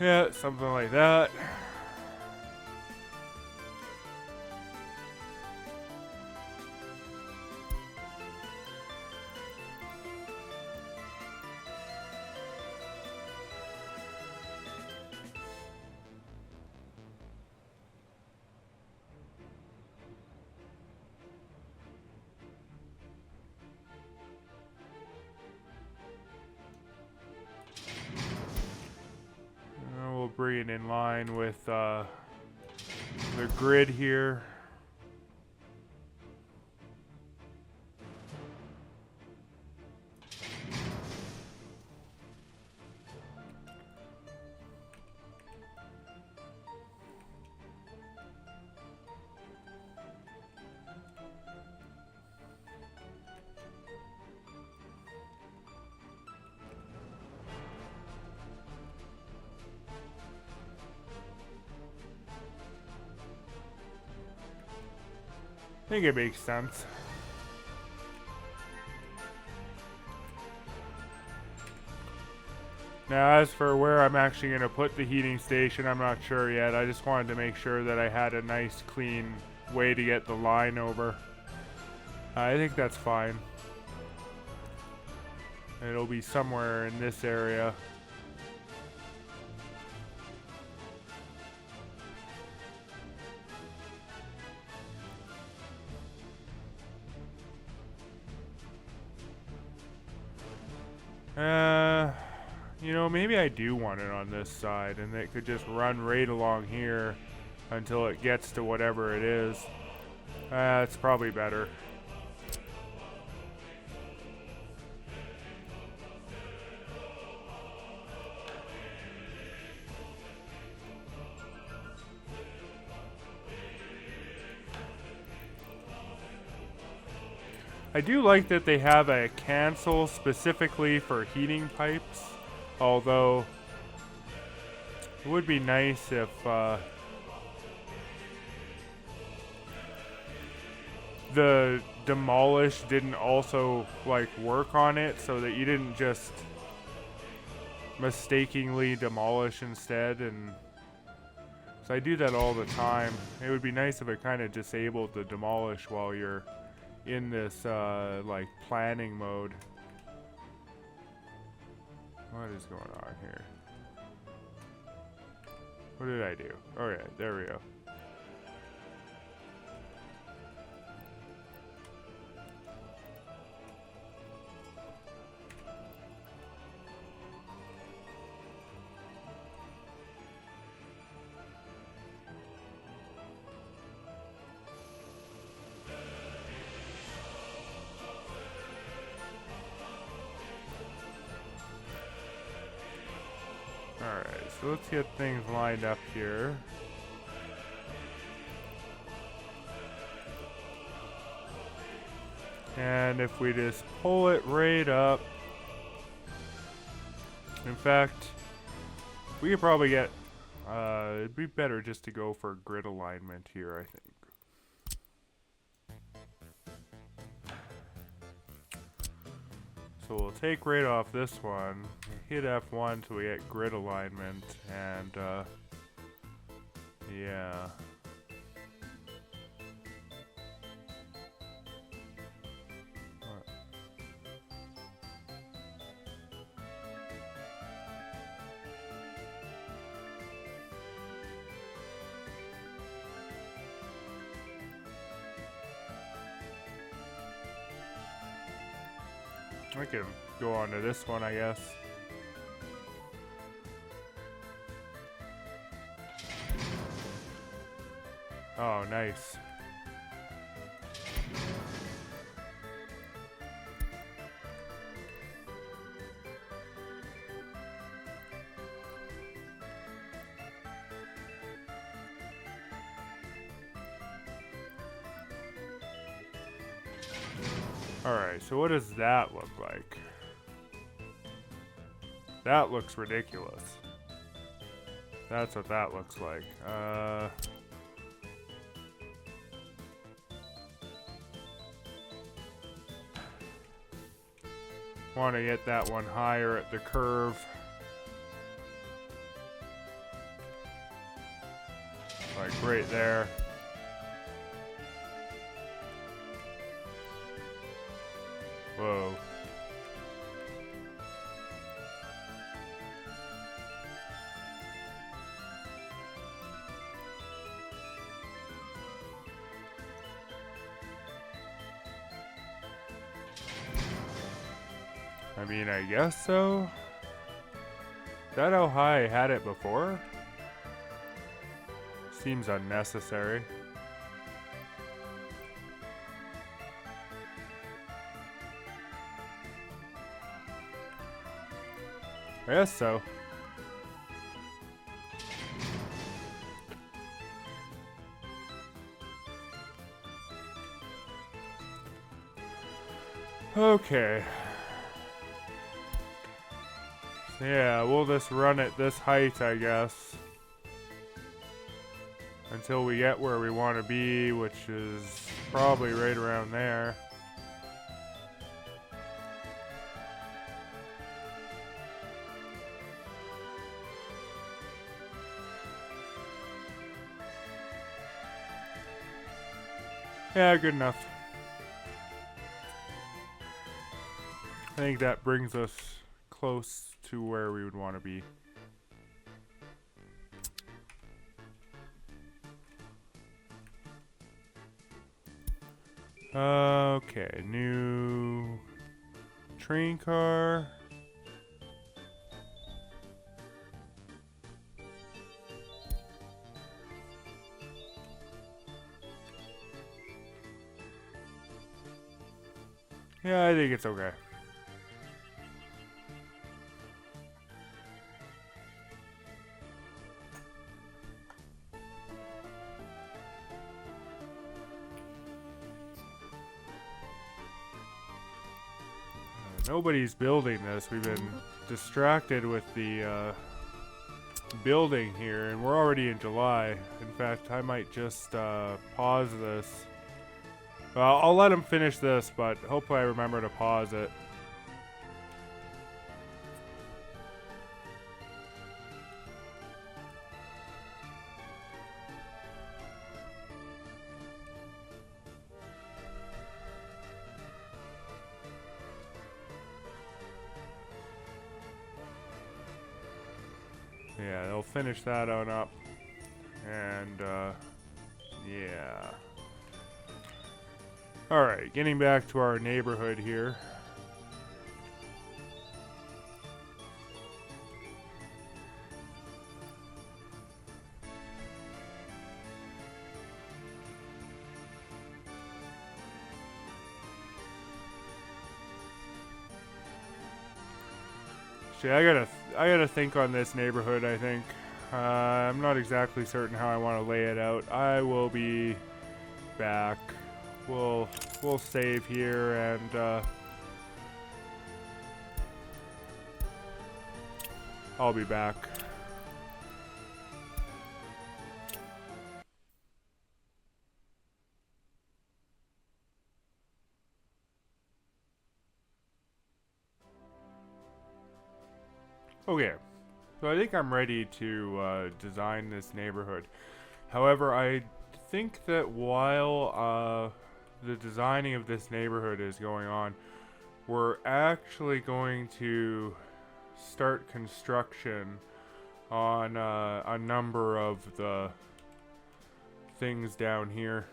Yeah, something like that. We'll bring it in line with the grid here. I think it makes sense. Now, as for where I'm actually going to put the heating station, I'm not sure yet. I just wanted to make sure that I had a nice, clean way to get the line over. I think that's fine. It'll be somewhere in this area. You know, maybe I do want it on this side, and it could just run right along here until it gets to whatever it is. It's probably better. I do like that they have a cancel specifically for heating pipes, although it would be nice if the demolish didn't also like work on it, so that you didn't just mistakenly demolish instead. And so I do that all the time. It would be nice if it kind of disabled the demolish while you're in this like planning mode. What is going on here? What did I do? Okay, there we go. Alright, so let's get things lined up here. And if we just pull it right up. In fact, we could probably get, it'd be better just to go for grid alignment here, I think. So we'll take right off this one, hit F1 till we get grid alignment, and yeah. I can go on to this one, I guess. Oh, nice. Alright, so what does that look like? That looks ridiculous. That's what that looks like. Want to get that one higher at the curve. Like right there. Whoa. I mean, I guess so. Is that how high I had it before? Seems unnecessary. I guess so. Okay. So yeah, we'll just run at this height, I guess. Until we get where we want to be, which is probably right around there. Yeah, good enough. I think that brings us close to where we would want to be. Okay, new train car. Yeah, I think it's okay. Nobody's building this. We've been distracted with the building here, and we're already in July. In fact, I might just pause this. Well, I'll let him finish this, but hopefully I remember to pause it. Yeah, they'll finish that on up. And, yeah. Alright, getting back to our neighborhood here. See, I gotta think on this neighborhood, I think. I'm not exactly certain how I want to lay it out. I will be back. We'll save here and I'll be back. Okay, so I think I'm ready to design this neighborhood. However, I think that while the designing of this neighborhood is going on, we're actually going to start construction on a number of the things down here.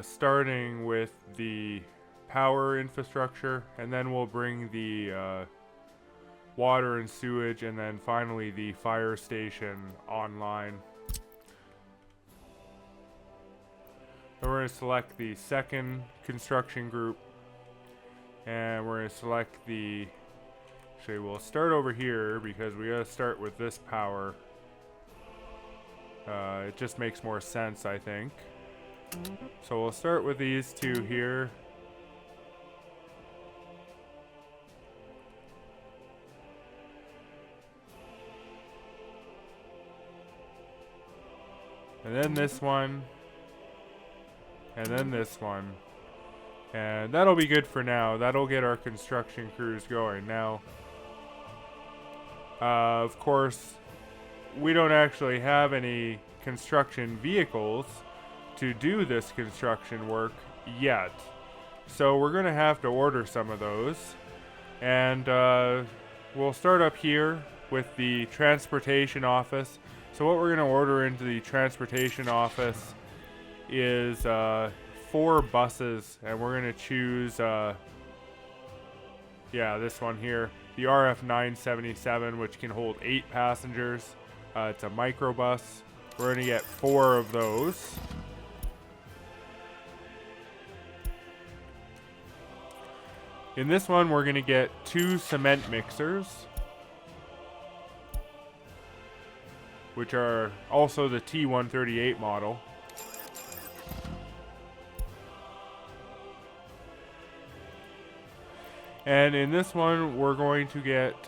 Starting with the power infrastructure, and then we'll bring the water and sewage, and then finally the fire station online. So we're going to select the second construction group, and we're going to select the... Actually, we'll start over here because we got to start with this power. It just makes more sense, I think. So we'll start with these two here. And then this one. And then this one. And that'll be good for now. That'll get our construction crews going. Now, of course, we don't actually have any construction vehicles to do this construction work yet. So we're going to have to order some of those. And we'll start up here with the transportation office. So what we're going to order into the transportation office is 4 buses, and we're going to choose this one here, the RF 977, which can hold 8 passengers. It's a microbus. We're going to get 4 of those. In this one, we're going to get 2 cement mixers, which are also the T138 model. And in this one, we're going to get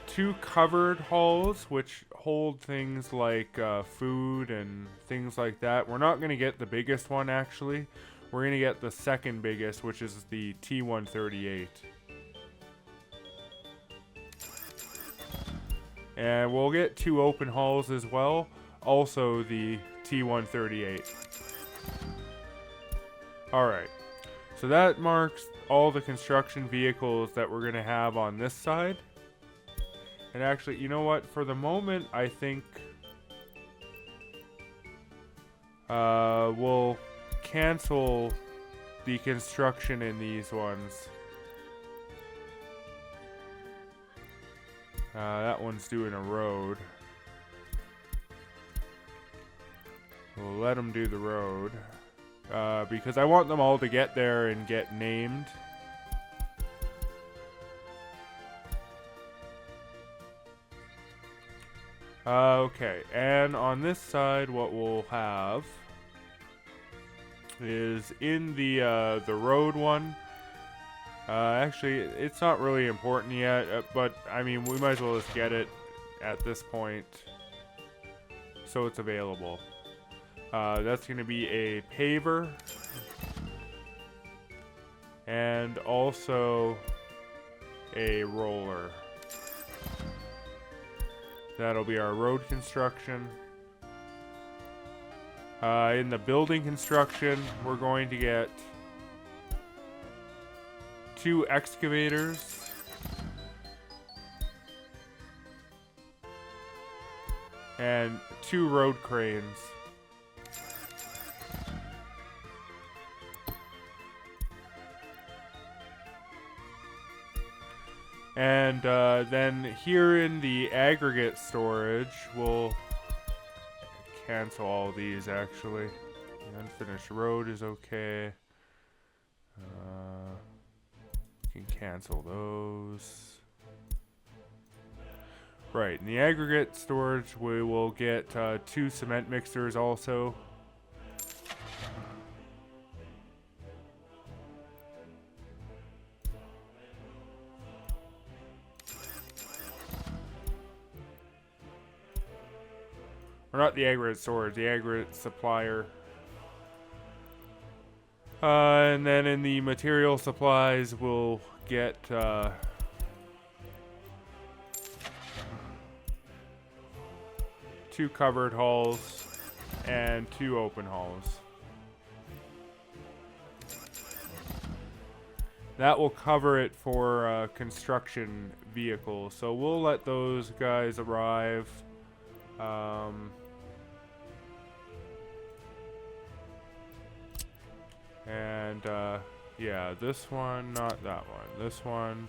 2 covered hulls, which hold things like food and things like that. We're not going to get the biggest one, actually. We're going to get the second biggest, which is the T138. And we'll get 2 open hulls as well. Also the T-138. Alright, so that marks all the construction vehicles that we're going to have on this side. And actually, you know what? For the moment, I think we'll cancel the construction in these ones. That one's doing a road. We'll let them do the road. Because I want them all to get there and get named. Okay, and on this side, what we'll have is in the road one. Actually, it's not really important yet, but I mean, we might as well just get it at this point, so it's available. That's going to be a paver, and also a roller. That'll be our road construction. In the building construction, we're going to get 2 excavators. And 2 road cranes. And then here in the aggregate storage, we'll cancel all these actually. The unfinished road is okay. Can cancel those. Right, in the aggregate storage, we will get 2 cement mixers also. Or not the aggregate storage, the aggregate supplier. And then in the material supplies, we'll get 2 covered halls and 2 open halls. That will cover it for construction vehicles. So we'll let those guys arrive. And yeah, this one, not that one. This one,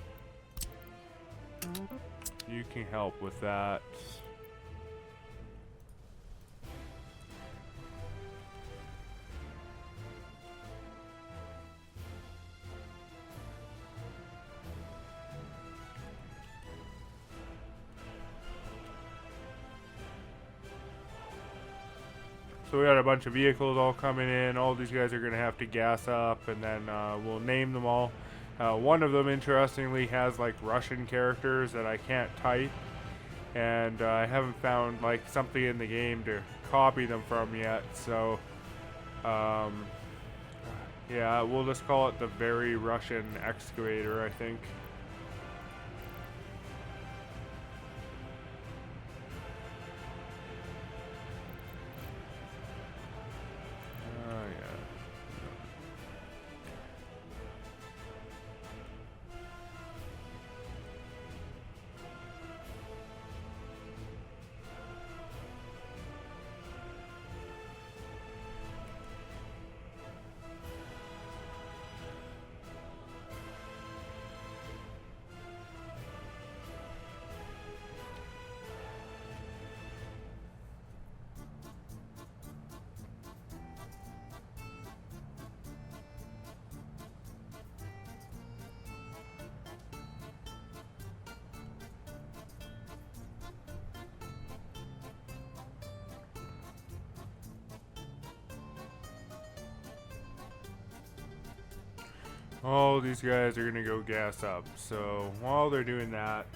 you can help with that. So we got a bunch of vehicles all coming in. All these guys are going to have to gas up, and then we'll name them all. One of them, interestingly, has like Russian characters that I can't type, and I haven't found like something in the game to copy them from yet. So, yeah, we'll just call it the Very Russian Excavator, I think. All these guys are gonna go gas up. So while they're doing that,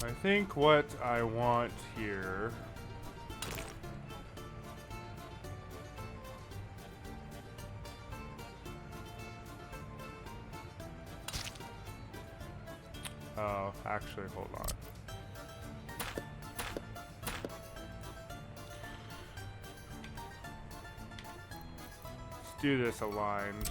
I think what I want here Oh, actually, hold on. Let's do this aligned.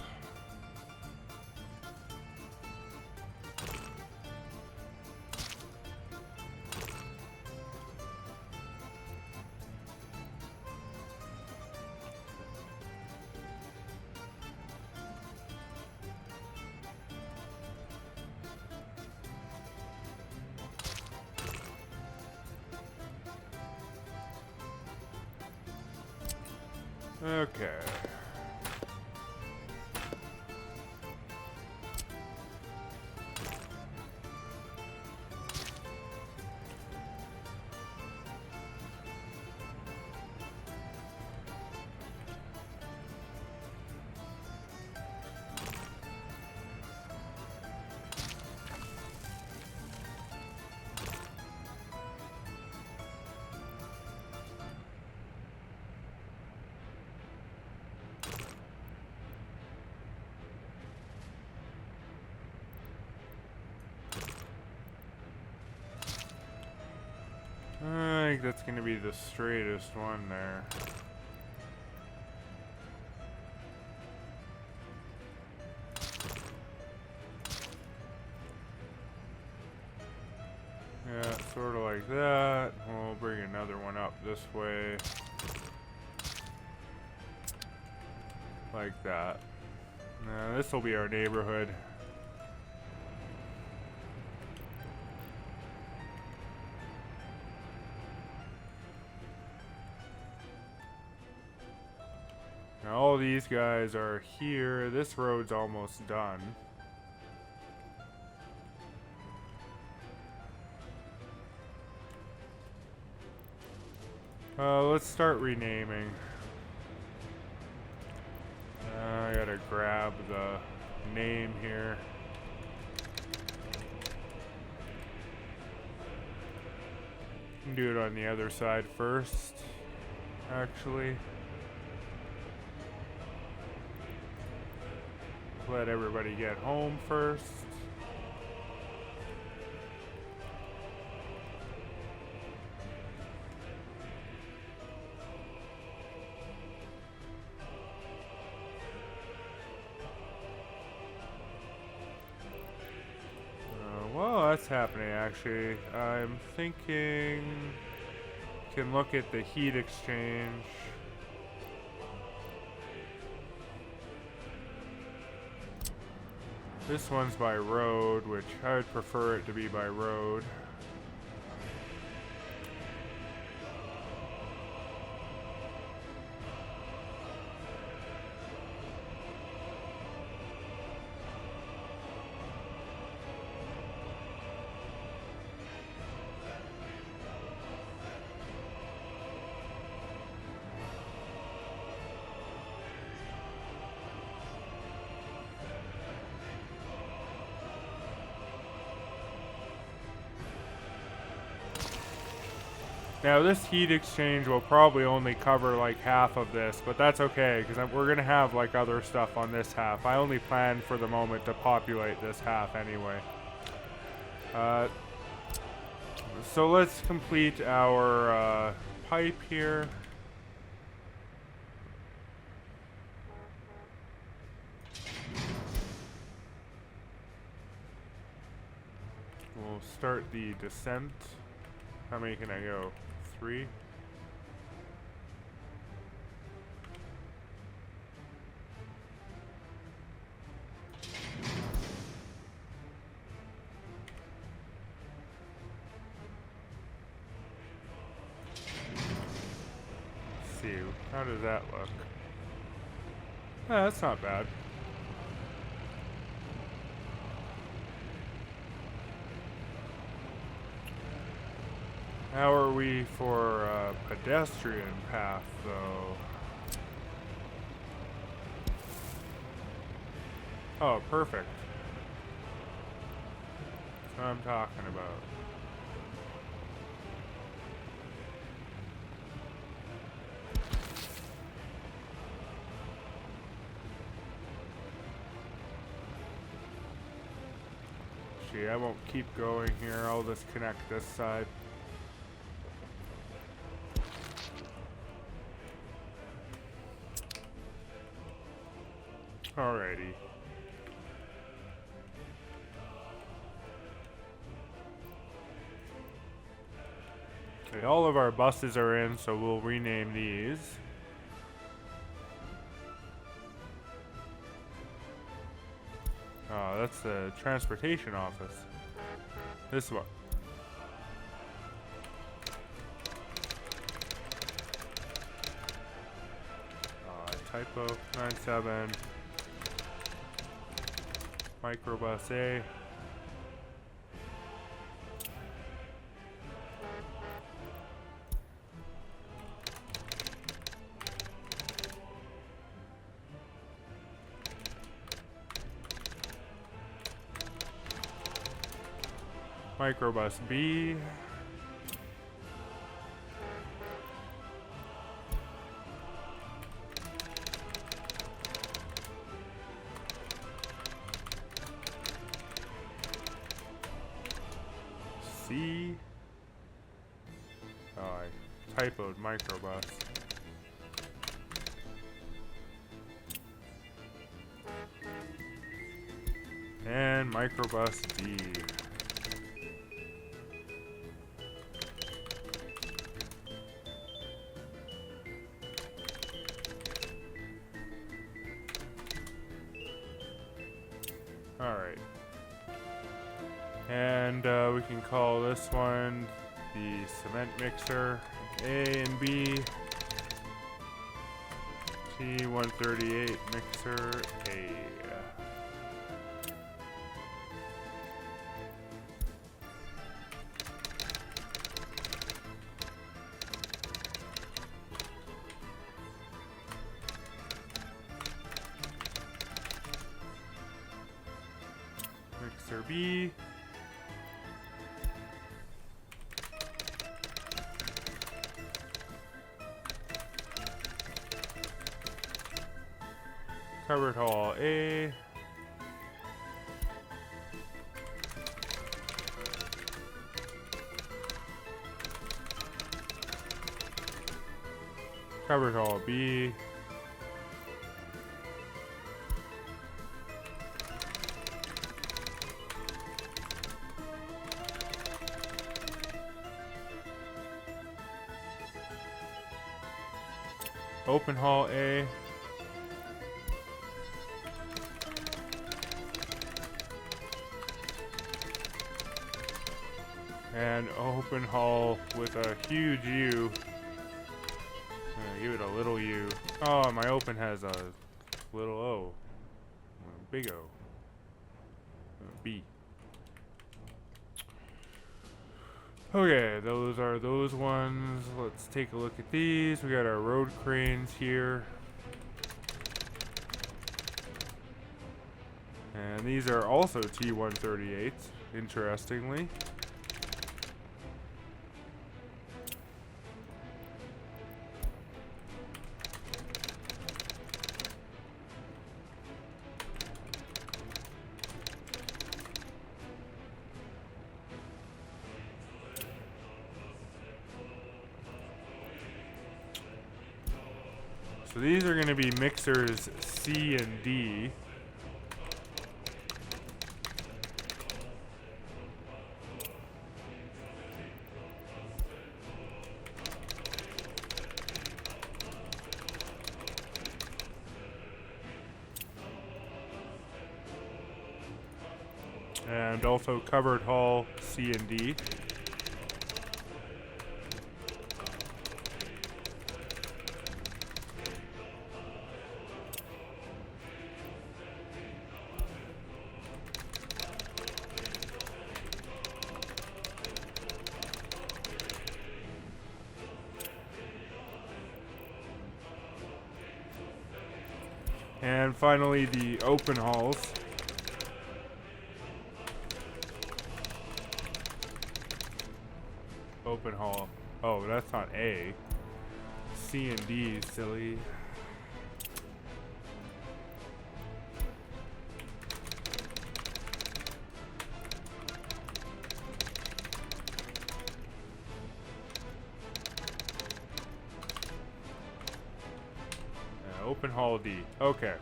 Okay. I think that's going to be the straightest one there. Yeah, sort of like that. We'll bring another one up this way. Like that. Now, this will be our neighborhood. Now all these guys are here. This road's almost done. Let's start renaming. I gotta grab the name here. Do it on the other side first, actually. Let everybody get home first. Well, that's happening actually. I'm thinking can look at the heat exchange. This one's by road, which I would prefer it to be by road. Now this heat exchange will probably only cover like half of this, but that's okay because we're gonna have like other stuff on this half. I only planned for the moment to populate this half anyway. So let's complete our pipe here. We'll start the descent. How many can I go? 3? Let's see, how does that look? That's not bad. How are we for pedestrian path, though? Oh, perfect. That's what I'm talking about. Actually, I won't keep going here. I'll just connect this side. Alrighty. Okay, all of our buses are in, so we'll rename these. Oh, that's the transportation office. This one. Typo 97. Microbus A. Microbus B. C. Oh, I typoed microbus. And microbus D. Alright. And we can call this one the cement mixer A and B. T138 mixer A. Mixer B. Covered hall A. Covered hall B. Open hall A. And open hall with a huge U. Give it a little U. Oh, my open has a little O. A big O. B. Okay, those are those ones. Let's take a look at these. We got our road cranes here. And these are also T138s, interestingly. So these are going to be mixers C and D. And also covered hall C and D. And finally, the open halls. Open hall. Oh, that's not A. C and D, silly. open Hall D. Okay.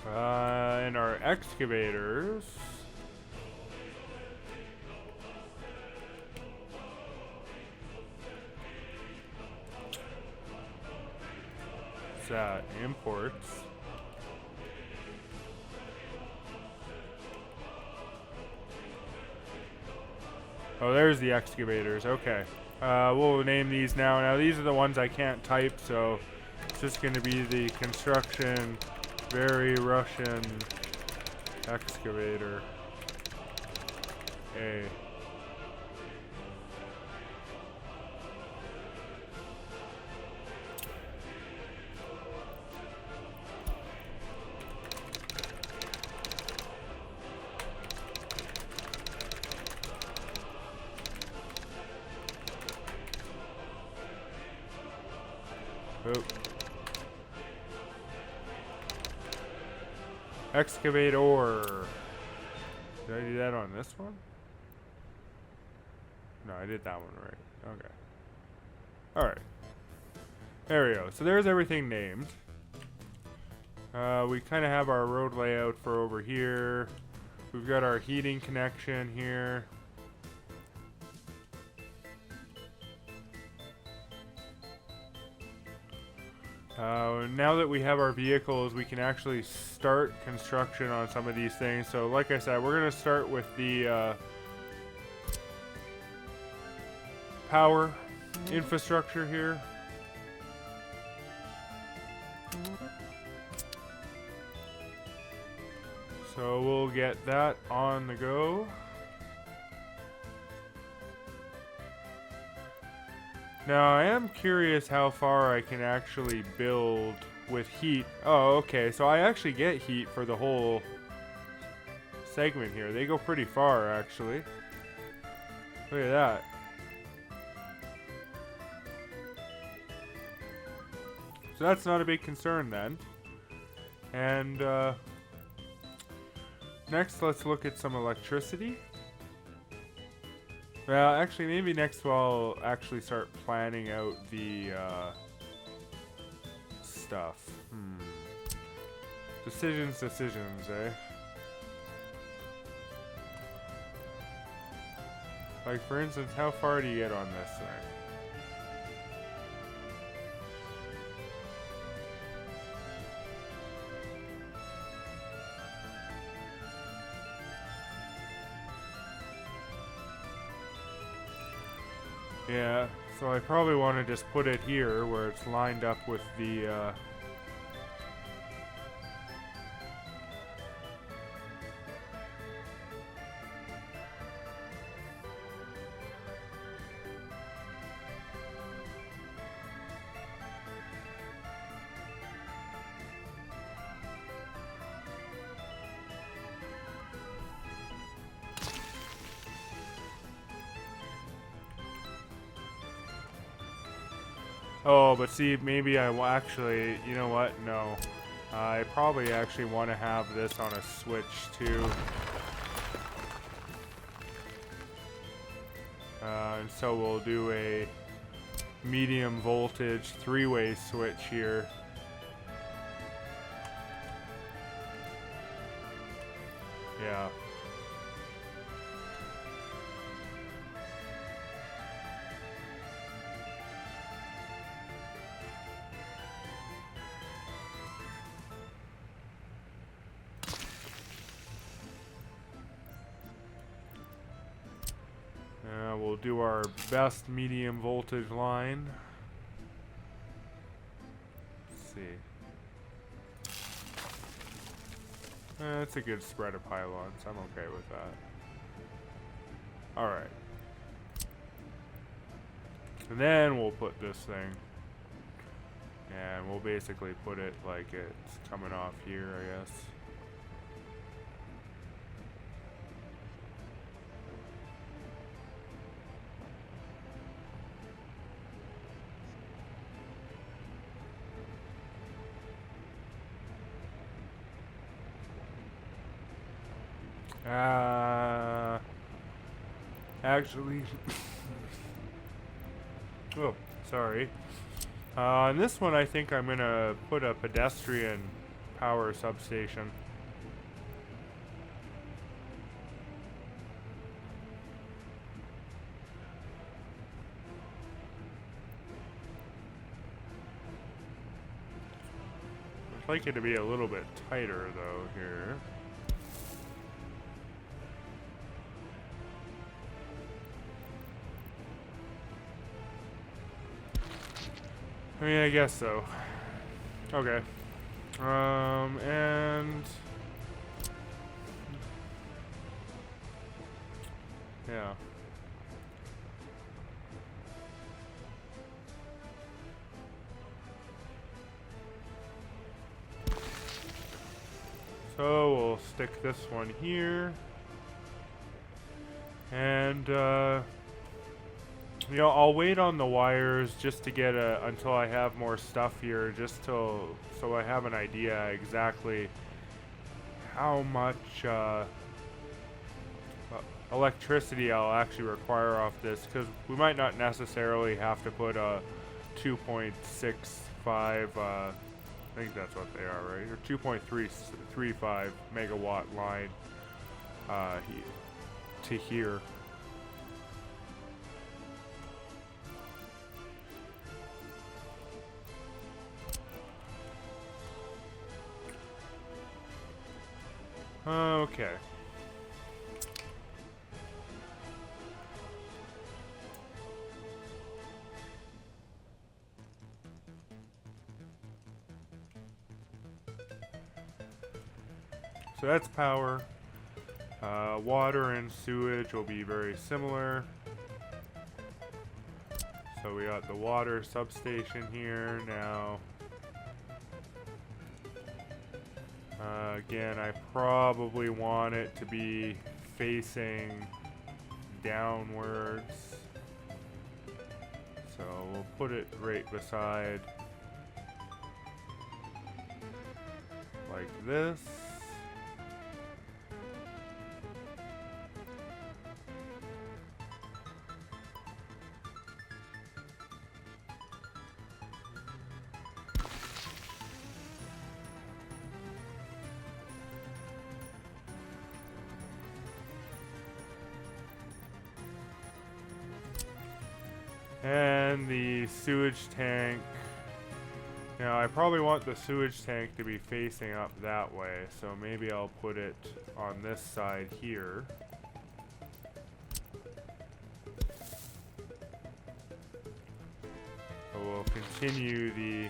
And our excavators. What's that? Imports. Oh, there's the excavators. Okay. We'll name these now. Now, these are the ones I can't type, so it's just going to be the construction, very Russian excavator. A. Oh. Excavator. Did I do that on this one? No, I did that one right. Okay. Alright. There we go. So there's everything named. We kind of have our road layout for over here. We've got our heating connection here. Now that we have our vehicles, we can actually start construction on some of these things. So like I said, we're going to start with the power infrastructure here. So we'll get that on the go. Now, I am curious how far I can actually build with heat. Oh, okay, so I actually get heat for the whole segment here. They go pretty far, actually. Look at that. So that's not a big concern then. And next, let's look at some electricity. Well, actually, maybe next we'll actually start planning out the stuff. Decisions, eh? Like, for instance, how far do you get on this thing? Yeah, so I probably want to just put it here where it's lined up with the Oh, but see, maybe I will actually, you know what? No. I probably actually want to have this on a switch too. And so we'll do a medium voltage three-way switch here. Yeah. We'll do our best medium voltage line. Let's see. It's a good spread of pylons. I'm okay with that. Alright. And then we'll put this thing. And we'll basically put it like it's coming off here, I guess. Actually, oh, sorry. On this one, I think I'm gonna put a pedestrian power substation. I'd like it to be a little bit tighter though here. I mean, I guess so. Okay. And yeah. So we'll stick this one here. And you know, I'll wait on the wires just to get until I have more stuff here, just so I have an idea exactly how much electricity I'll actually require off this, because we might not necessarily have to put a 2.65 I think that's what they are, right? Or 2.335 megawatt line to here. Okay. So that's power. Water and sewage will be very similar. So we got the water substation here now. Again, I probably want it to be facing downwards. So we'll put it right beside like this. And the sewage tank. Now, I probably want the sewage tank to be facing up that way, so maybe I'll put it on this side here. So we'll continue the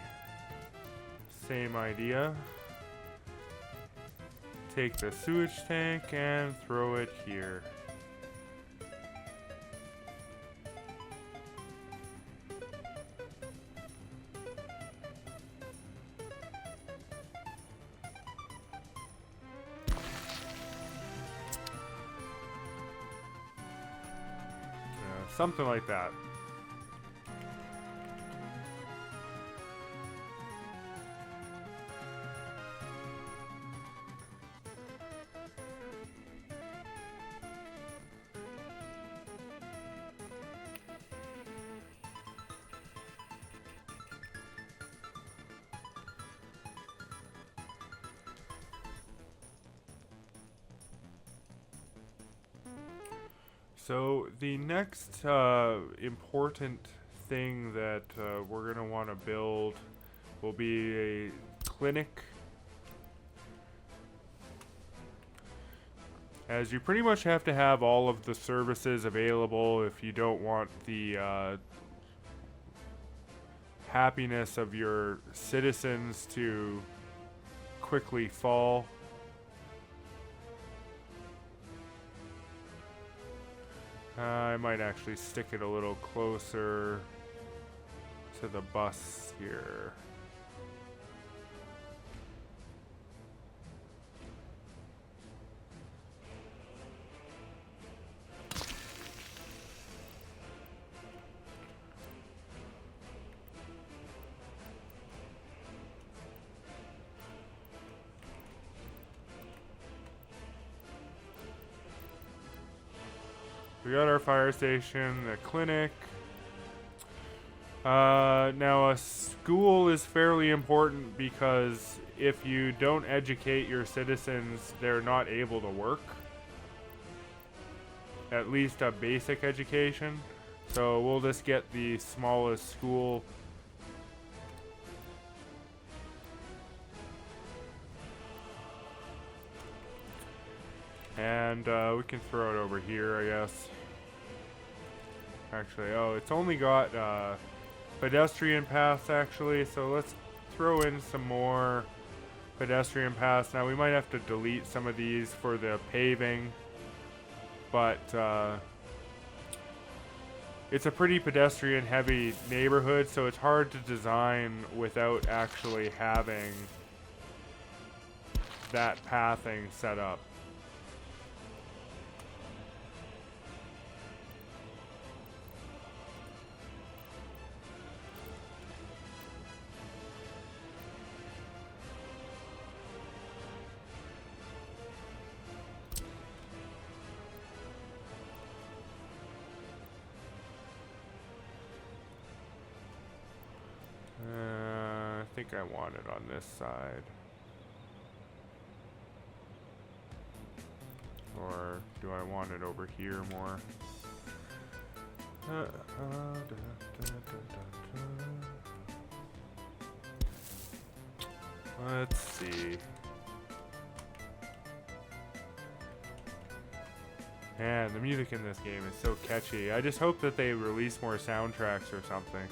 same idea. Take the sewage tank and throw it here. Something like that. So the next important thing that we're going to want to build will be a clinic. As you pretty much have to have all of the services available if you don't want the happiness of your citizens to quickly fall. I might actually stick it a little closer to the bus here. We got our fire station, the clinic. Now a school is fairly important because if you don't educate your citizens, they're not able to work. At least a basic education. So we'll just get the smallest school. And we can throw it over here, I guess. Actually, oh, it's only got pedestrian paths, actually. So let's throw in some more pedestrian paths. Now, we might have to delete some of these for the paving. But it's a pretty pedestrian-heavy neighborhood, so it's hard to design without actually having that pathing set up. I think I want it on this side. Or do I want it over here more? Let's see. Man, the music in this game is so catchy. I just hope that they release more soundtracks or something.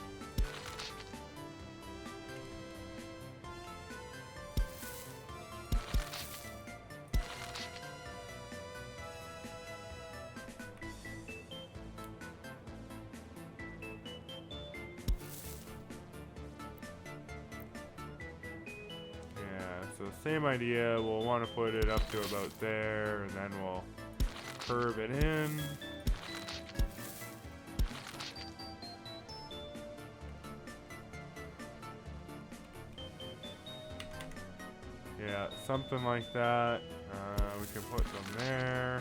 So same idea, we'll want to put it up to about there, and then we'll curve it in. Yeah, something like that. We can put them there.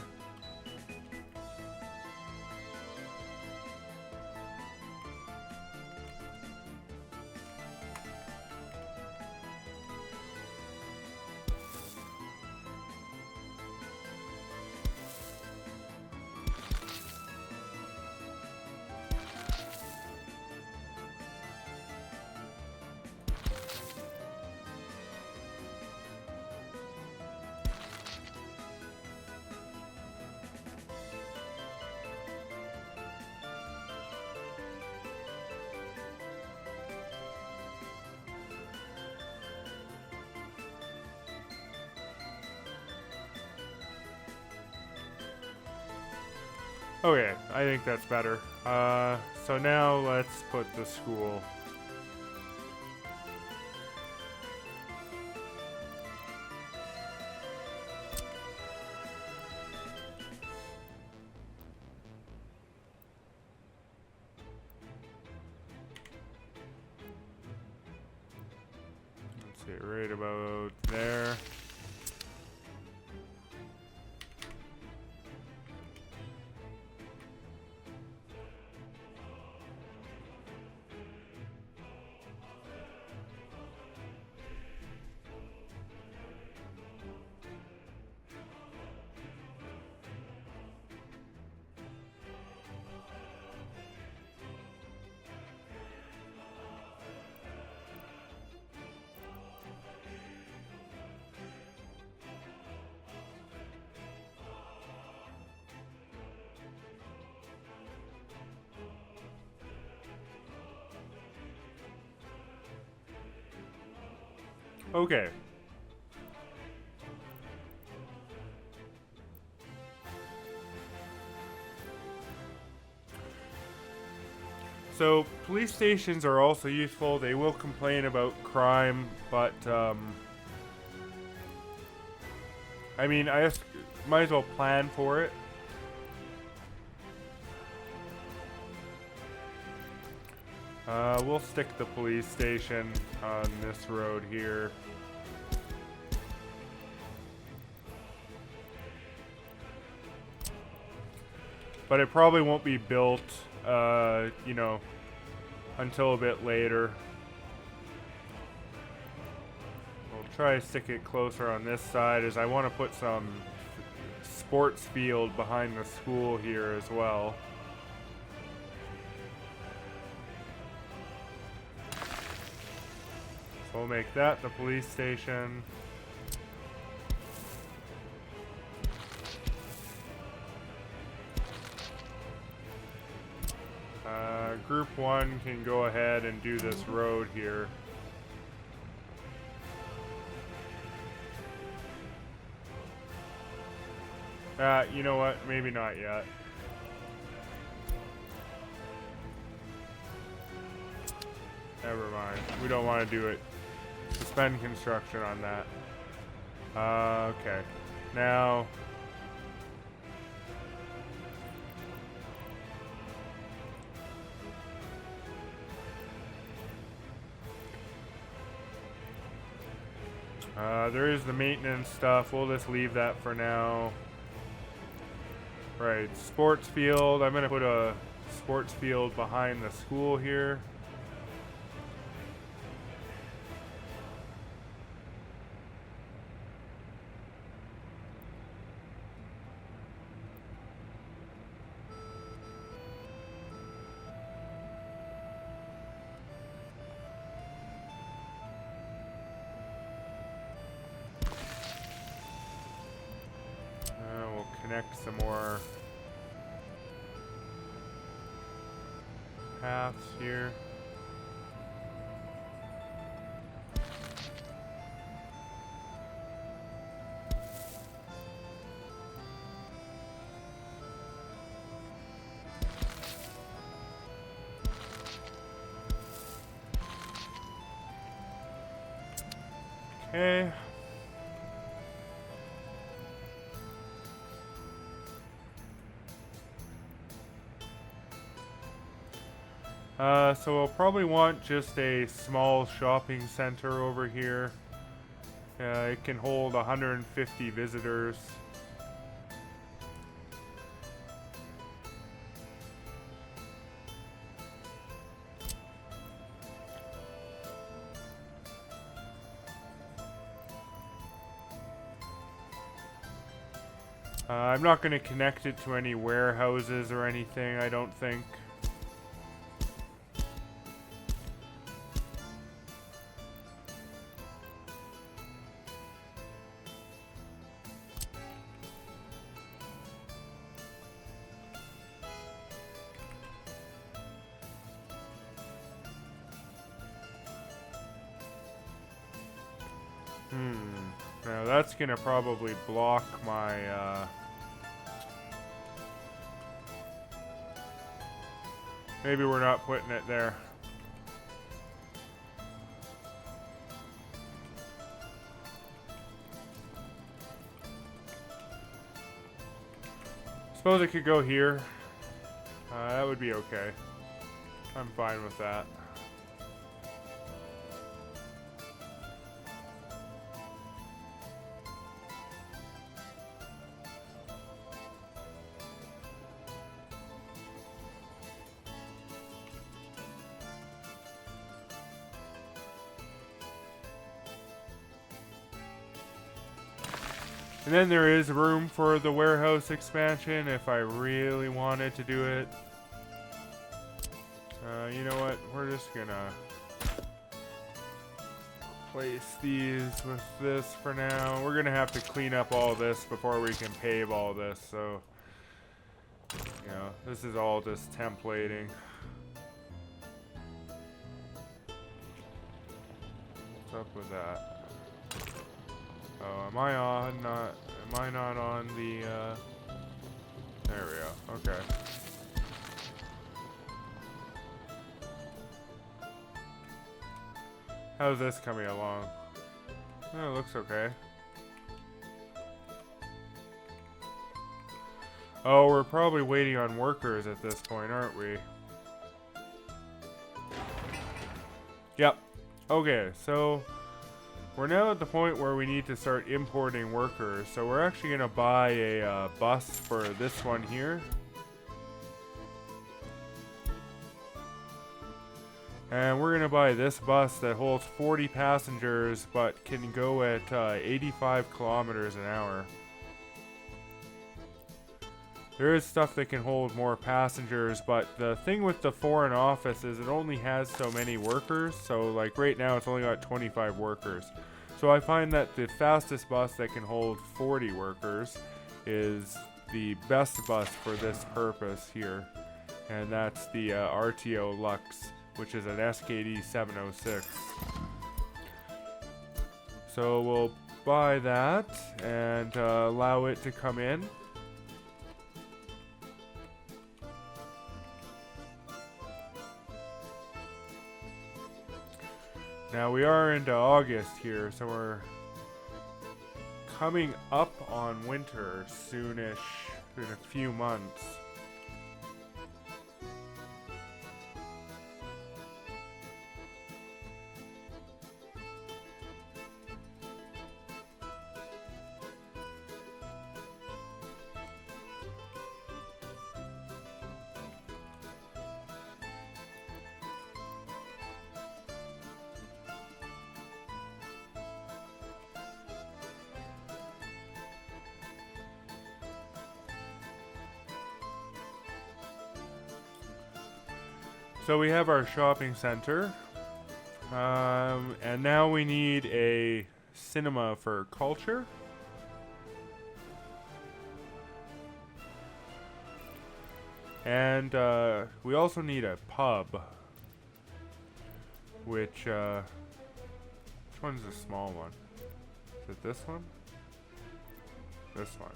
Okay, I think that's better. So now let's put the school. Let's see, right about there. Okay. So, police stations are also useful. They will complain about crime, but, I mean, I just might as well plan for it. We'll stick the police station on this road here. But it probably won't be built, you know, until a bit later. We'll try to stick it closer on this side, as I want to put some sports field behind the school here as well. So we'll make that the police station. Group 1 can go ahead and do this road here. You know what? Maybe not yet. Never mind. We don't want to do it. Suspend construction on that. Okay. Now... there is the maintenance stuff. We'll just leave that for now. Right, sports field. I'm going to put a sports field behind the school here. Connect some more paths here. Okay. So we'll probably want just a small shopping center over here. It can hold 150 visitors. I'm not going to connect it to any warehouses or anything, I don't think. Now that's gonna probably block my, maybe we're not putting it there. Suppose it could go here. That would be okay. I'm fine with that. And then there is room for the warehouse expansion if I really wanted to do it. You know what? We're just gonna place these with this for now. We're gonna have to clean up all this before we can pave all this, so you know, this is all just templating. What's up with that? Oh, am I on? Am I not on the, there we go. Okay. How's this coming along? Oh, it looks okay. Oh, we're probably waiting on workers at this point, aren't we? Yep. Okay, so we're now at the point where we need to start importing workers. So we're actually going to buy a bus for this one here. And we're gonna buy this bus that holds 40 passengers but can go at 85 kilometers an hour. There is stuff that can hold more passengers, but the thing with the Foreign Office is it only has so many workers. So like right now it's only got 25 workers. So I find that the fastest bus that can hold 40 workers is the best bus for this purpose here. And that's the RTO Lux, which is an SKD 706. So we'll buy that and allow it to come in. Now we are into August here, so we're coming up on winter soonish, in a few months. So we have our shopping center, and now we need a cinema for culture. And we also need a pub, which one's the small one? Is it this one? This one.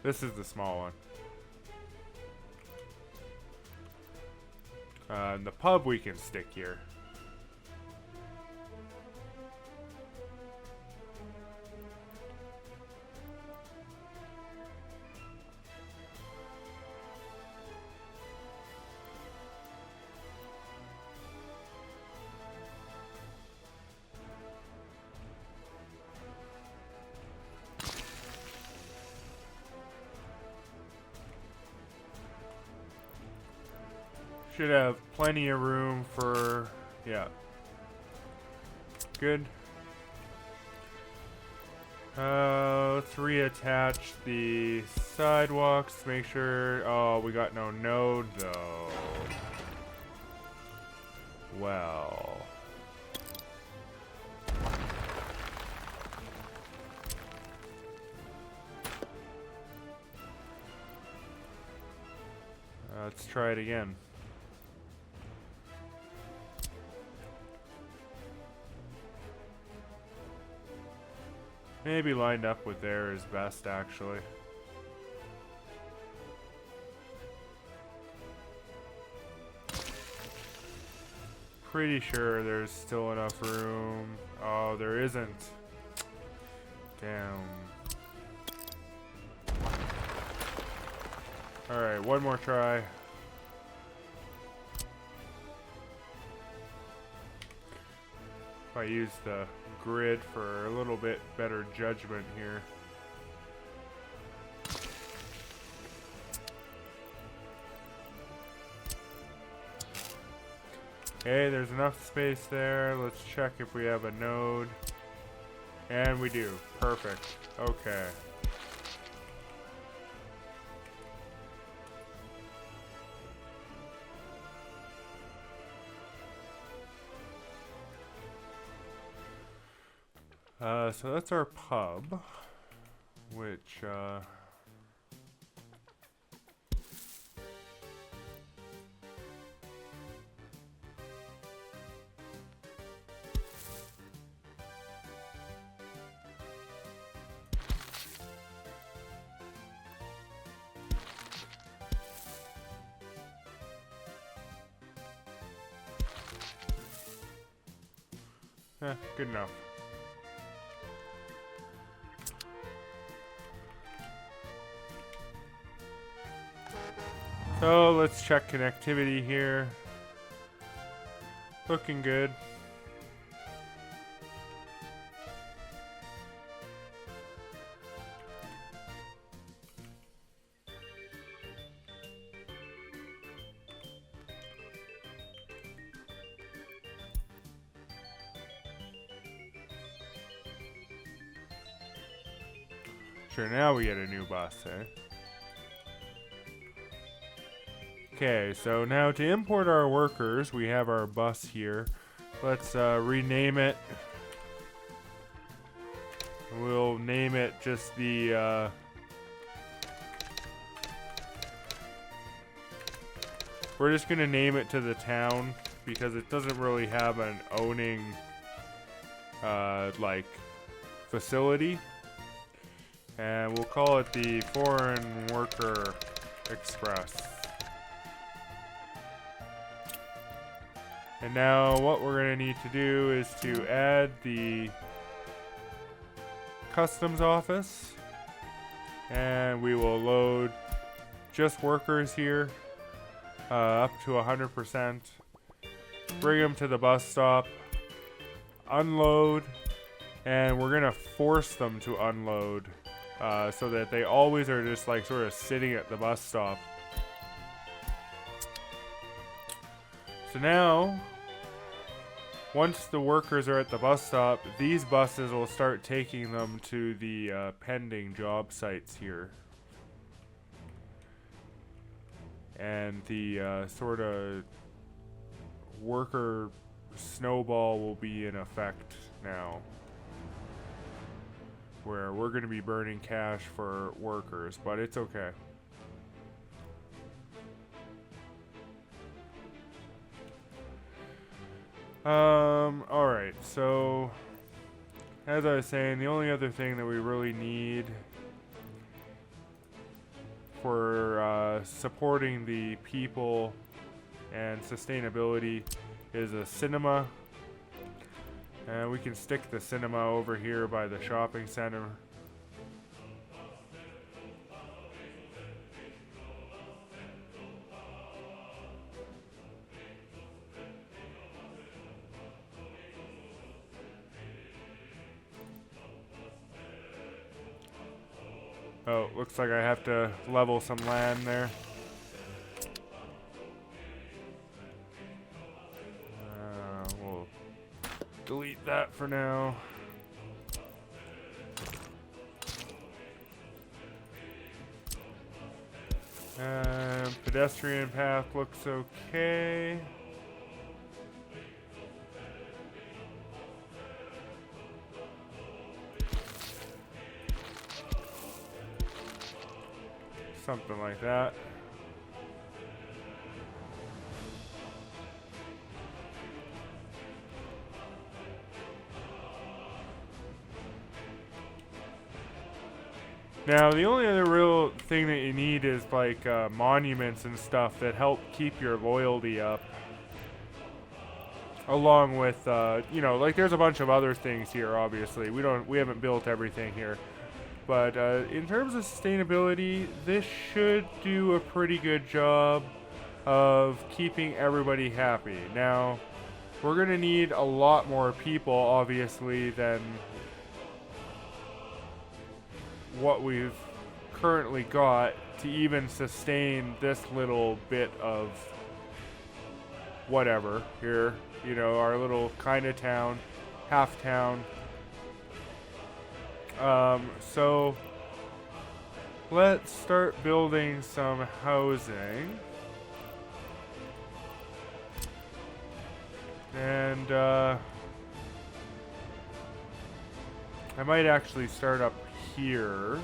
This is the small one. And the pub we can stick here. Should have plenty of room for, yeah. Good. Let's reattach the sidewalks. Make sure. Oh, we got no node though. Well. Let's try it again. Maybe lined up with there is best, actually. Pretty sure there's still enough room. Oh, there isn't. Damn. Alright, one more try. If I use the grid for a little bit better judgment here. Okay, there's enough space there. Let's check if we have a node. And we do. Perfect. Okay. So that's our pub, which, good enough. So let's check connectivity here. Looking good. Sure, now we get a new bus, eh? Okay, so now to import our workers, we have our bus here. Let's rename it. We'll name it just the we're just gonna name it to the town because it doesn't really have an owning like facility. And we'll call it the Foreign Worker Express. And now what we're going to need to do is to add the customs office. And we will load just workers here up to 100%. Bring them to the bus stop. Unload. And we're going to force them to unload. So that they always are just like sort of sitting at the bus stop. So now, once the workers are at the bus stop, these buses will start taking them to the pending job sites here. And the sort of worker snowball will be in effect now, where we're going to be burning cash for workers, but it's okay. Alright, so as I was saying, the only other thing that we really need for supporting the people and sustainability is a cinema. And we can stick the cinema over here by the shopping center. Oh, looks like I have to level some land there. We'll delete that for now. Pedestrian path looks okay. Something like that. Now, the only other real thing that you need is like monuments and stuff that help keep your loyalty up. Along with, you know, like there's a bunch of other things here. Obviously, we haven't built everything here, but in terms of sustainability, this should do a pretty good job of keeping everybody happy. Now, we're gonna need a lot more people, obviously, than what we've currently got to even sustain this little bit of whatever here, you know, our little kind of town, half town. So let's start building some housing. And I might actually start up here.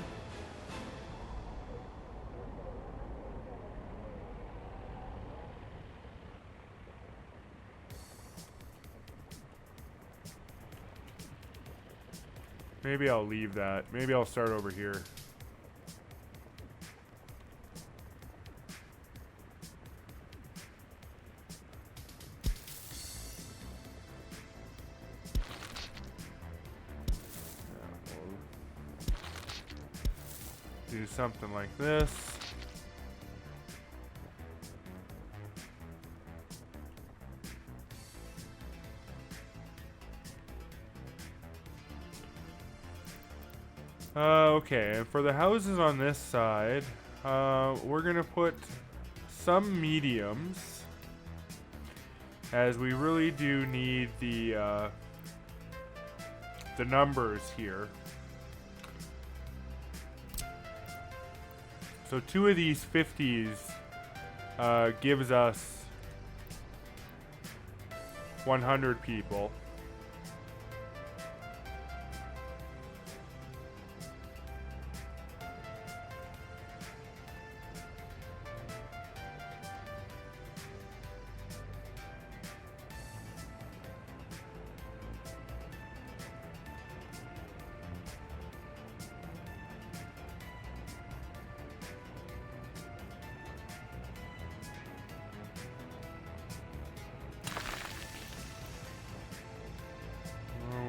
Maybe I'll leave that. Maybe I'll start over here. Do something like this. Okay, and for the houses on this side, we're gonna put some mediums, as we really do need the numbers here. So 2 of these 50s gives us 100 people.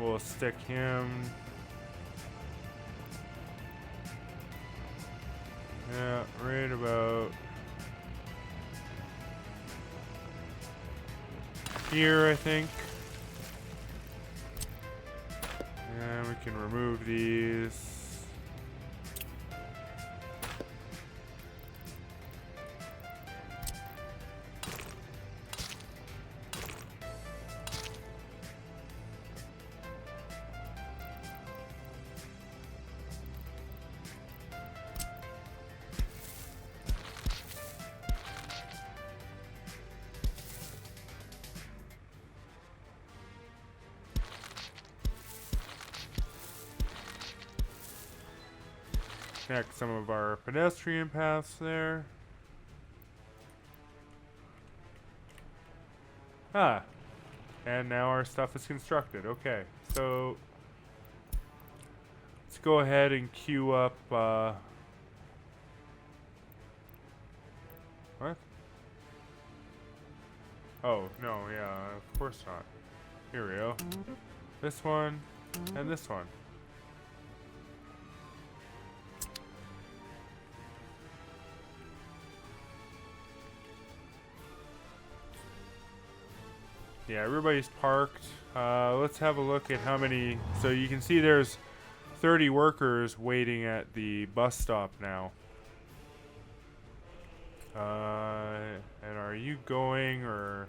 We'll stick him. Yeah, right about here, I think. And we can remove these. Connect some of our pedestrian paths there. Ah, and now our stuff is constructed. Okay, so let's go ahead and queue up. What? Oh, no, yeah, of course not. Here we go. This one and this one. Yeah, everybody's parked. Let's have a look at how many. So you can see there's 30 workers waiting at the bus stop now. And are you going or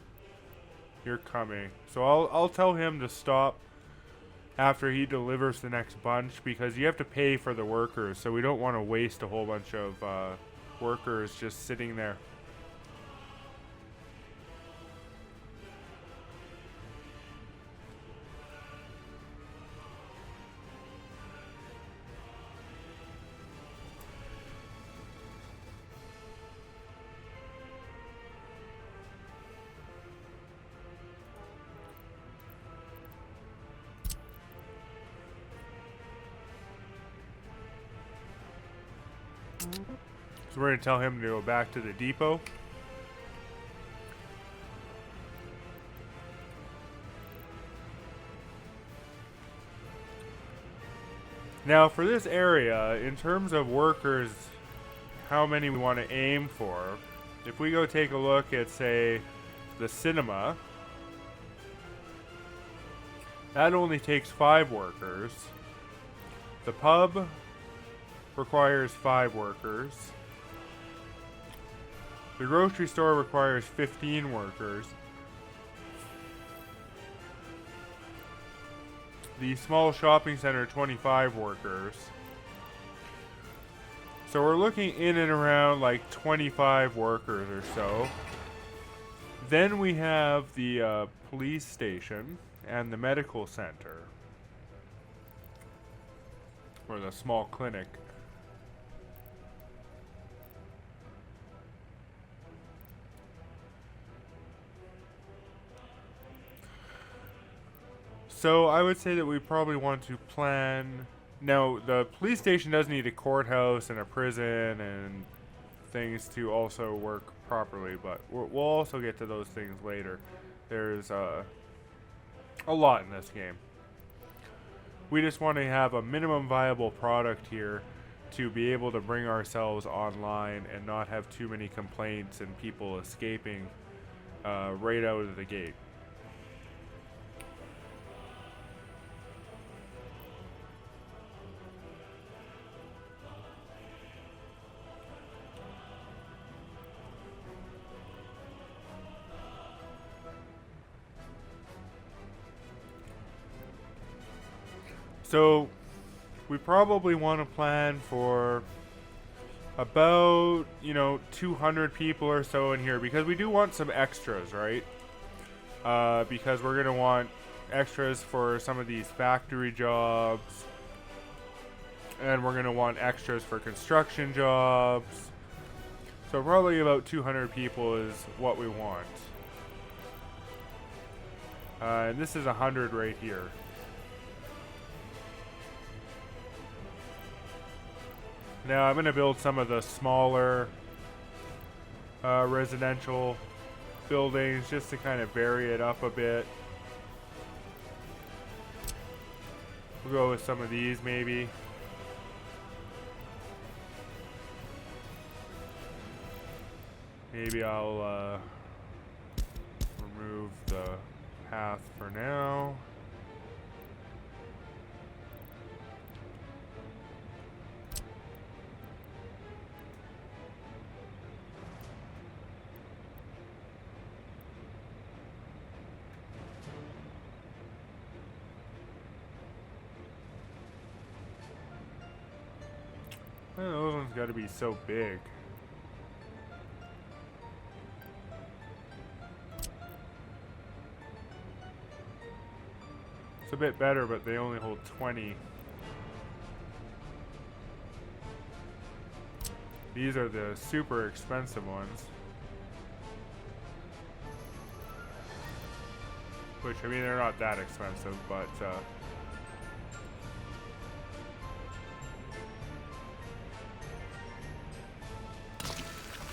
you're coming? So I'll tell him to stop after he delivers the next bunch because you have to pay for the workers. So we don't want to waste a whole bunch of workers just sitting there. So we're going to tell him to go back to the depot. Now for this area, in terms of workers, how many we want to aim for, if we go take a look at, say, the cinema, that only takes 5 workers. The pub requires 5 workers. The grocery store requires 15 workers. The small shopping center, 25 workers. So we're looking in and around like 25 workers or so. Then we have the police station and the medical center. Or the small clinic. So I would say that we probably want to plan. Now, the police station does need a courthouse and a prison and things to also work properly, but we'll also get to those things later. There's a lot in this game. We just want to have a minimum viable product here to be able to bring ourselves online and not have too many complaints and people escaping right out of the gate. So we probably want to plan for about, 200 people or so in here, because we do want some extras, right? Because we're going to want extras for some of these factory jobs, and we're going to want extras for construction jobs. So probably about 200 people is what we want. And this is 100 right here. Now I'm going to build some of the smaller residential buildings just to kind of vary it up a bit. We'll go with some of these maybe. Maybe I'll remove the path for now. Those ones got to be so big. It's a bit better, but they only hold 20. These are the super expensive ones. Which, I mean, they're not that expensive, but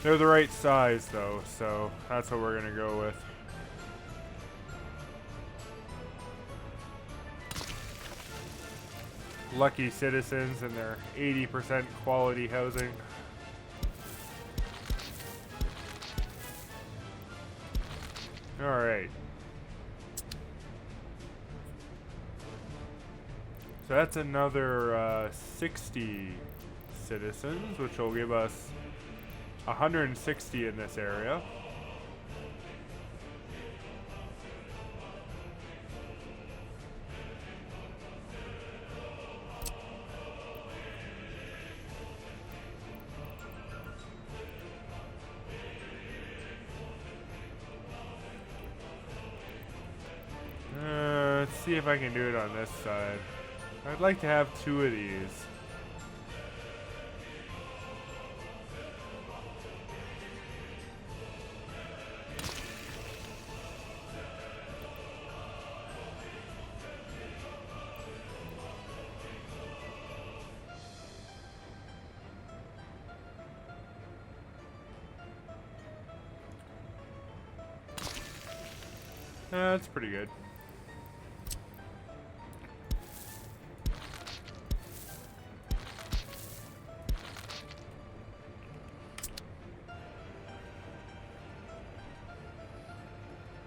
they're the right size, though, so that's what we're going to go with. Lucky citizens and their 80% quality housing. Alright. So that's another 60 citizens, which will give us 160 in this area. Let's see if I can do it on this side. I'd like to have 2 of these. That's pretty good.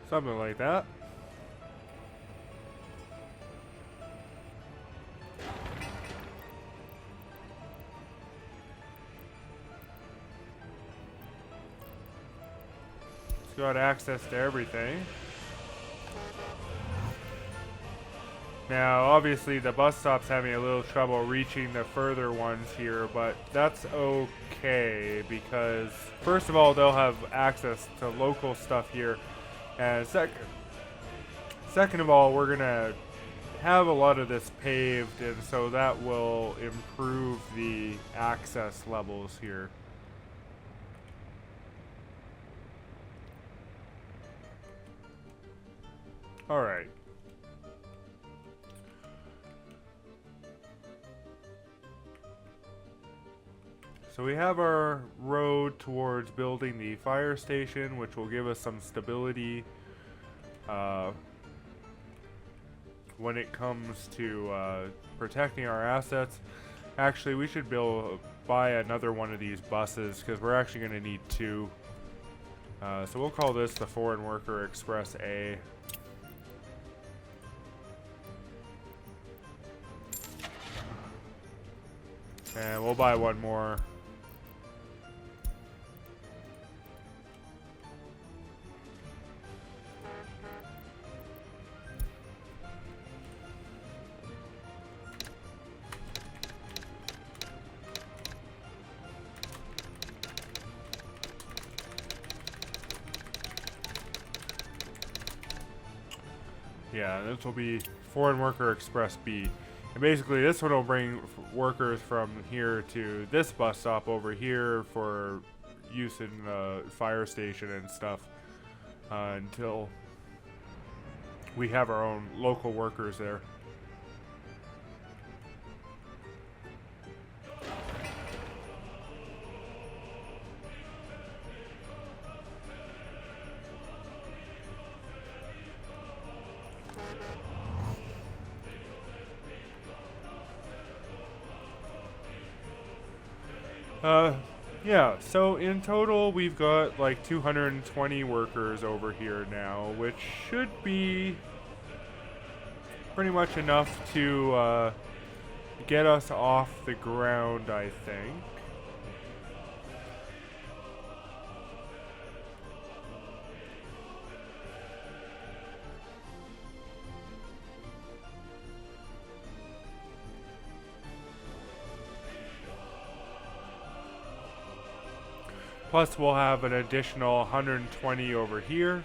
Something like that. It's got access to everything. Now, obviously, the bus stop's having a little trouble reaching the further ones here, but that's okay because, first of all, they'll have access to local stuff here, and second of all, we're gonna have a lot of this paved, and so that will improve the access levels here. All right. So we have our road towards building the fire station, which will give us some stability when it comes to protecting our assets. Actually, we should buy another one of these buses because we're actually going to need 2. So we'll call this the Foreign Worker Express A. And we'll buy one more. Yeah, this will be Foreign Worker Express B. And basically, this one will bring workers from here to this bus stop over here for use in the fire station and stuff until we have our own local workers there. Yeah, so in total we've got like 220 workers over here now, which should be pretty much enough to get us off the ground, I think. Plus, we'll have an additional 120 over here.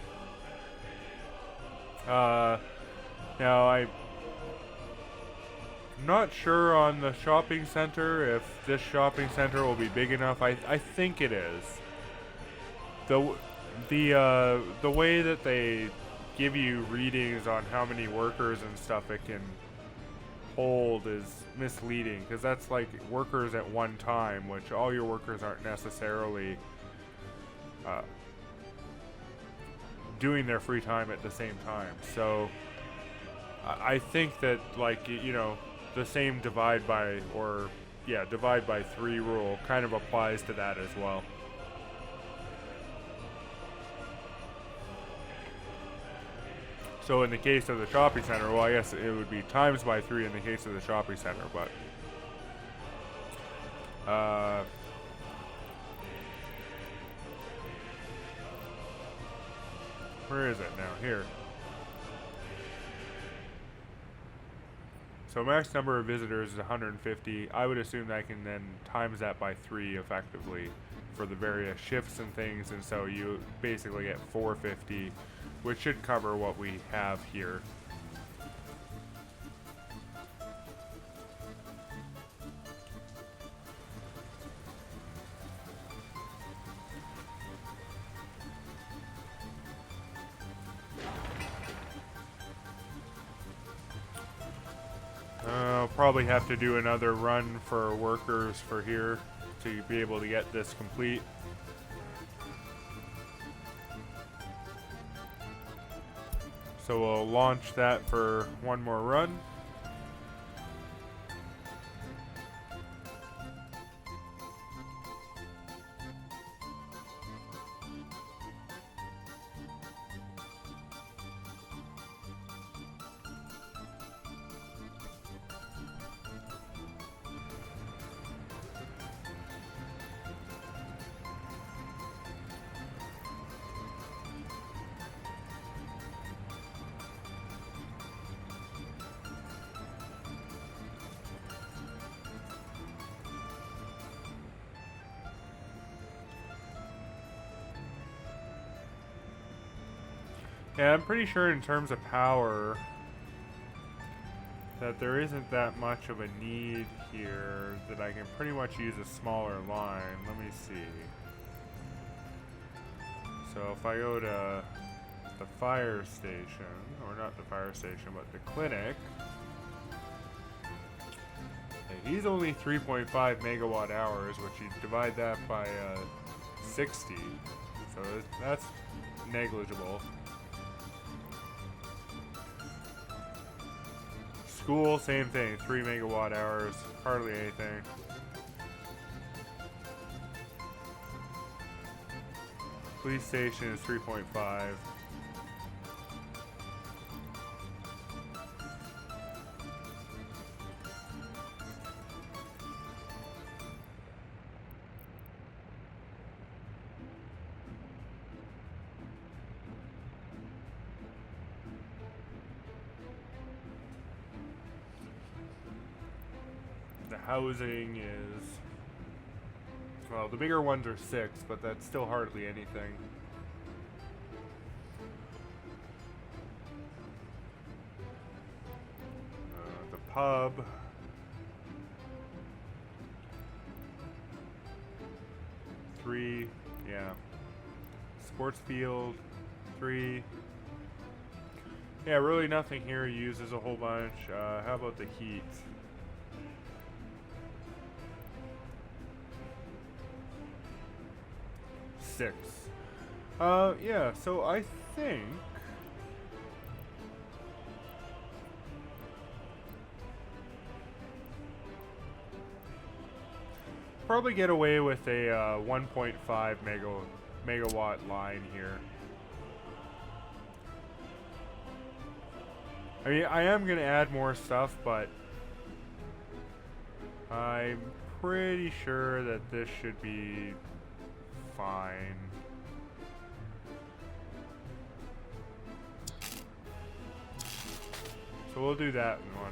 Now, I'm not sure on the shopping center if this shopping center will be big enough. I think it is. The way that they give you readings on how many workers and stuff it can hold is misleading, because that's like workers at one time, which all your workers aren't necessarily doing their free time at the same time. So I think that, like, you know, the same divide by 3 rule kind of applies to that as well. So in the case of the shopping center, well, I guess it would be times by 3 in the case of the shopping center, but where is it now? Here. So max number of visitors is 150. I would assume that I can then times that by 3 effectively for the various shifts and things, and so you basically get 450, which should cover what we have here. I'll probably have to do another run for workers for here to be able to get this complete. So we'll launch that for one more run. Yeah, I'm pretty sure in terms of power that there isn't that much of a need here, that I can pretty much use a smaller line. Let me see. So if I go to the fire station, or not the fire station, but the clinic, he's only 3.5 megawatt hours, which you divide that by 60, so that's negligible. School, same thing, 3 megawatt hours, hardly anything. Police station is 3.5. The housing is, well, the bigger ones are 6, but that's still hardly anything. pub. Three, yeah. Sports field, 3. Yeah, really nothing here uses a whole bunch. How about the heat? Six. Yeah, so I think probably get away with a 1.5 megawatt line here. I mean, I am going to add more stuff, but I'm pretty sure that this should be fine. So we'll do that one.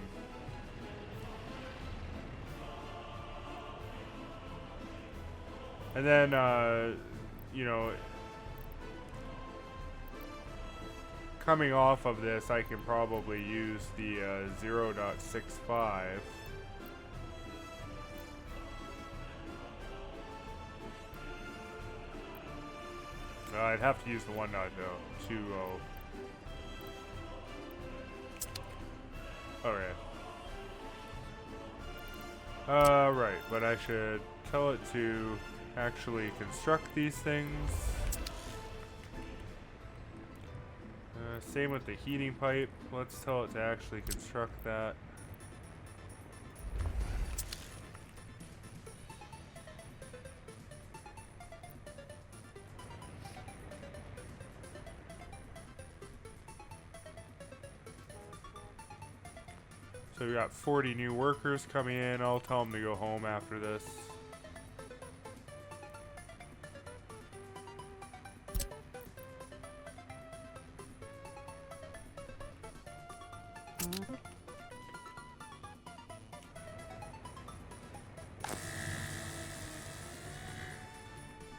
And then, you know, coming off of this, I can probably use the 0.65. I'd have to use the 1.20. Okay. Right, but I should tell it to actually construct these things. Same with the heating pipe. Let's tell it to actually construct that. So we got 40 new workers coming in. I'll tell them to go home after this.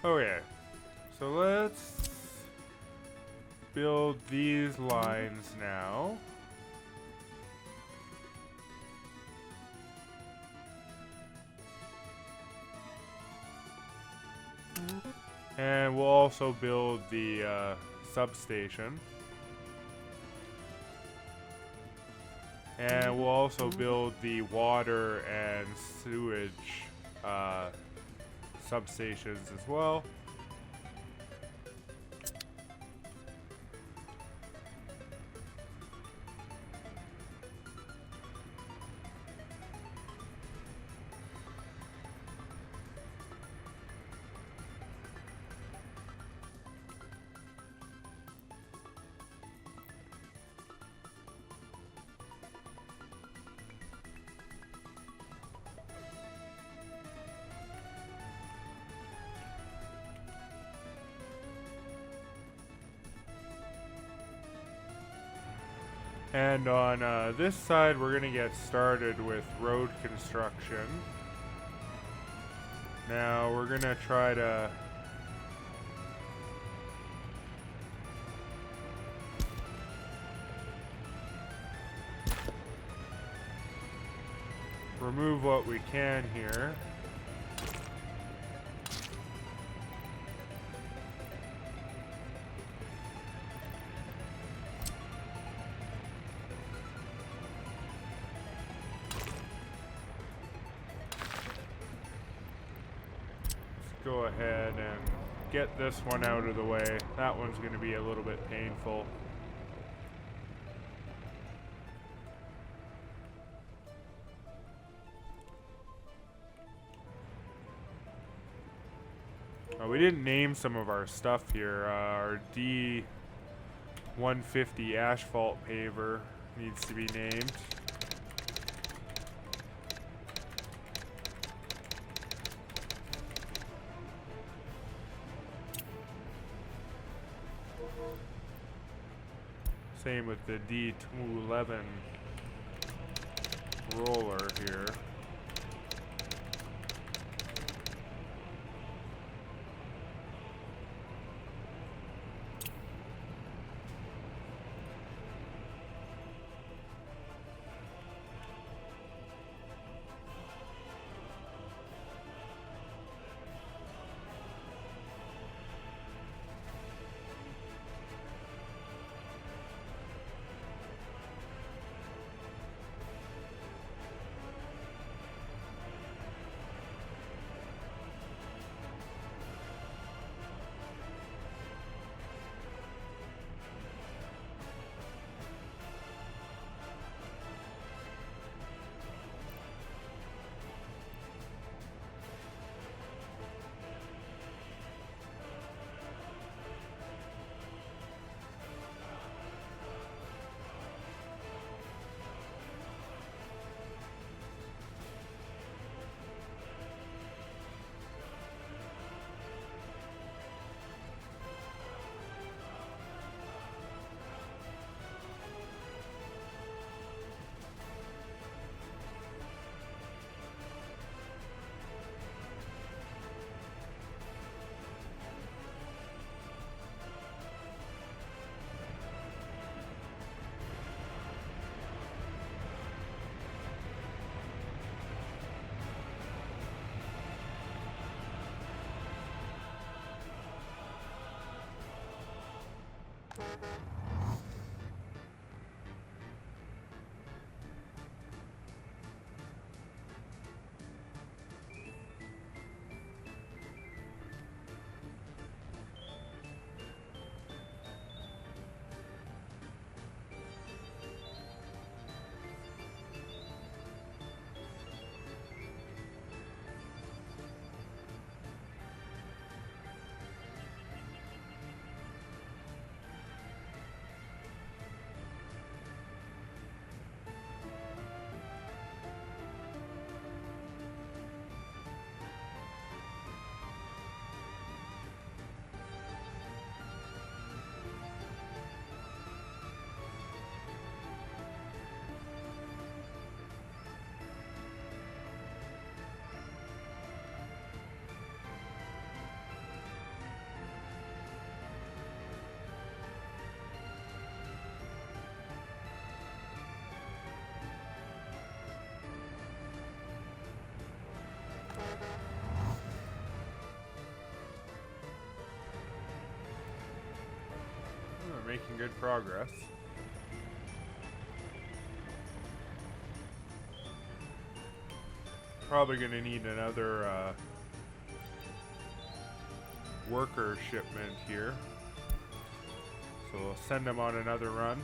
Okay, so let's build these lines now. And we'll also build the substation. And we'll also build the water and sewage substations as well. And on this side, we're going to get started with road construction. Now, we're going to try to remove what we can here. Go ahead and get this one out of the way. That one's going to be a little bit painful. We didn't name some of our stuff here. Our D150 asphalt paver needs to be named. Same with the D211 roller here. We're making good progress. Probably gonna need another worker shipment here. So we'll send them on another run.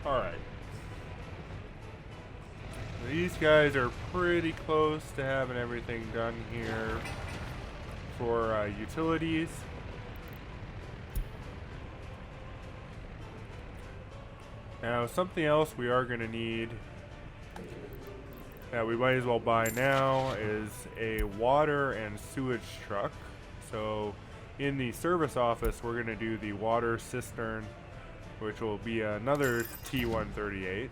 Alright. These guys are pretty close to having everything done here for utilities. Now, something else we are going to need that we might as well buy now is a water and sewage truck. So, in the service office, we're going to do the water cistern, which will be another T138.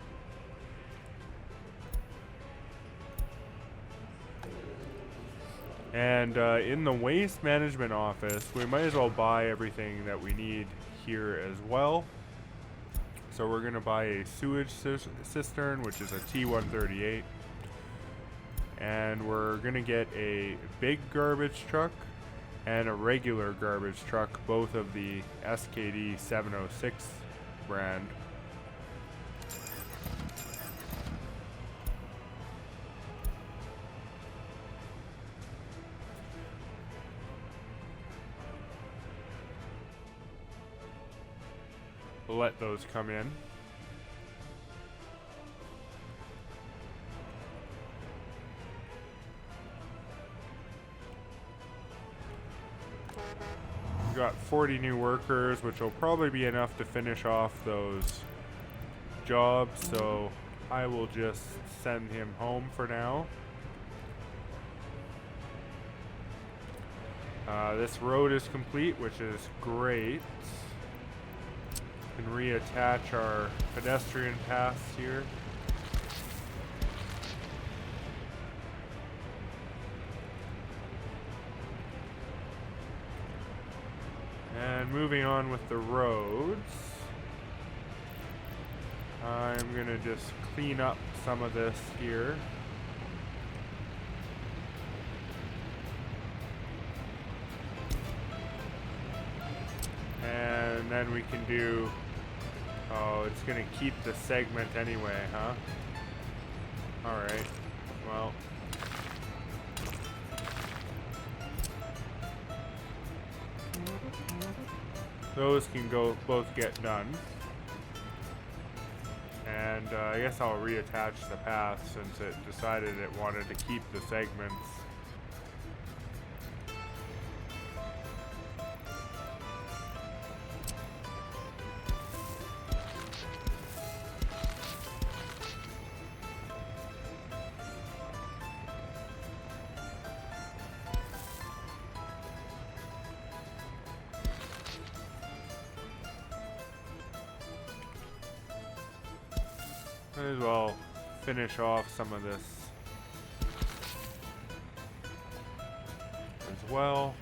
And in the waste management office, we might as well buy everything that we need here as well. So we're going to buy a sewage cistern, which is a T138. And we're going to get a big garbage truck and a regular garbage truck, both of the SKD 706 brand. We'll let those come in. We've got 40 new workers, which will probably be enough to finish off those jobs, so I will just send him home for now. This road is complete, which is great. We can reattach our pedestrian paths here. And moving on with the roads, I'm gonna just clean up some of this here. And then we can do, oh, it's gonna keep the segment anyway, huh? Alright, well. Those can go both get done. And I guess I'll reattach the path since it decided it wanted to keep the segments. Might as well finish off some of this as well.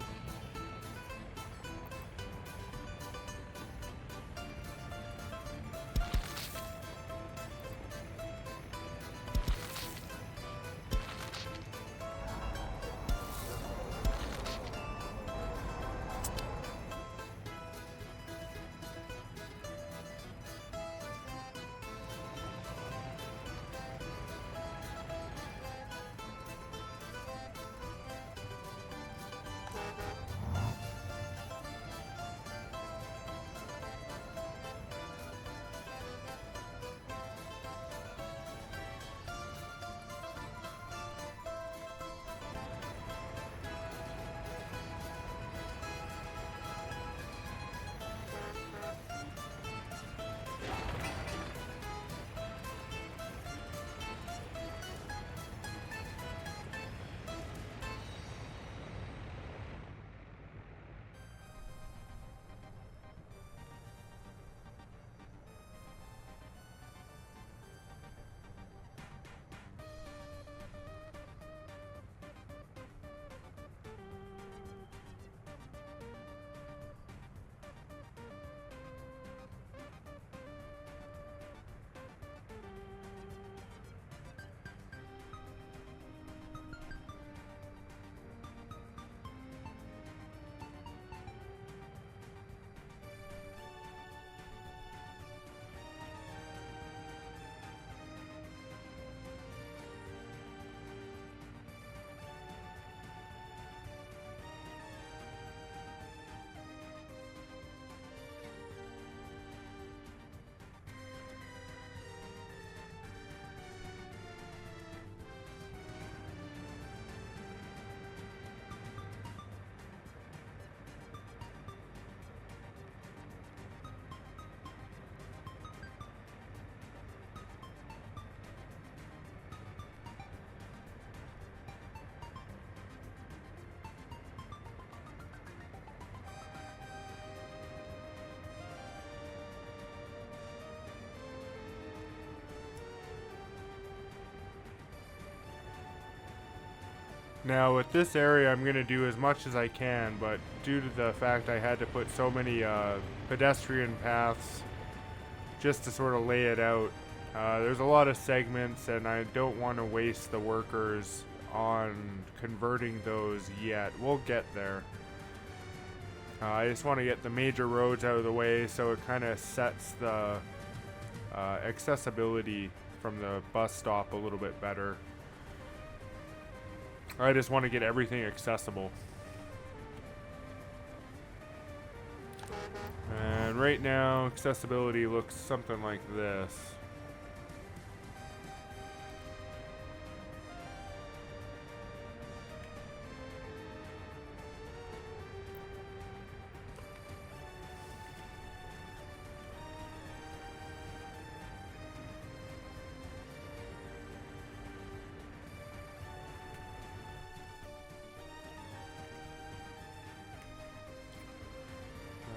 Now with this area I'm going to do as much as I can, but due to the fact I had to put so many pedestrian paths just to sort of lay it out, there's a lot of segments and I don't want to waste the workers on converting those yet. We'll get there. I just want to get the major roads out of the way so it kind of sets the accessibility from the bus stop a little bit better. I just want to get everything accessible. And right now, accessibility looks something like this.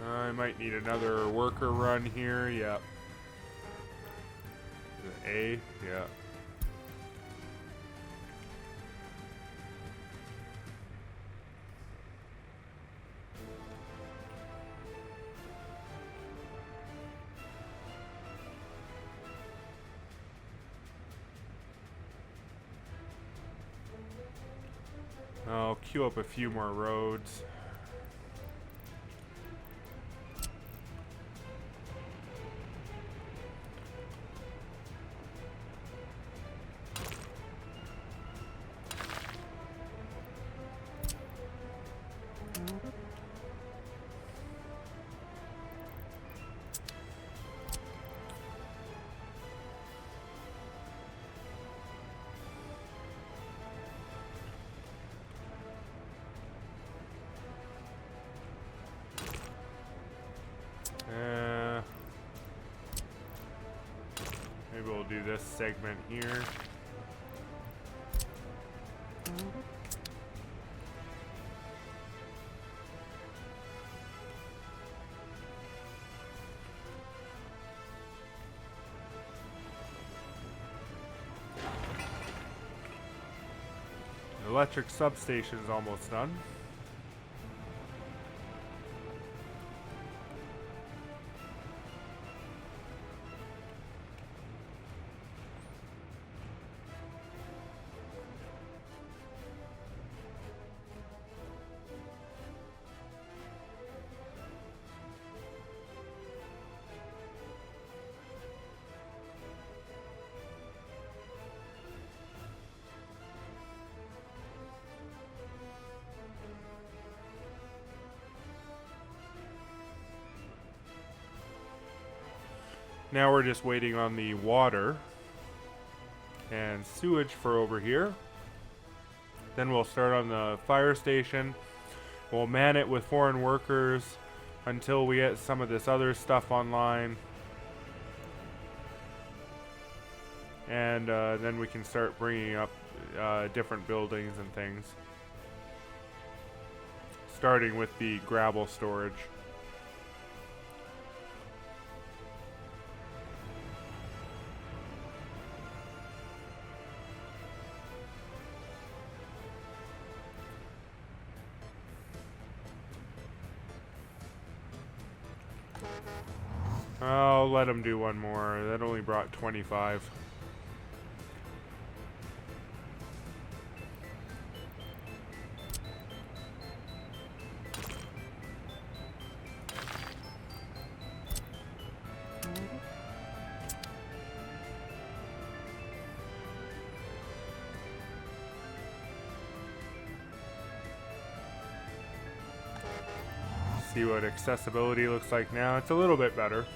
I might need another worker run here. Yep. A. Yeah. I'll queue up a few more roads. Maybe we'll do this segment here. The electric substation is almost done. Now we're just waiting on the water and sewage for over here. Then we'll start on the fire station. We'll man it with foreign workers until we get some of this other stuff online. And then we can start bringing up different buildings and things. Starting with the gravel storage. I'll let him do one more. That only brought 25. See what accessibility looks like now. It's a little bit better.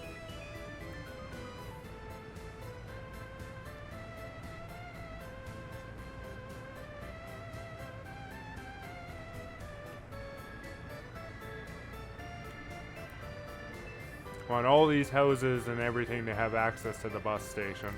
Want all these houses and everything to have access to the bus station.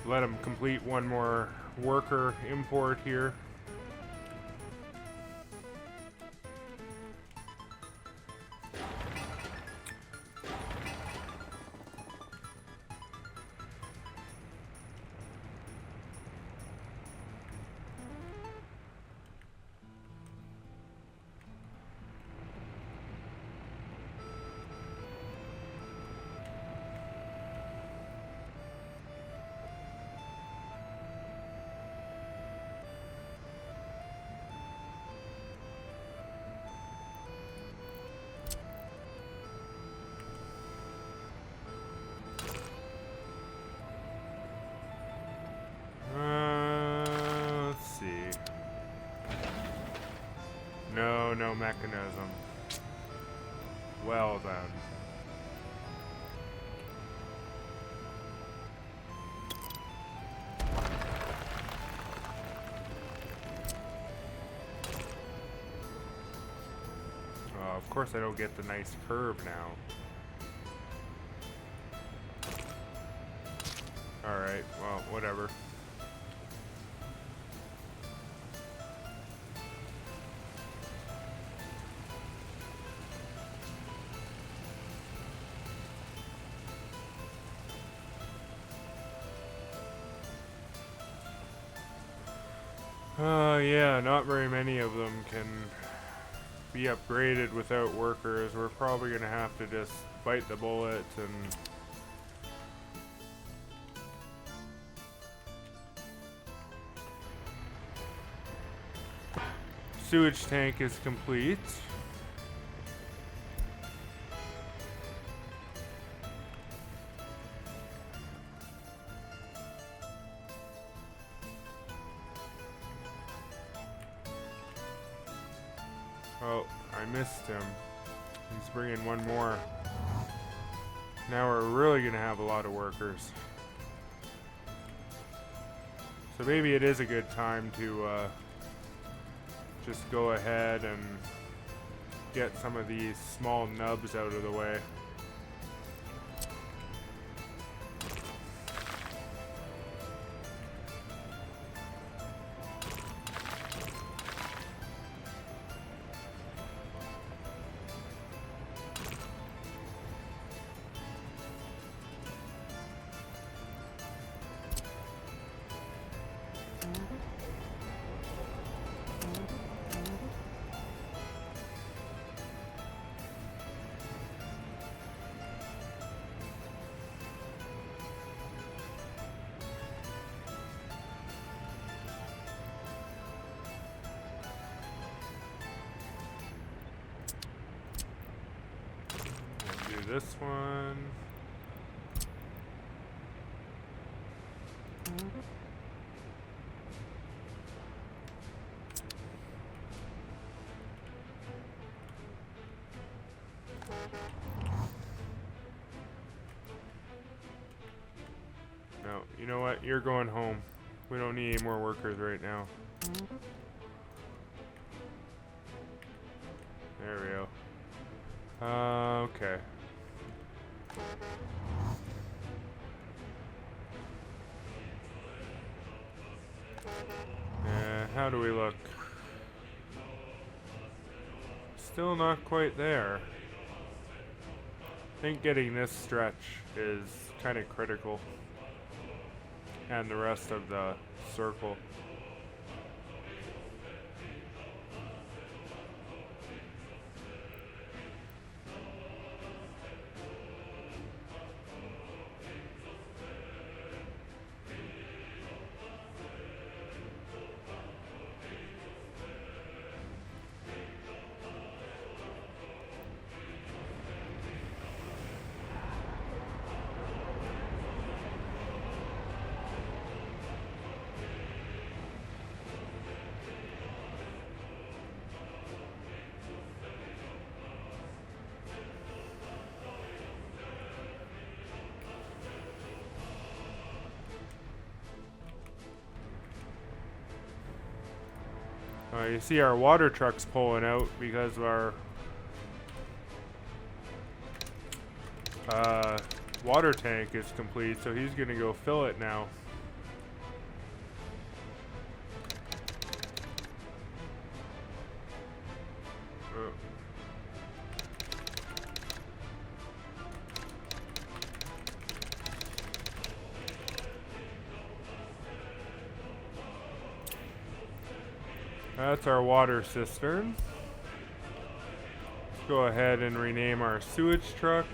let him complete one more worker import here. Let's see. No mechanism. Well then. Of course I don't get the nice curve now. Alright, well, whatever. Yeah, not very many of them can be upgraded without workers. We're probably gonna have to just bite the bullet and sewage tank is complete. Oh, I missed him. He's bringing one more. Now we're really gonna have a lot of workers. So maybe it is a good time to just go ahead and get some of these small nubs out of the way. This one. No, you know what? You're going home. We don't need any more workers right now. There we go. Okay. How do we look? Still not quite there. I think getting this stretch is kind of critical. And the rest of the circle. You see our water trucks pulling out because our water tank is complete, so he's gonna go fill it now. That's our water cistern. Let's go ahead and rename our sewage truck.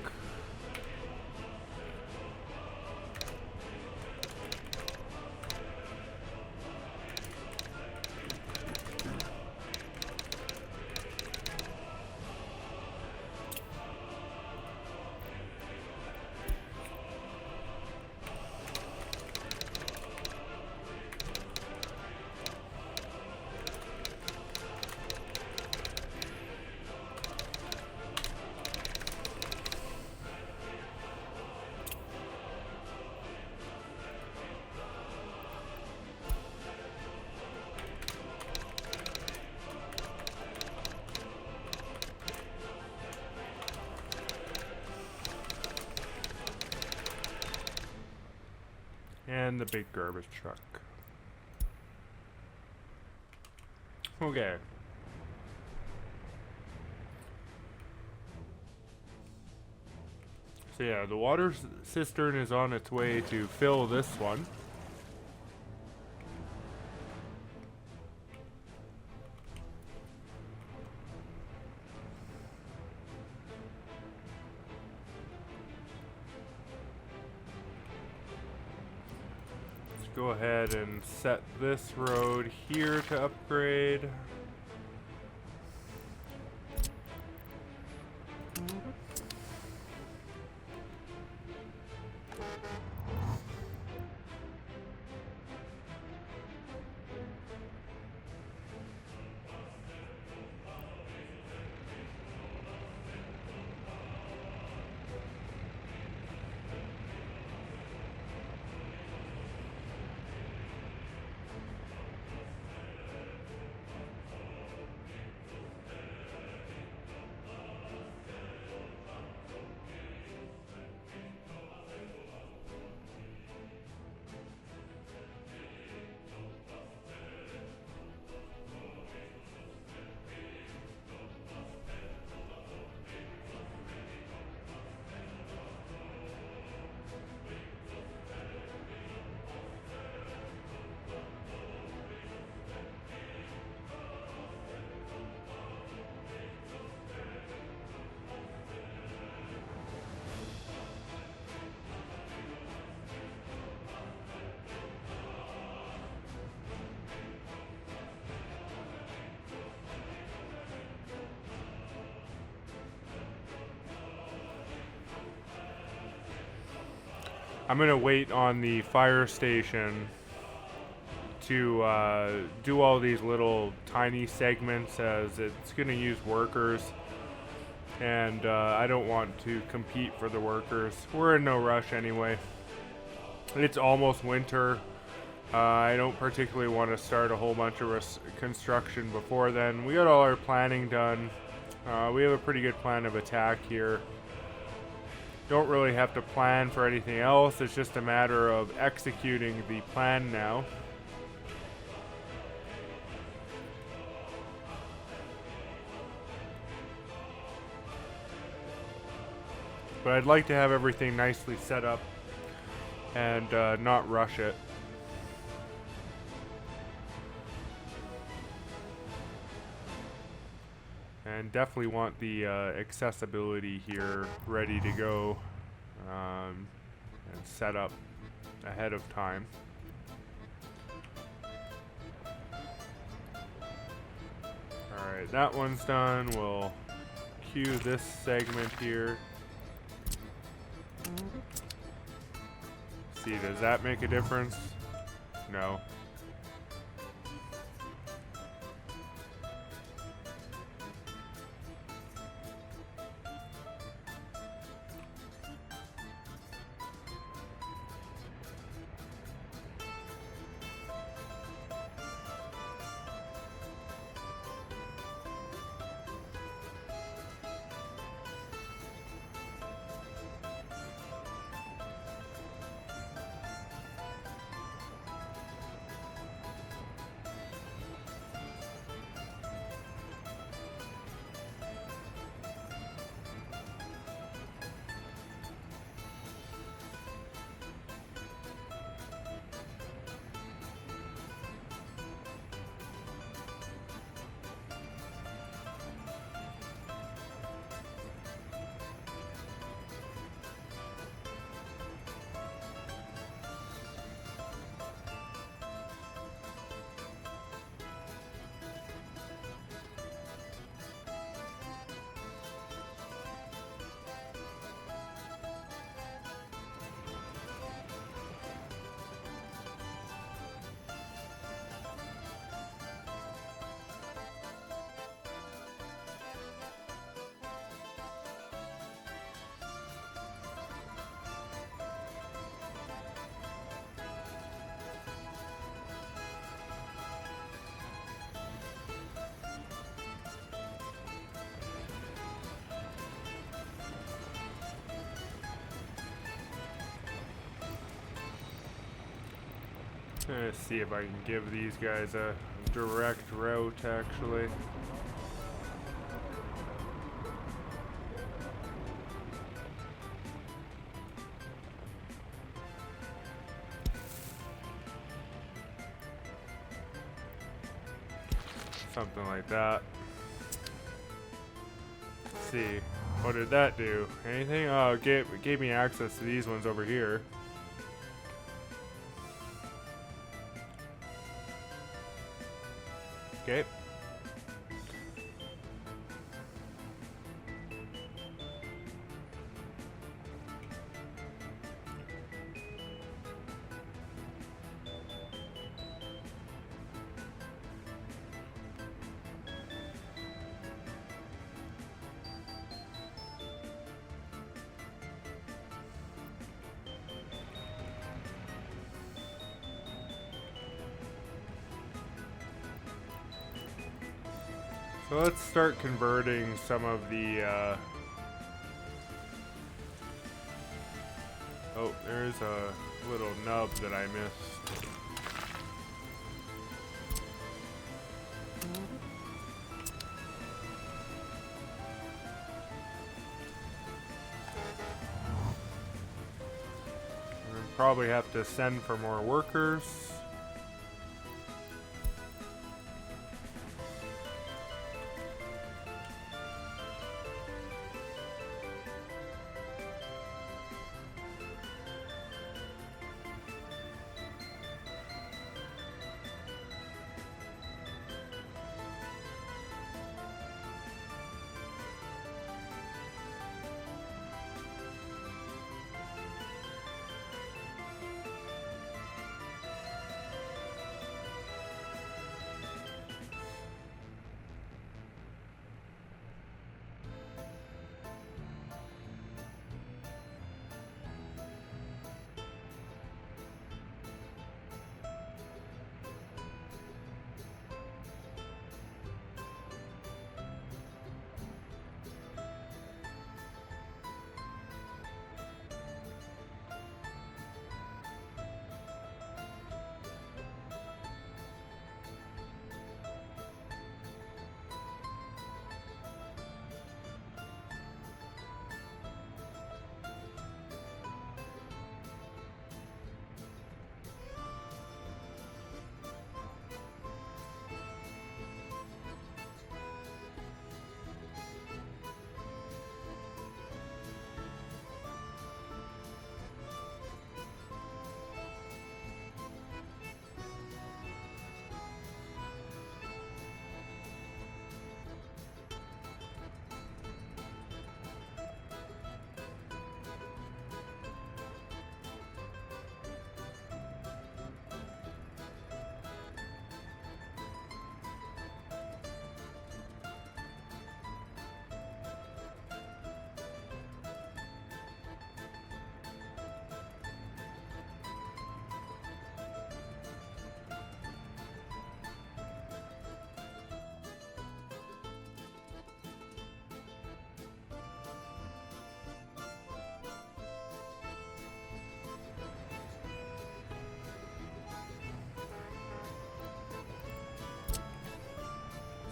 And the big garbage truck. Okay. So yeah, the water cistern is on its way to fill this one. Go ahead and set this road here to upgrade. I'm gonna wait on the fire station to do all these little tiny segments, as it's gonna use workers, and I don't want to compete for the workers. We're in no rush anyway. It's almost winter. I don't particularly want to start a whole bunch of construction before then. We got all our planning done. We have a pretty good plan of attack here. Don't really have to plan for anything else. It's just a matter of executing the plan now. But I'd like to have everything nicely set up and not rush it. And definitely want the accessibility here ready to go and set up ahead of time. Alright, that one's done. We'll queue this segment here. See, does that make a difference? No. Let's see if I can give these guys a direct route, actually. Something like that. Let's see. What did that do? Anything? Oh, it gave me access to these ones over here. Okay. So let's start converting some of the, oh, there's a little nub that I missed. We'll probably have to send for more workers.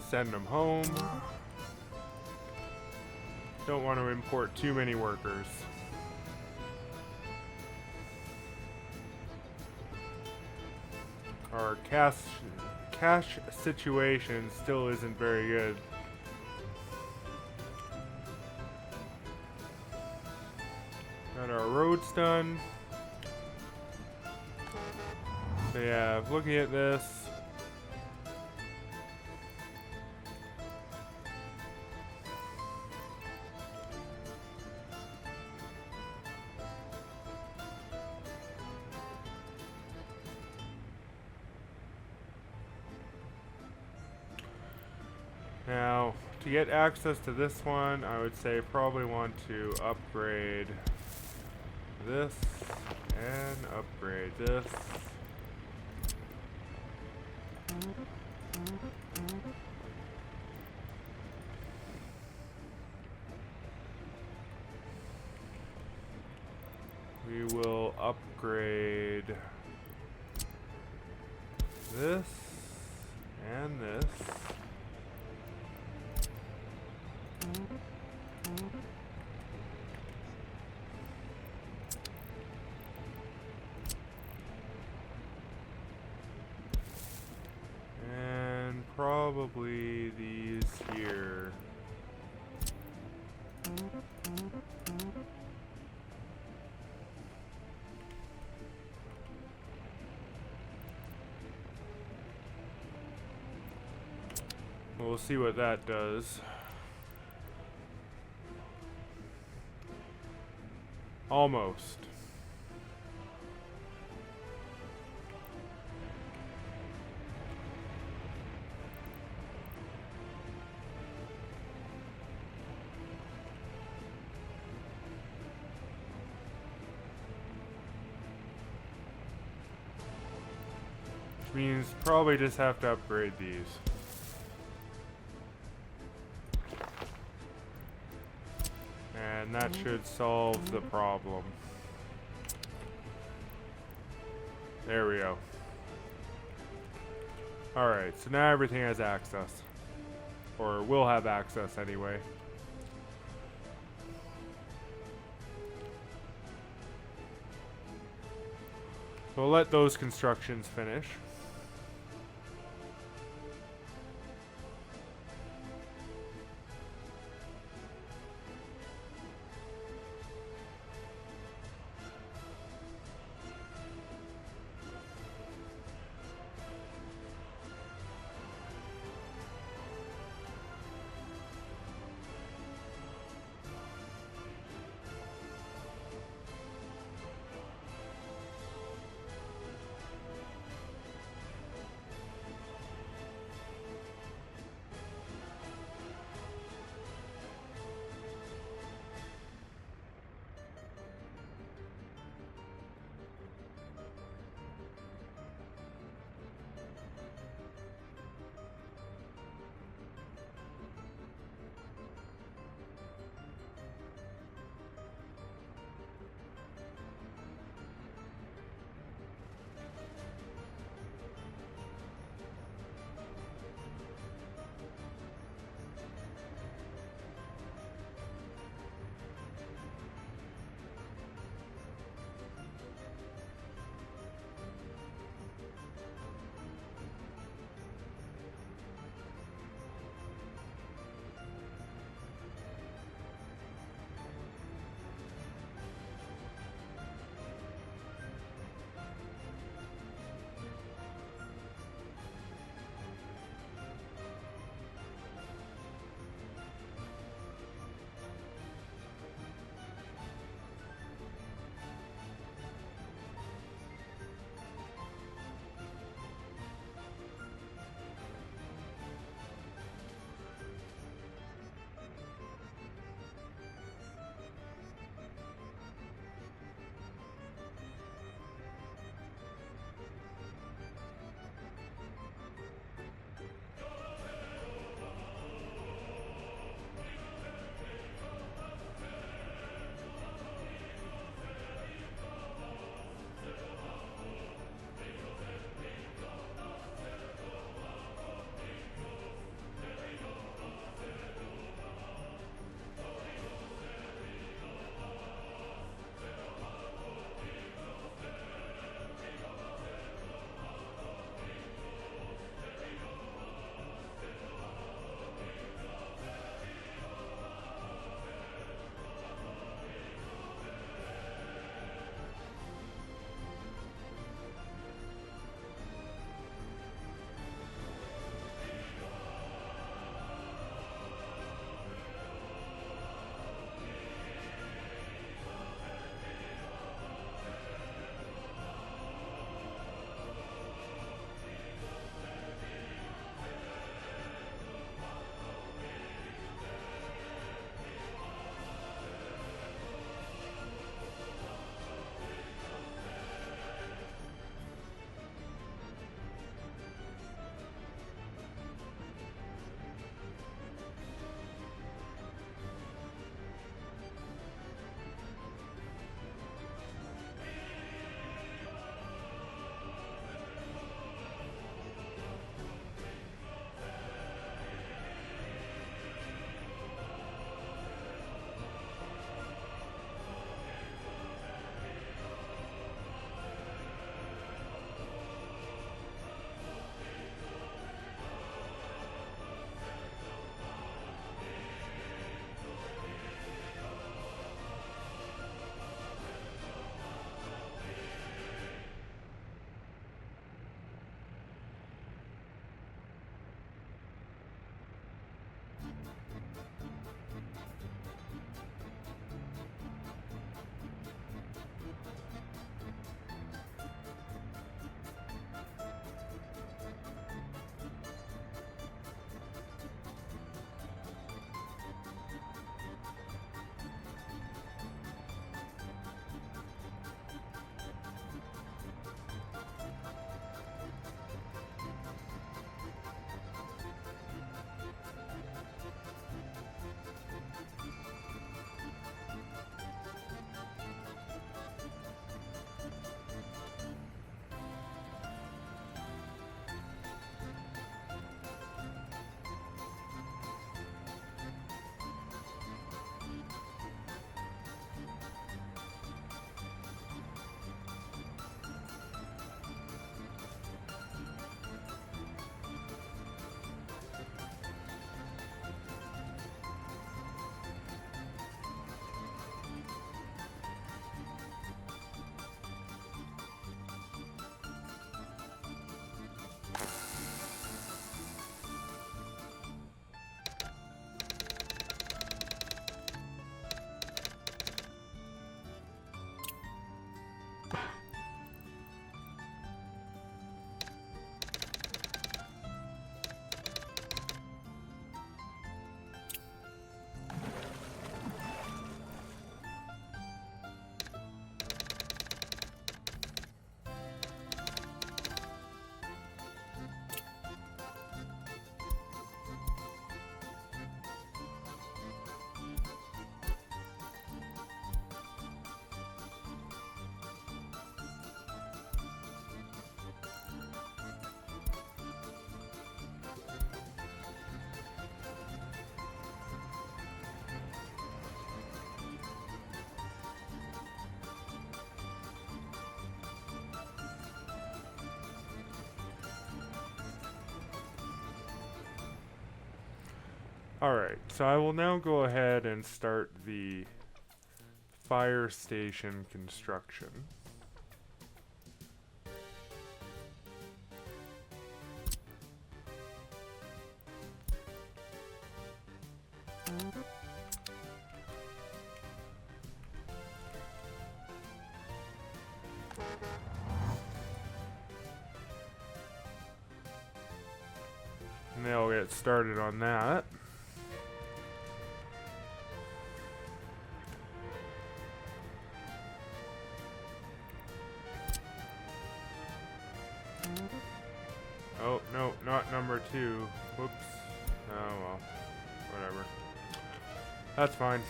Send them home. Don't want to import too many workers. Our cash situation still isn't very good. Got our roads done. So yeah, looking at this. Now, to get access to this one, I would say probably want to upgrade this and upgrade this. We will upgrade this and this. And probably these here. We'll see what that does. Almost. Which means probably just have to upgrade these. And that should solve the problem. There we go. Alright, so now everything has access. Or will have access anyway. So we'll let those constructions finish. Alright, so I will now go ahead and start the fire station construction. And they'll get started on that. Oh, no, not number 2. Whoops. Oh, well. Whatever. That's fine.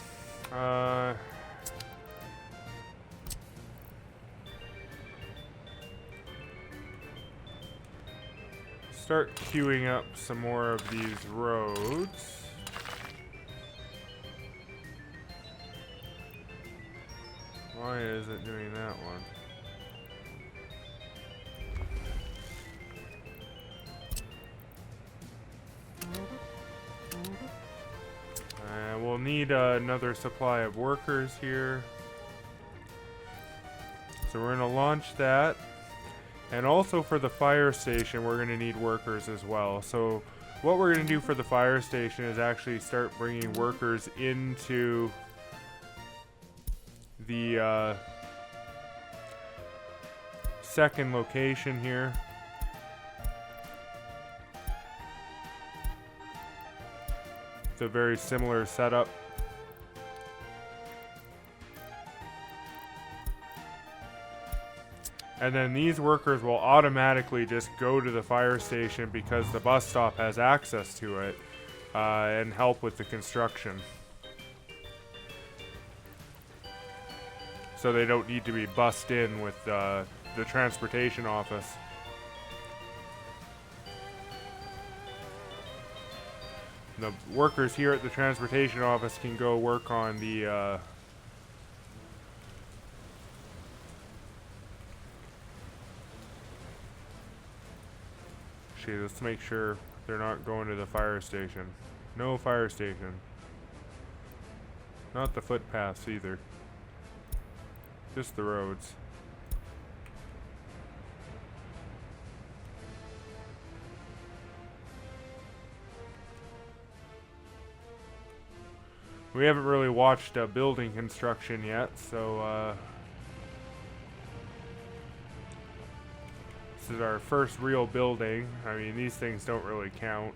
Start queuing up some more of these roads. Why is it doing that one? We'll need another supply of workers here. So we're going to launch that. And also for the fire station, we're going to need workers as well. So what we're going to do for the fire station is actually start bringing workers into the second location here. It's a very similar setup. And then these workers will automatically just go to the fire station because the bus stop has access to it and help with the construction. So they don't need to be bussed in with the transportation office. The workers here at the transportation office can go work on the let's make sure they're not going to the fire station. No fire station. Not the footpaths either. Just the roads. We haven't really watched building construction yet, so this is our first real building. I mean, these things don't really count.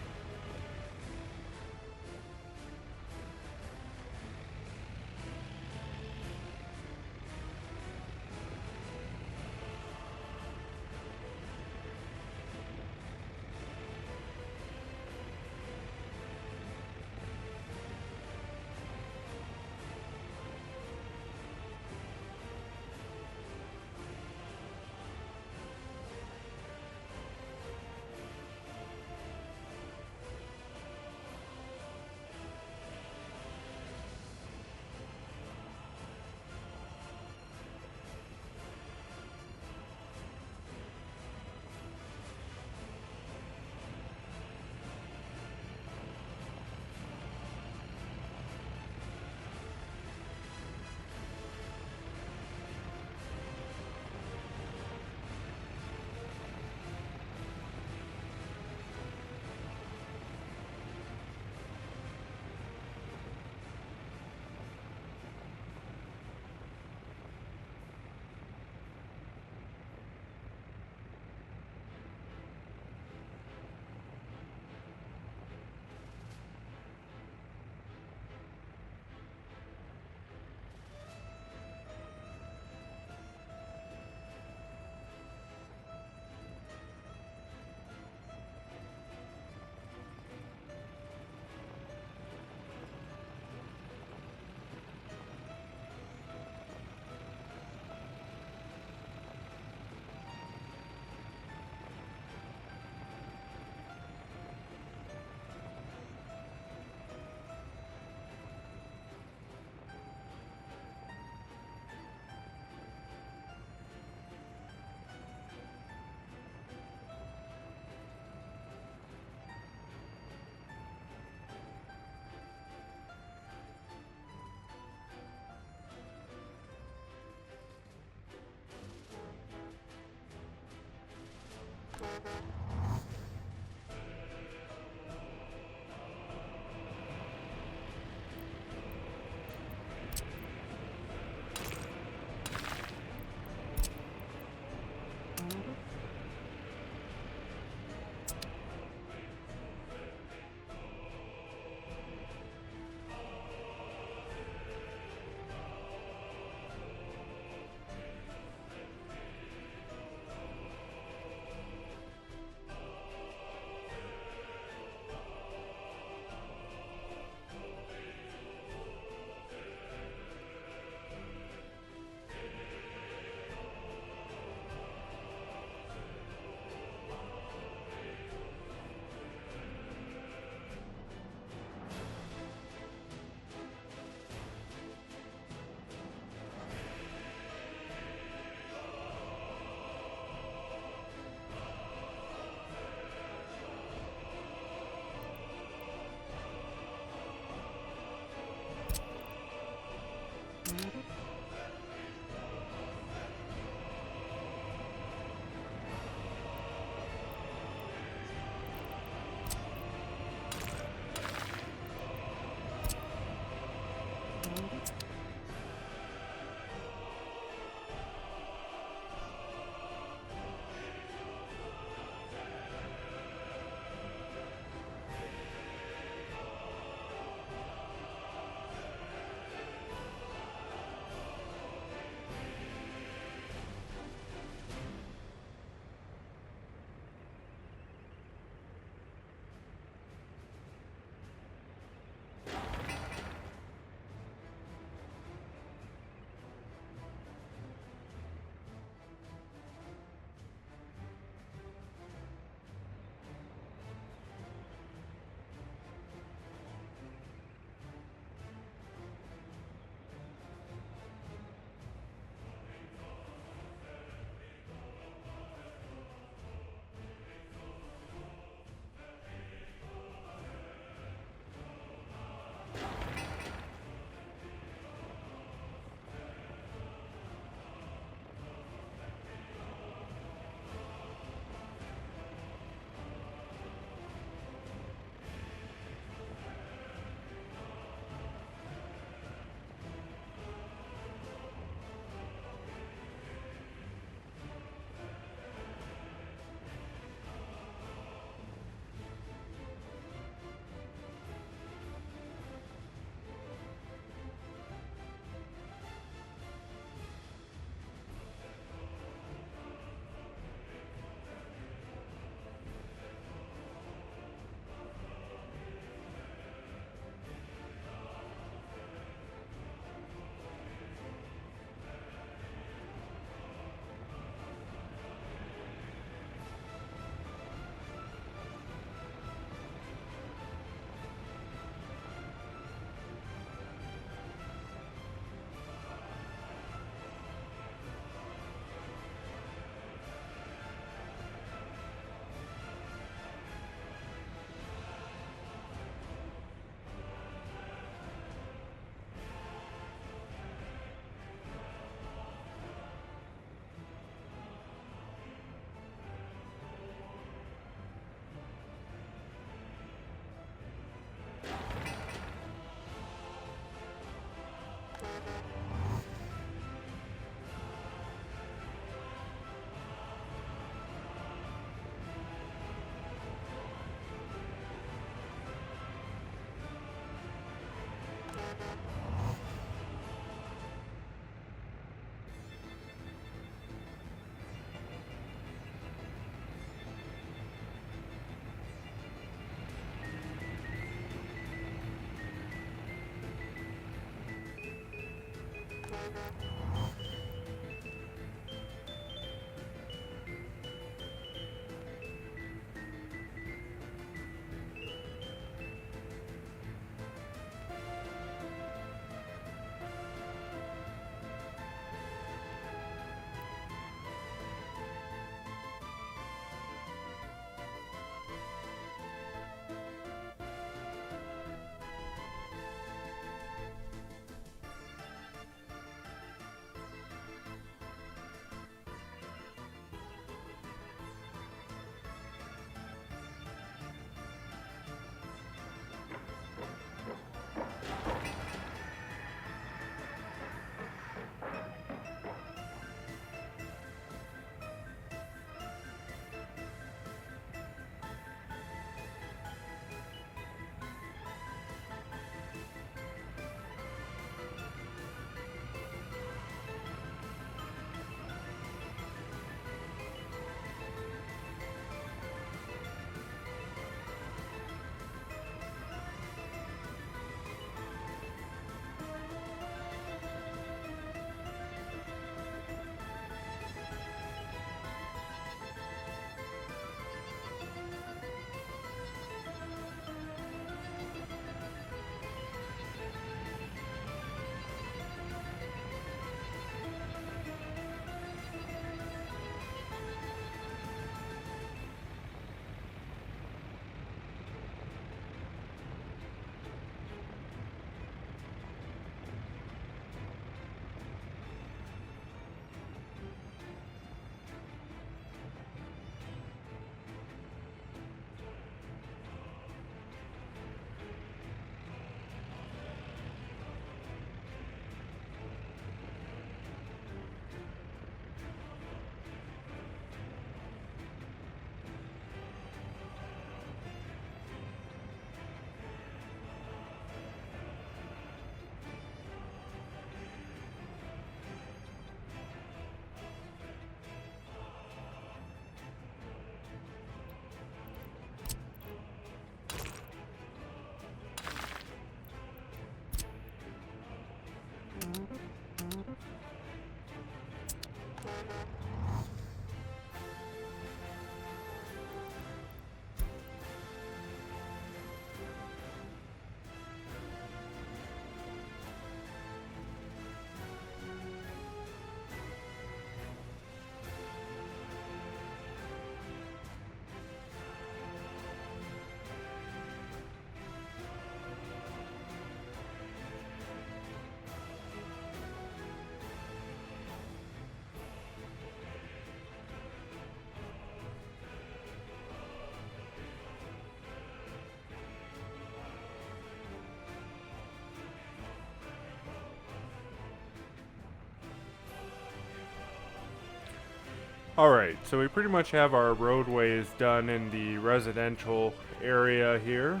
Alright, so we pretty much have our roadways done in the residential area here.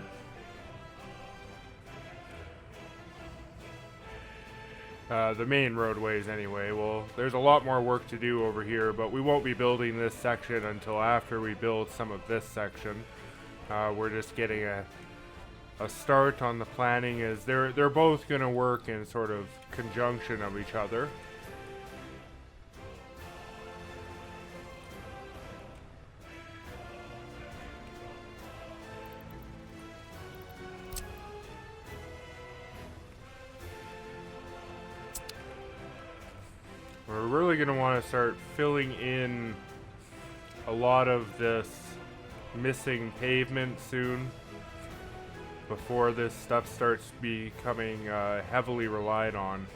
The main roadways anyway. Well, there's a lot more work to do over here, but we won't be building this section until after we build some of this section. We're just getting a start on the planning, as they're both going to work in sort of conjunction of each other. We're really going to want to start filling in a lot of this missing pavement soon, before this stuff starts becoming heavily relied on.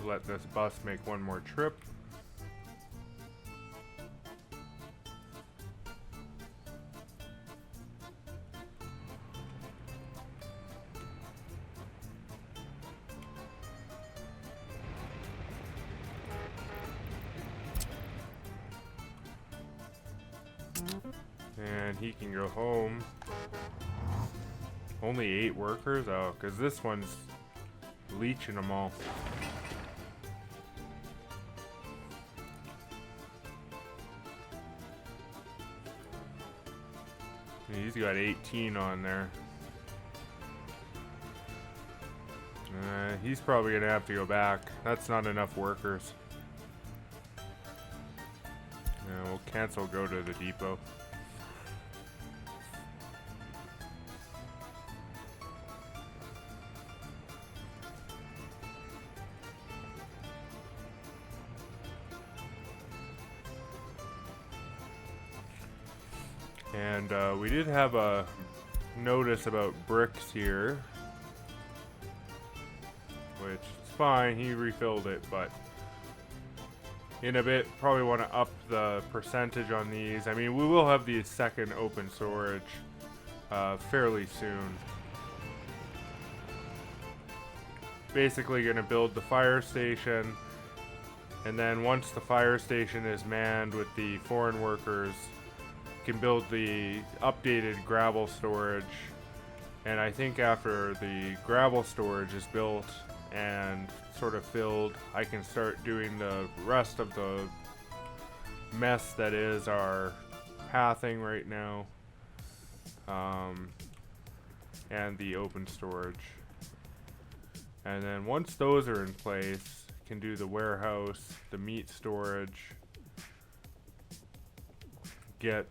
Let this bus make one more trip. And he can go home. Only 8 workers? Oh, because this one's leeching them all. He's got 18 on there. He's probably going to have to go back. That's not enough workers. We'll cancel go to the depot. And we did have a notice about bricks here, which is fine, he refilled it, but in a bit probably want to up the percentage on these. I mean, we will have the second open storage fairly soon. Basically going to build the fire station, and then once the fire station is manned with the foreign workers, can build the updated gravel storage. And I think after the gravel storage is built and sort of filled, I can start doing the rest of the mess that is our pathing right now, and the open storage. And then once those are in place, can do the warehouse, the meat storage, get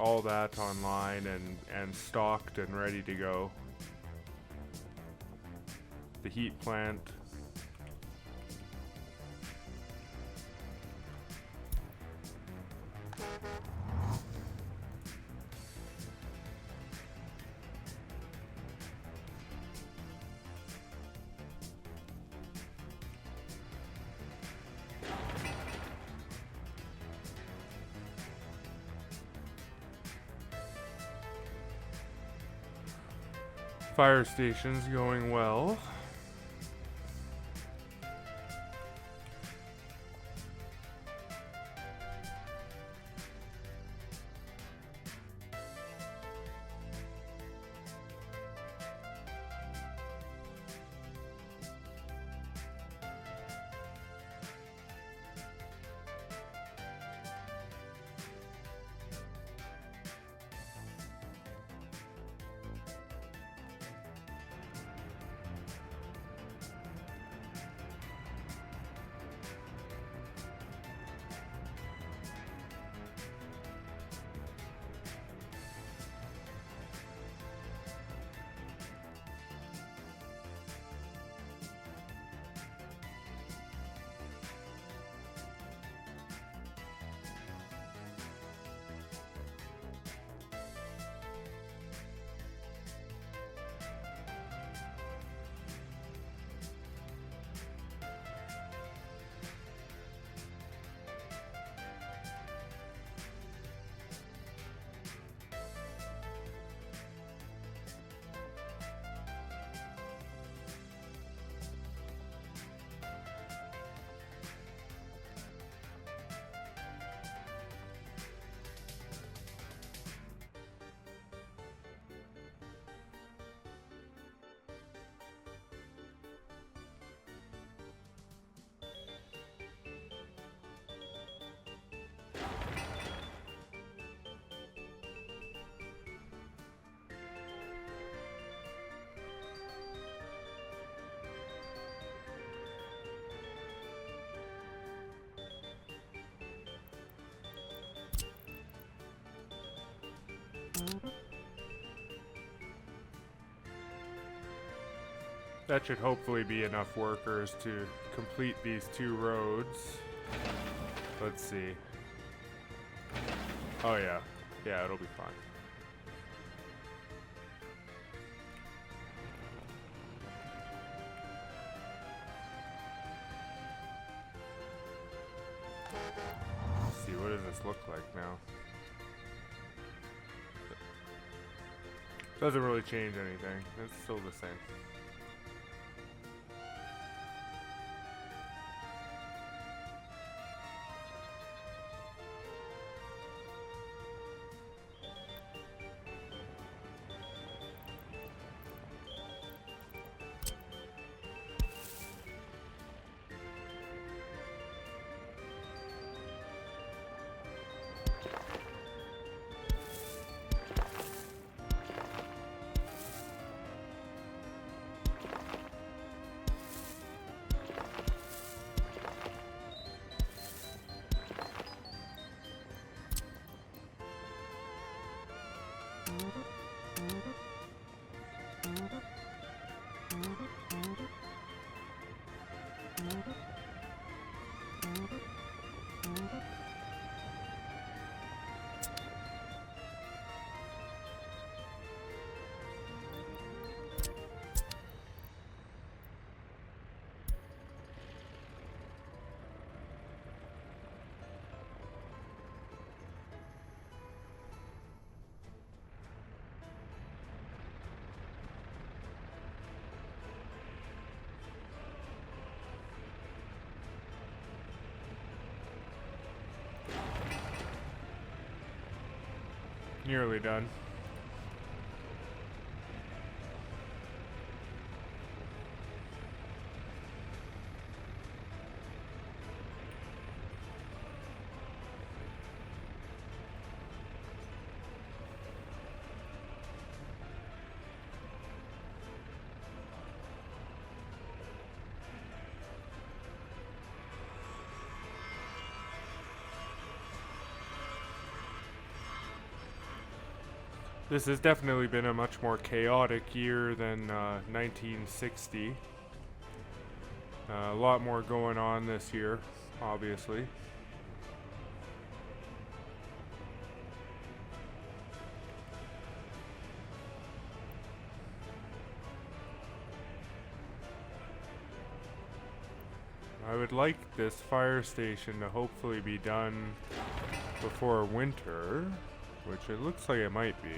all that online and stocked and ready to go. The heat plant. Fire station's going well. That should hopefully be enough workers to complete these 2 roads. Let's see. Oh yeah. Yeah, it'll be fine. Let's see, what does this look like now? Doesn't really change anything. It's still the same. Nearly done. This has definitely been a much more chaotic year than 1960. A lot more going on this year, obviously. I would like this fire station to hopefully be done before winter, which it looks like it might be.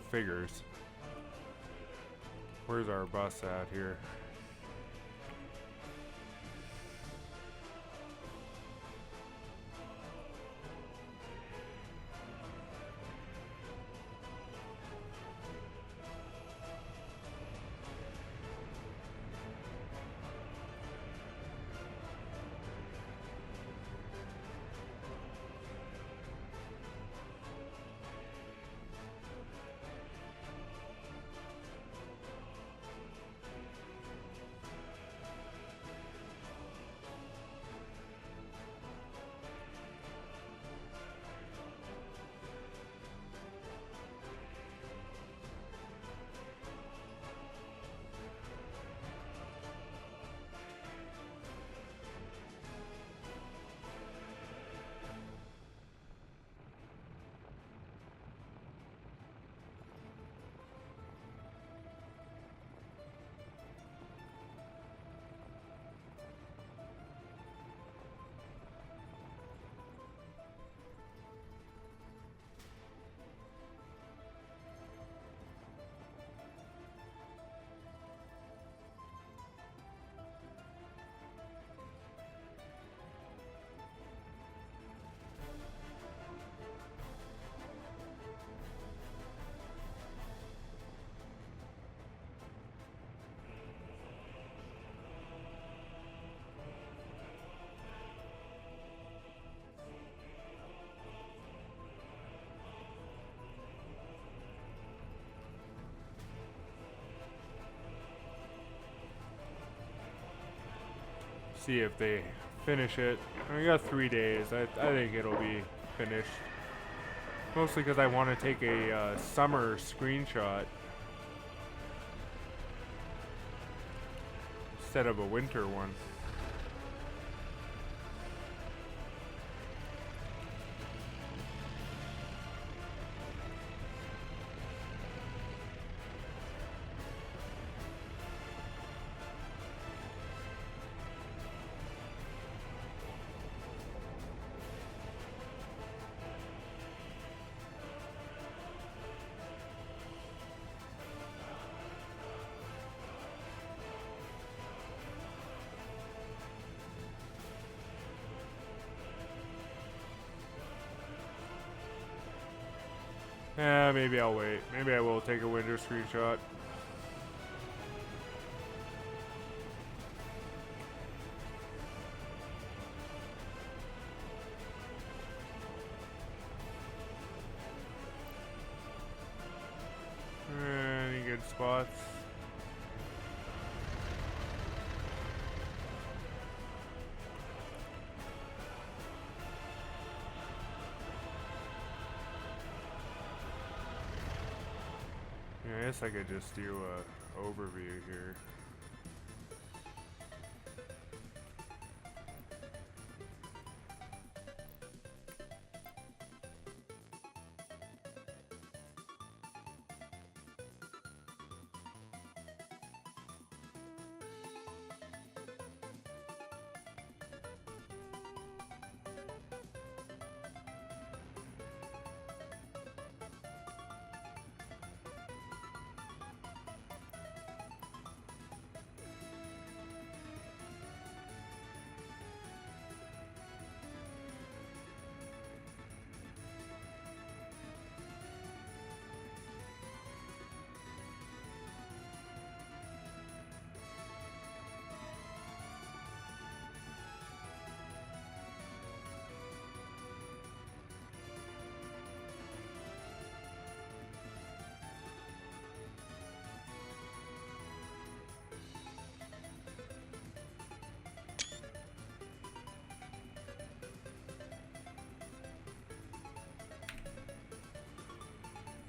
Figures. Where's our bus at here? see if they finish it. I got 3 days. I think it'll be finished. Mostly because I want to take a summer screenshot instead of a winter one. Maybe I'll wait. Maybe I will take a winter screenshot. Any good spots? I guess I could just do a overview here.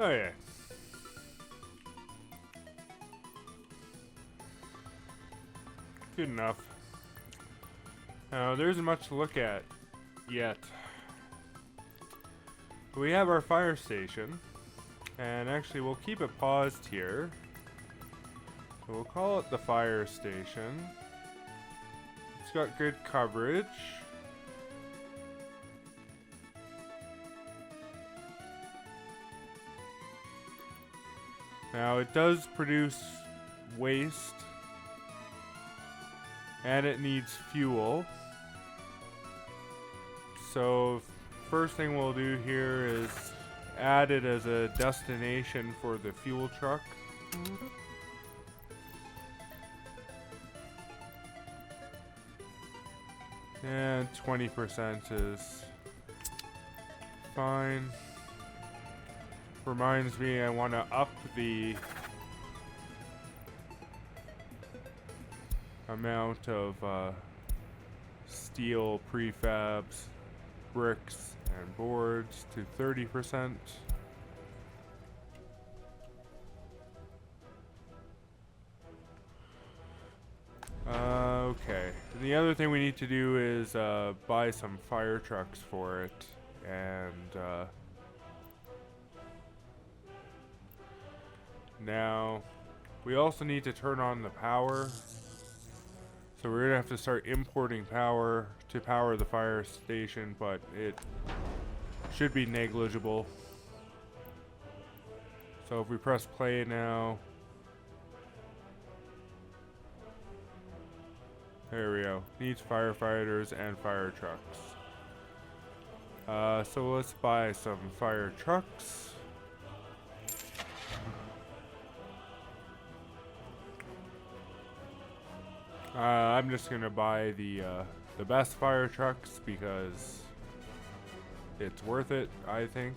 Oh yeah. Good enough. Now, there isn't much to look at yet. We have our fire station, and actually we'll keep it paused here. So we'll call it the fire station. It's got good coverage. Now it does produce waste, and it needs fuel. So first thing we'll do here is add it as a destination for the fuel truck. And 20% is fine. Reminds me, I want to up the amount of steel prefabs, bricks, and boards to 30%. Okay. And the other thing we need to do is buy some fire trucks for it, and now we also need to turn on the power. So we're gonna have to start importing power to power the fire station, but it should be negligible. So if we press play now, there we go. Needs firefighters and fire trucks. So let's buy some fire trucks. I'm just gonna buy the best fire trucks because it's worth it, I think.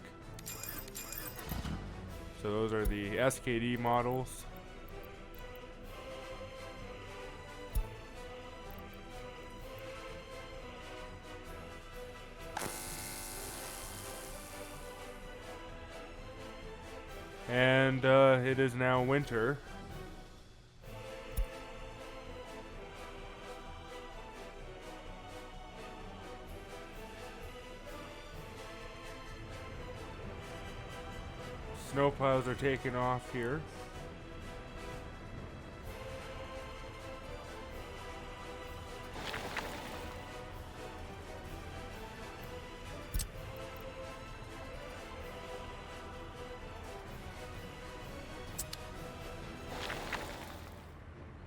So those are the SKD models. And it is now winter. Snowplows are taking off here.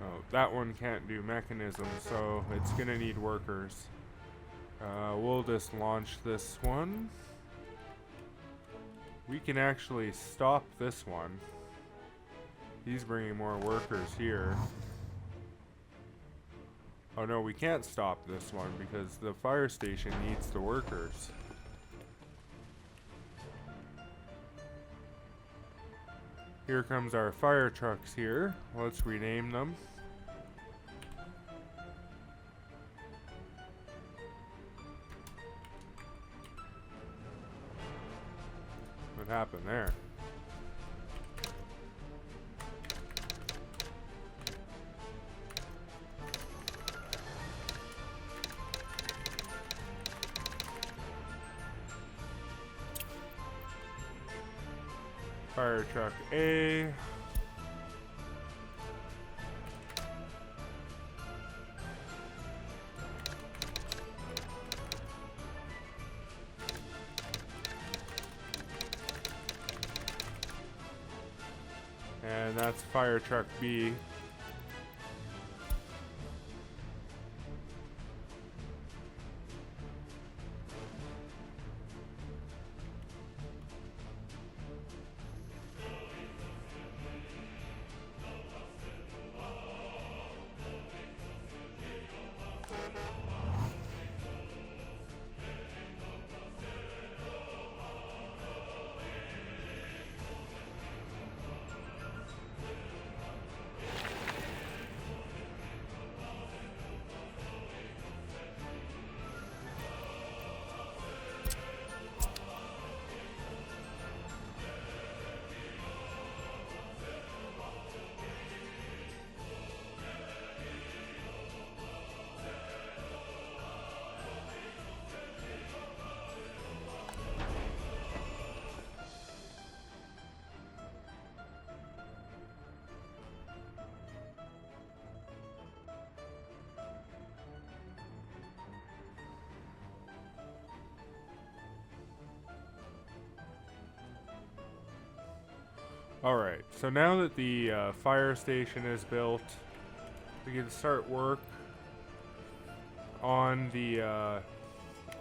Oh, that one can't do mechanism, so it's gonna need workers. We'll just launch this one. We can actually stop this one. He's bringing more workers here. Oh no, we can't stop this one because the fire station needs the workers. Here comes our fire trucks here. Let's rename them. What happened there? Fire truck A. And that's fire truck B. Alright, so now that the fire station is built, we can start work on the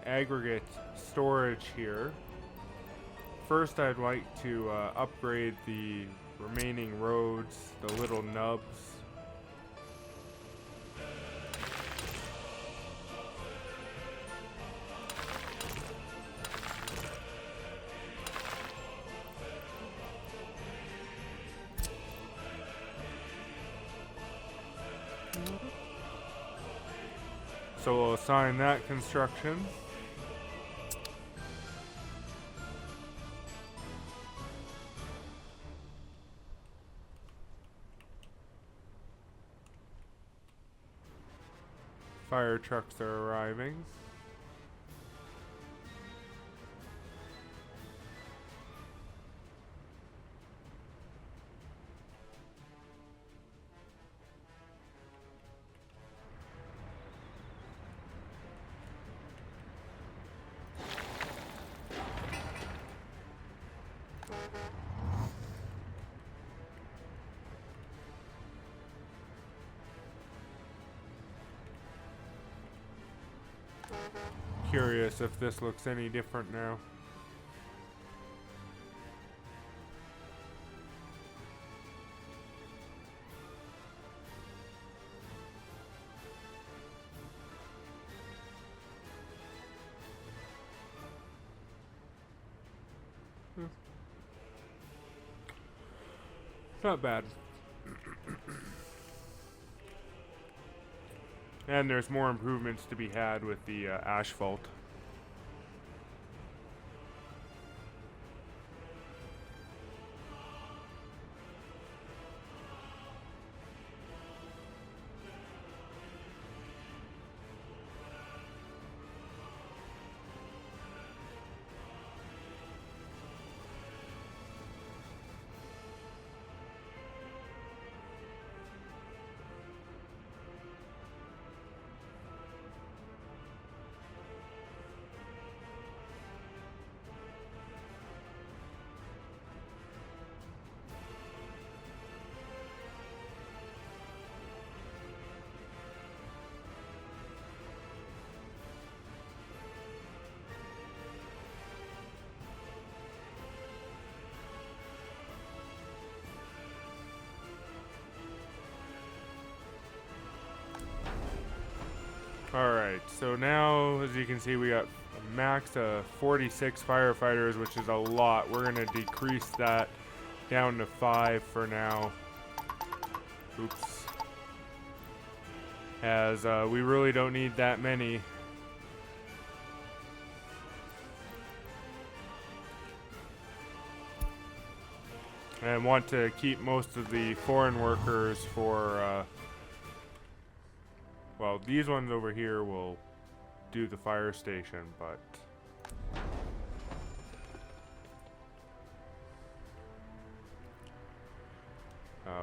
aggregate storage here. First, I'd like to upgrade the remaining roads, the little nubs. So we'll assign that construction. Fire trucks are arriving. Curious if this looks any different now. Not bad. And there's more improvements to be had with the asphalt. Alright, so now, as you can see, we got a max of 46 firefighters, which is a lot. We're going to decrease that down to 5 for now. Oops. As we really don't need that many. And want to keep most of the foreign workers for, well, these ones over here will do the fire station, but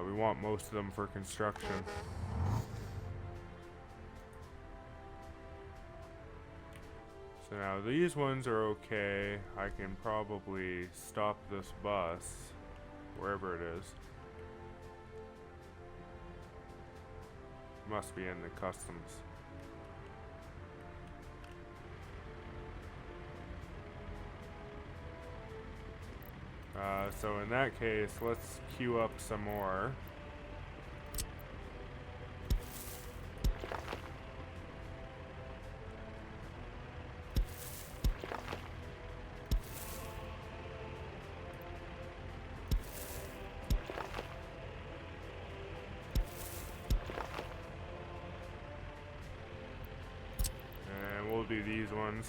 we want most of them for construction. So now these ones are okay. I can probably stop this bus wherever it is. Must be in the customs. So in that case, let's queue up some more. And we'll do these ones.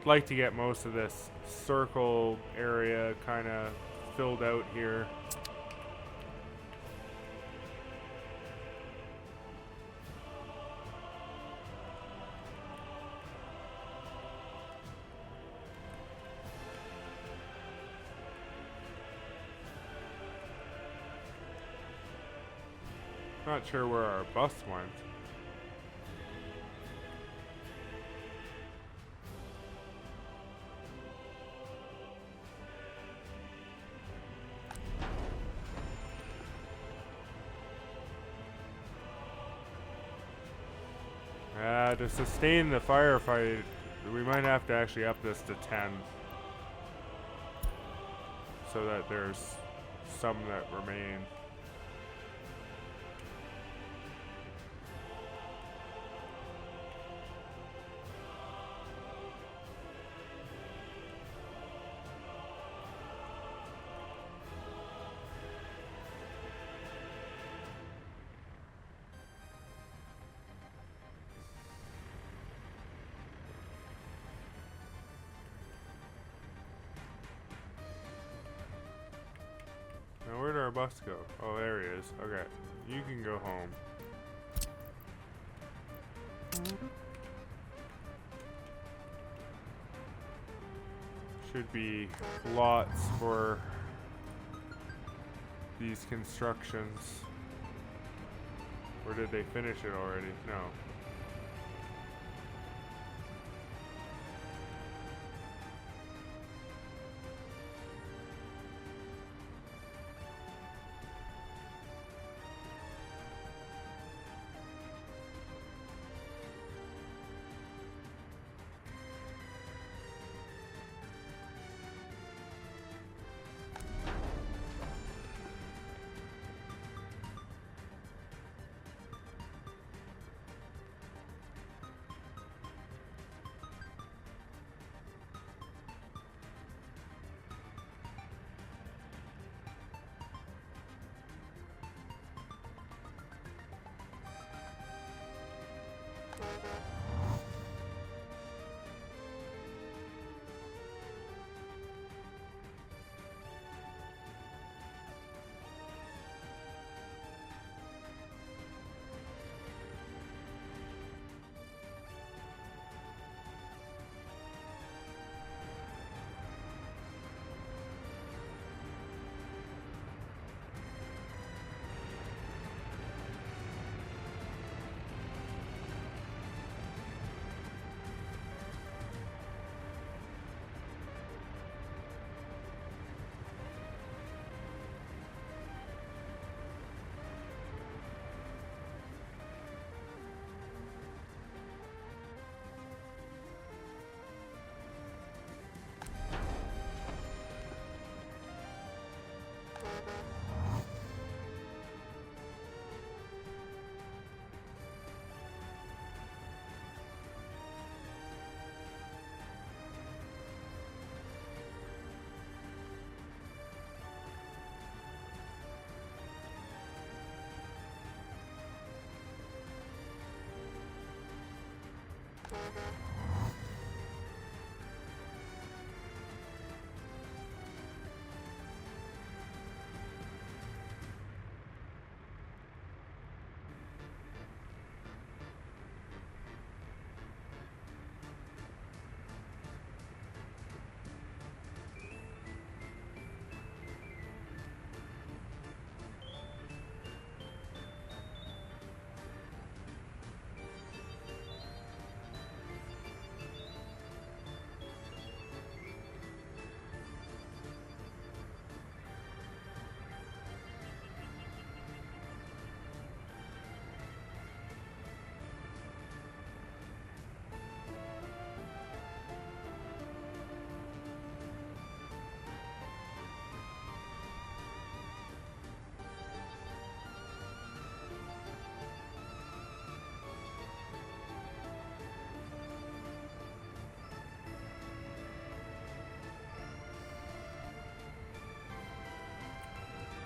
Like to get most of this circle area kind of filled out here. Not sure where our bus went. To sustain the firefight, we might have to actually up this to 10. So that there's some that remain. Now where did our bus go? Oh, there he is. Okay, you can go home. Should be lots for these constructions. Or did they finish it already? No.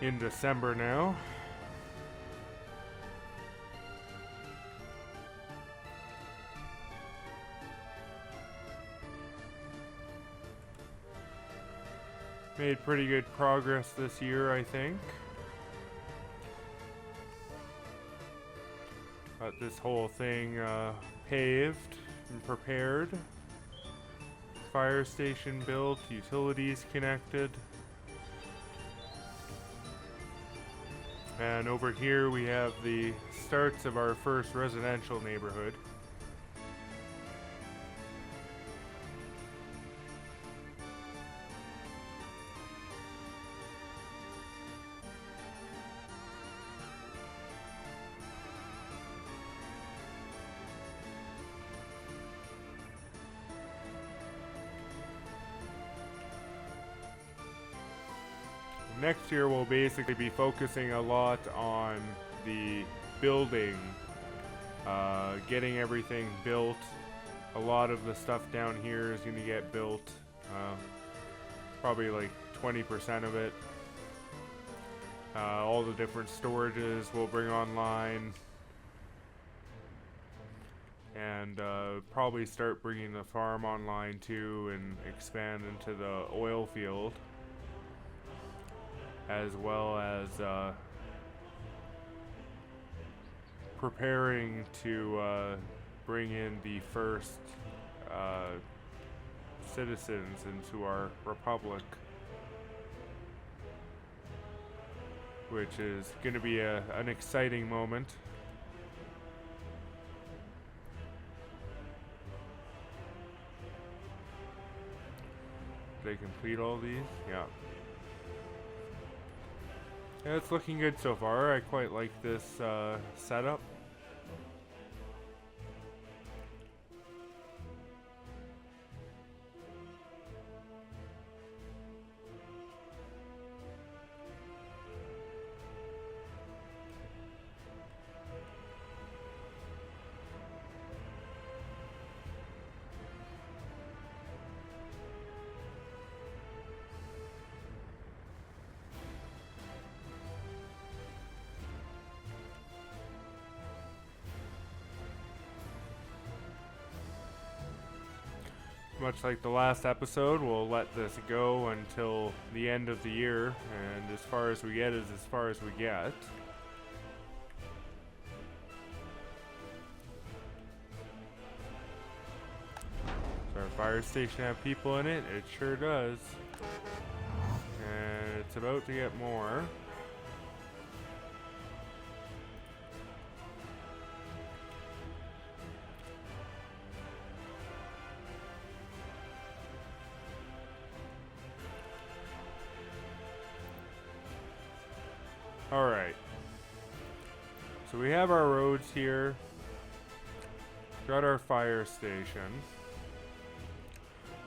In December now. Made pretty good progress this year, I think. Got this whole thing paved and prepared. Fire station built, utilities connected. And over here we have the starts of our first residential neighborhood. Next year we'll basically be focusing a lot on the building, getting everything built. A lot of the stuff down here is going to get built, probably like 20% of it. All the different storages we'll bring online, and probably start bringing the farm online too and expand into the oil field, as well as preparing to bring in the first citizens into our republic, which is going to be an exciting moment. Did they complete all these? Yeah. Yeah, it's looking good so far. I quite like this setup. Much like the last episode, we'll let this go until the end of the year, and as far as we get is as far as we get. Does our fire station have people in it? It sure does. And it's about to get more. Alright, so we have our roads here, got our fire station.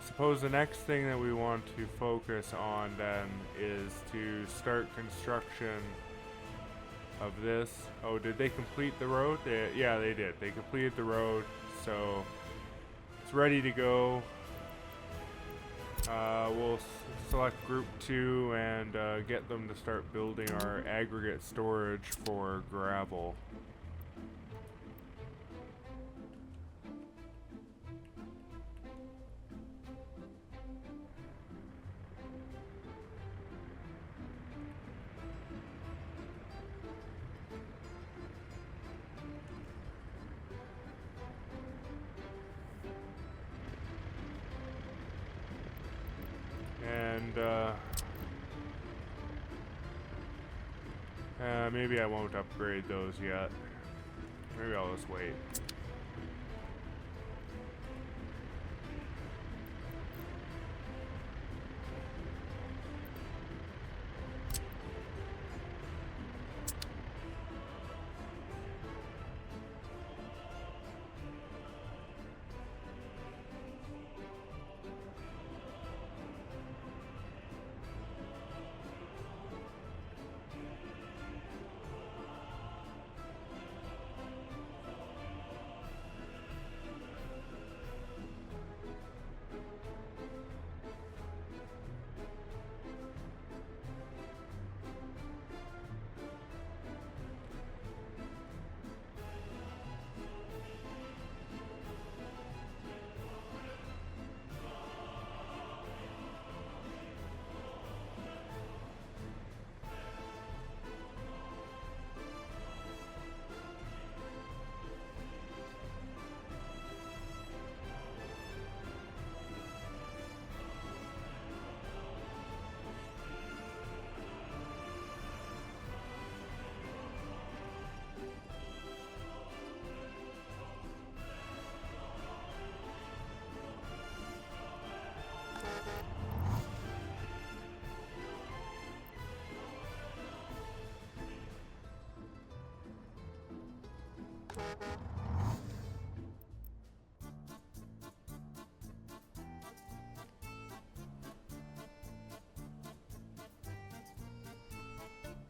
Suppose the next thing that we want to focus on then is to start construction of this. Oh, did they complete the road? Yeah, they did. They completed the road, so it's ready to go. We'll select group 2 and get them to start building our aggregate storage for gravel. And maybe I won't upgrade those yet. Maybe I'll just wait.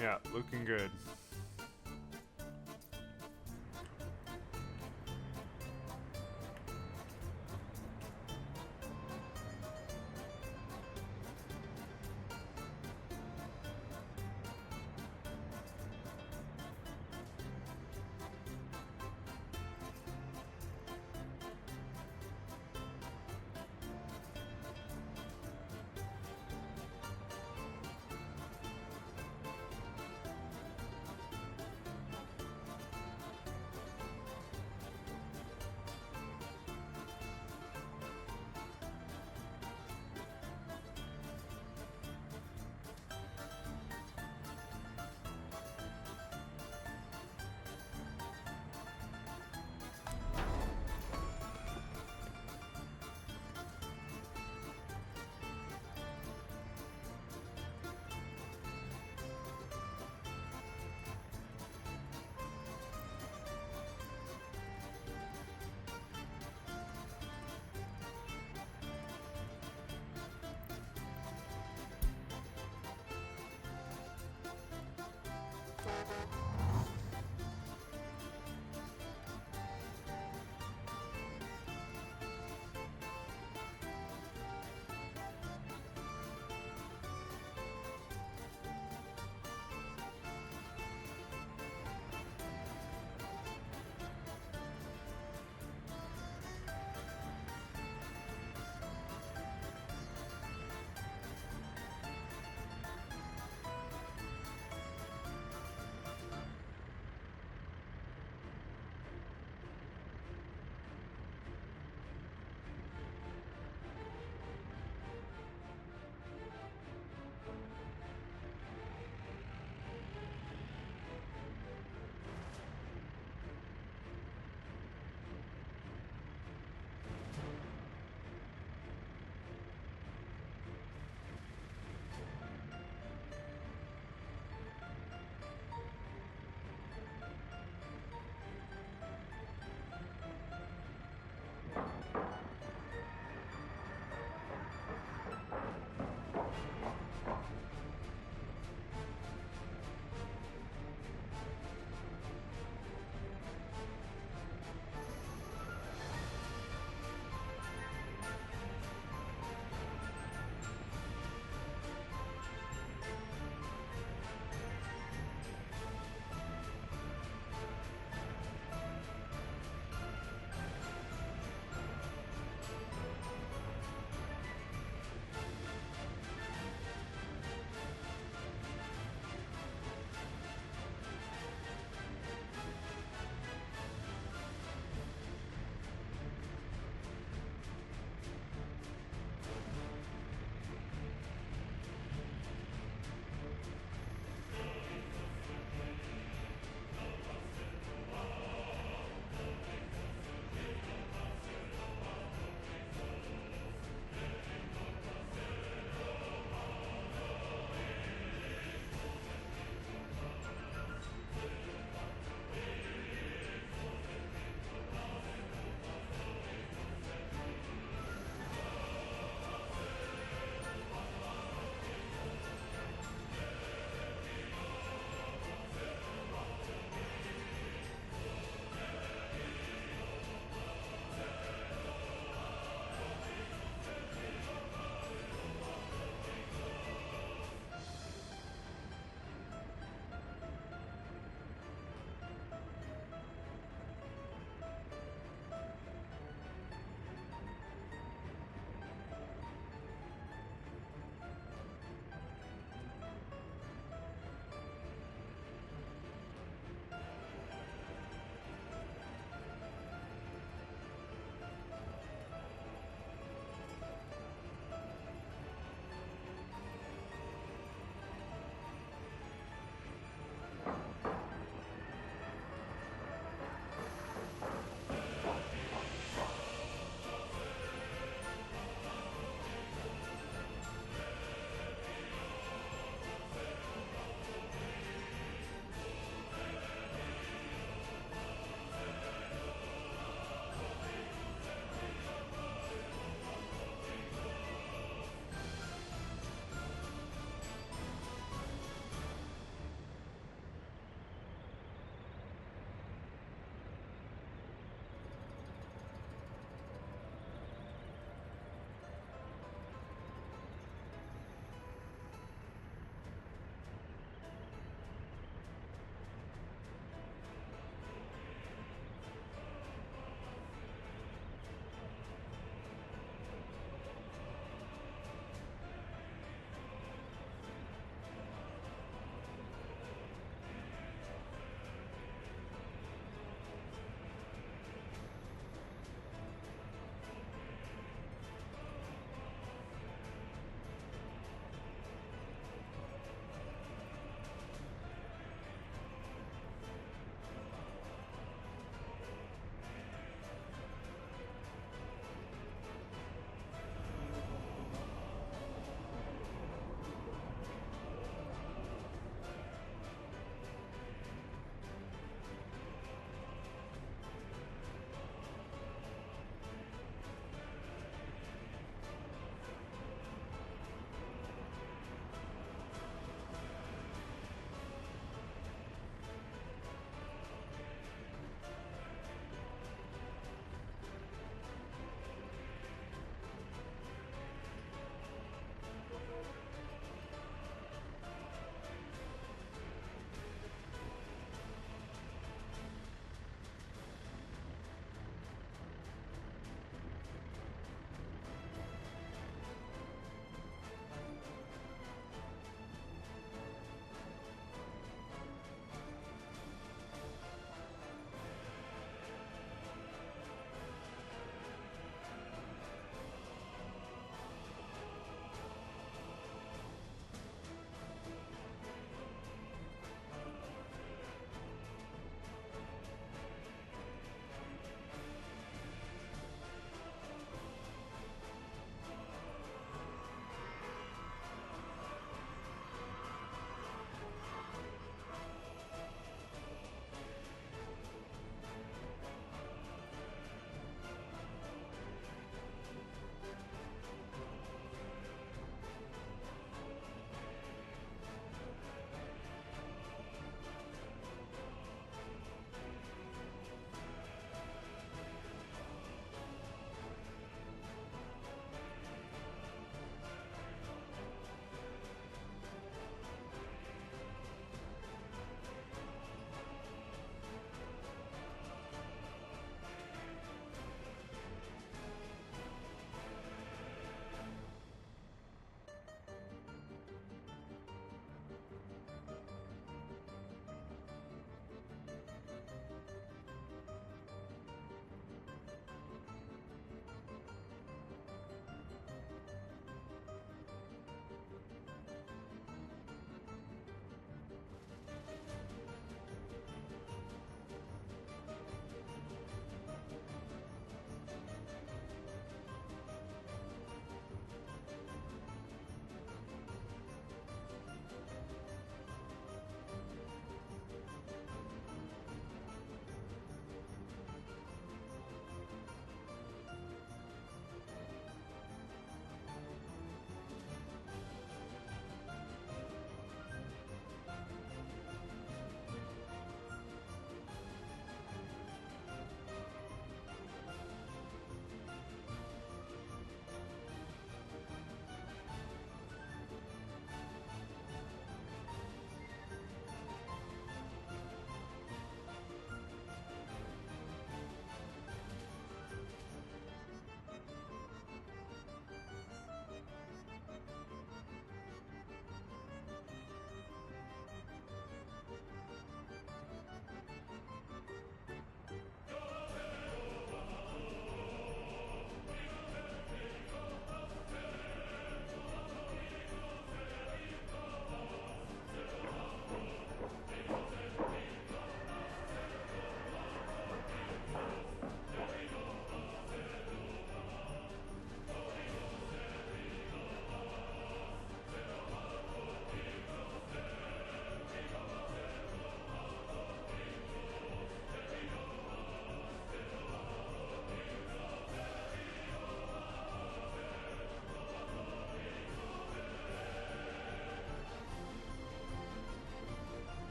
Yeah, looking good.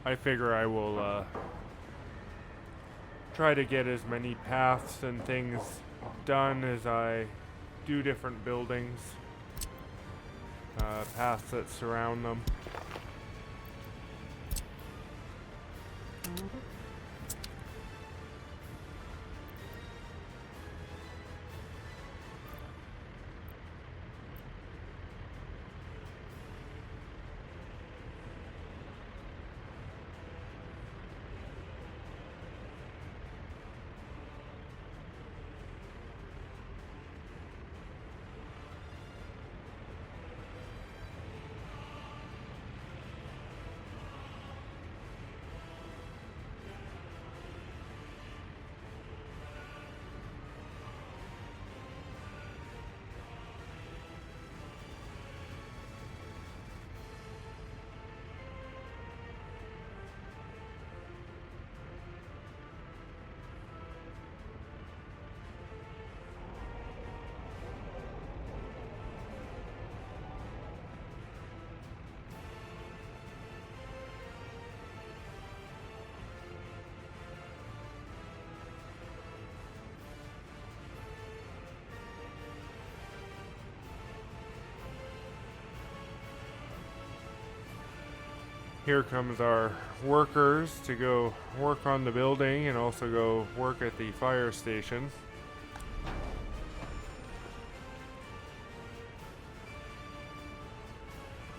I figure I will try to get as many paths and things done as I do different buildings, paths that surround them. Here comes our workers to go work on the building and also go work at the fire station.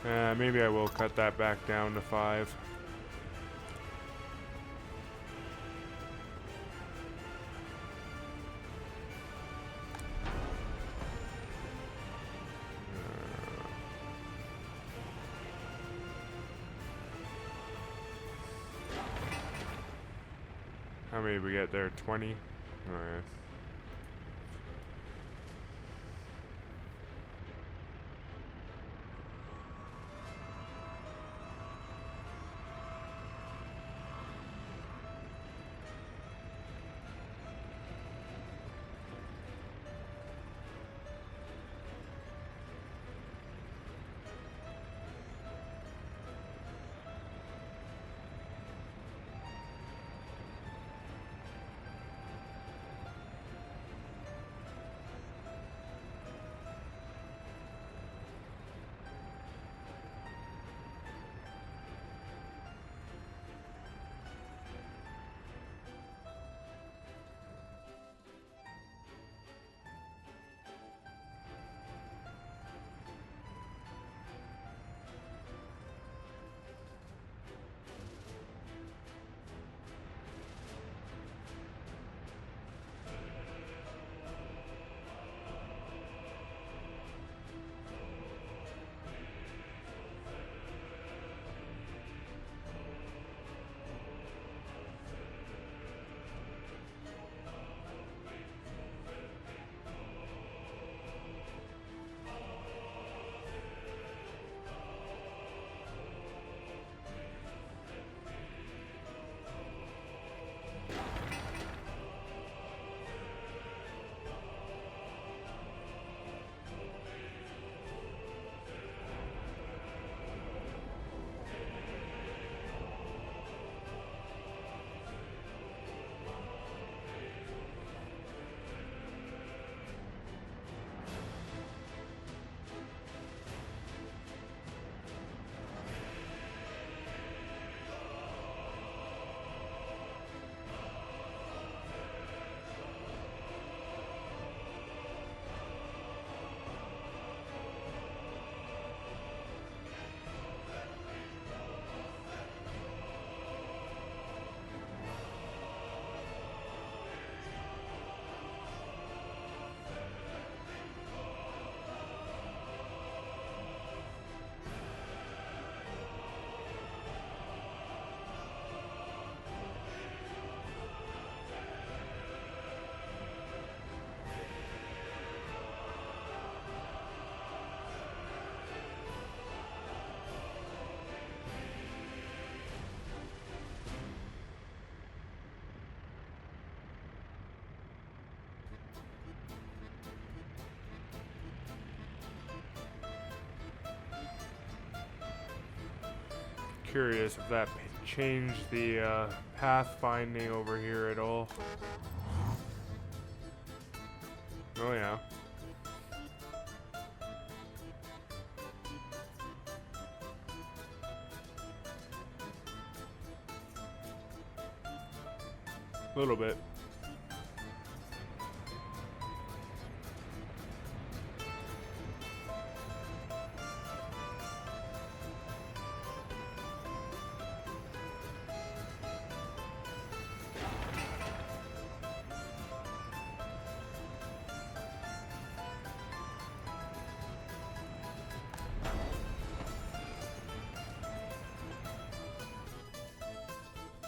Maybe I will cut that back down to 5. How many did we get there? 20? Alright. curious if that changed the pathfinding over here at all. Oh yeah. A little bit.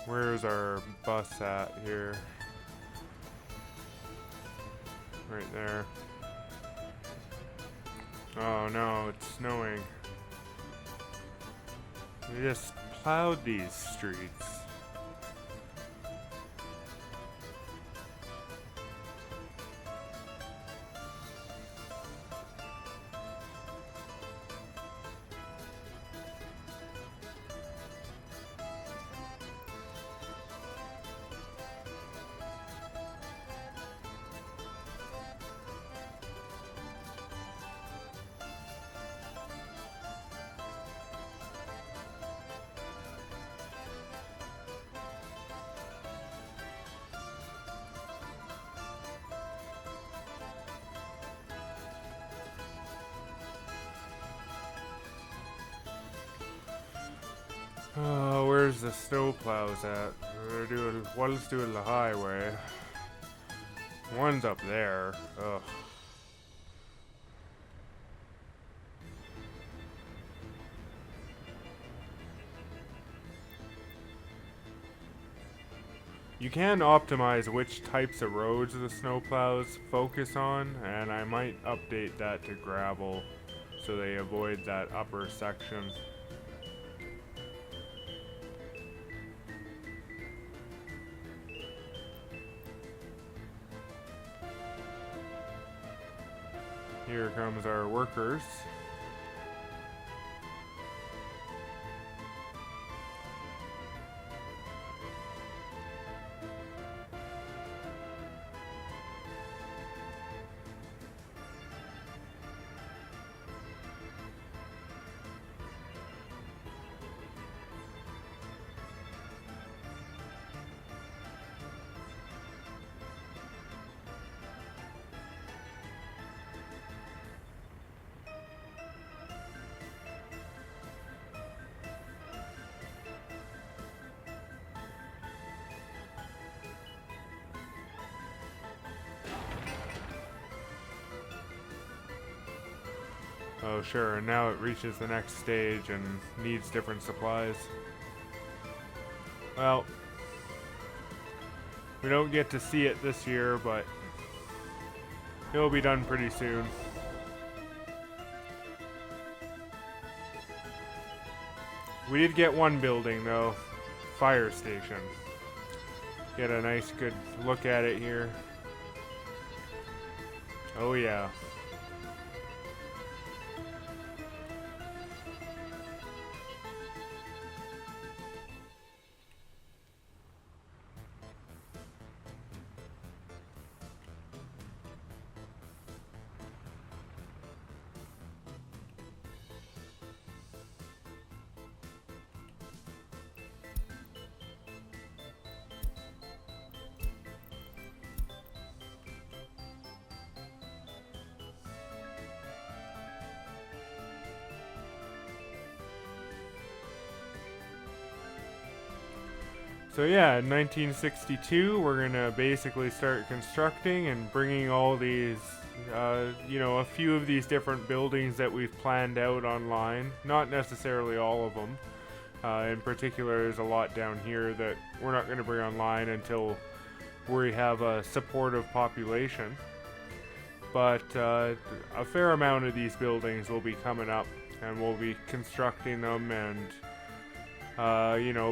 Where's our bus at here? Right there. Oh no, it's snowing. We just plowed these streets. Where's the snow plows at? One's doing the highway. One's up there. Ugh. You can optimize which types of roads the snowplows focus on, and I might update that to gravel so they avoid that upper section. Here comes our workers. Oh sure, and now it reaches the next stage and needs different supplies. Well, we don't get to see it this year, but it'll be done pretty soon. We did get one building though, fire station. Get a nice good look at it here. Oh yeah. So yeah, in 1962, we're gonna basically start constructing and bringing all these, a few of these different buildings that we've planned out online. Not necessarily all of them. In particular, there's a lot down here that we're not gonna bring online until we have a supportive population. But a fair amount of these buildings will be coming up, and we'll be constructing them and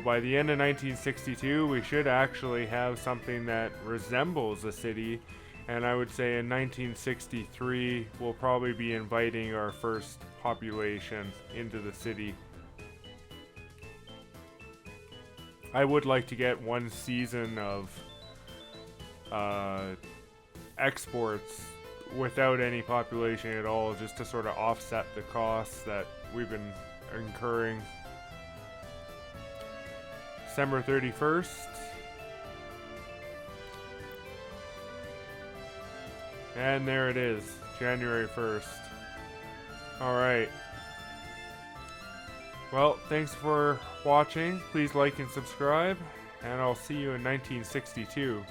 by the end of 1962, we should actually have something that resembles a city. And I would say in 1963, we'll probably be inviting our first population into the city. I would like to get one season of exports without any population at all, just to sort of offset the costs that we've been incurring. December 31st. And there it is, January 1st. Alright. Well, thanks for watching. Please like and subscribe, and I'll see you in 1962.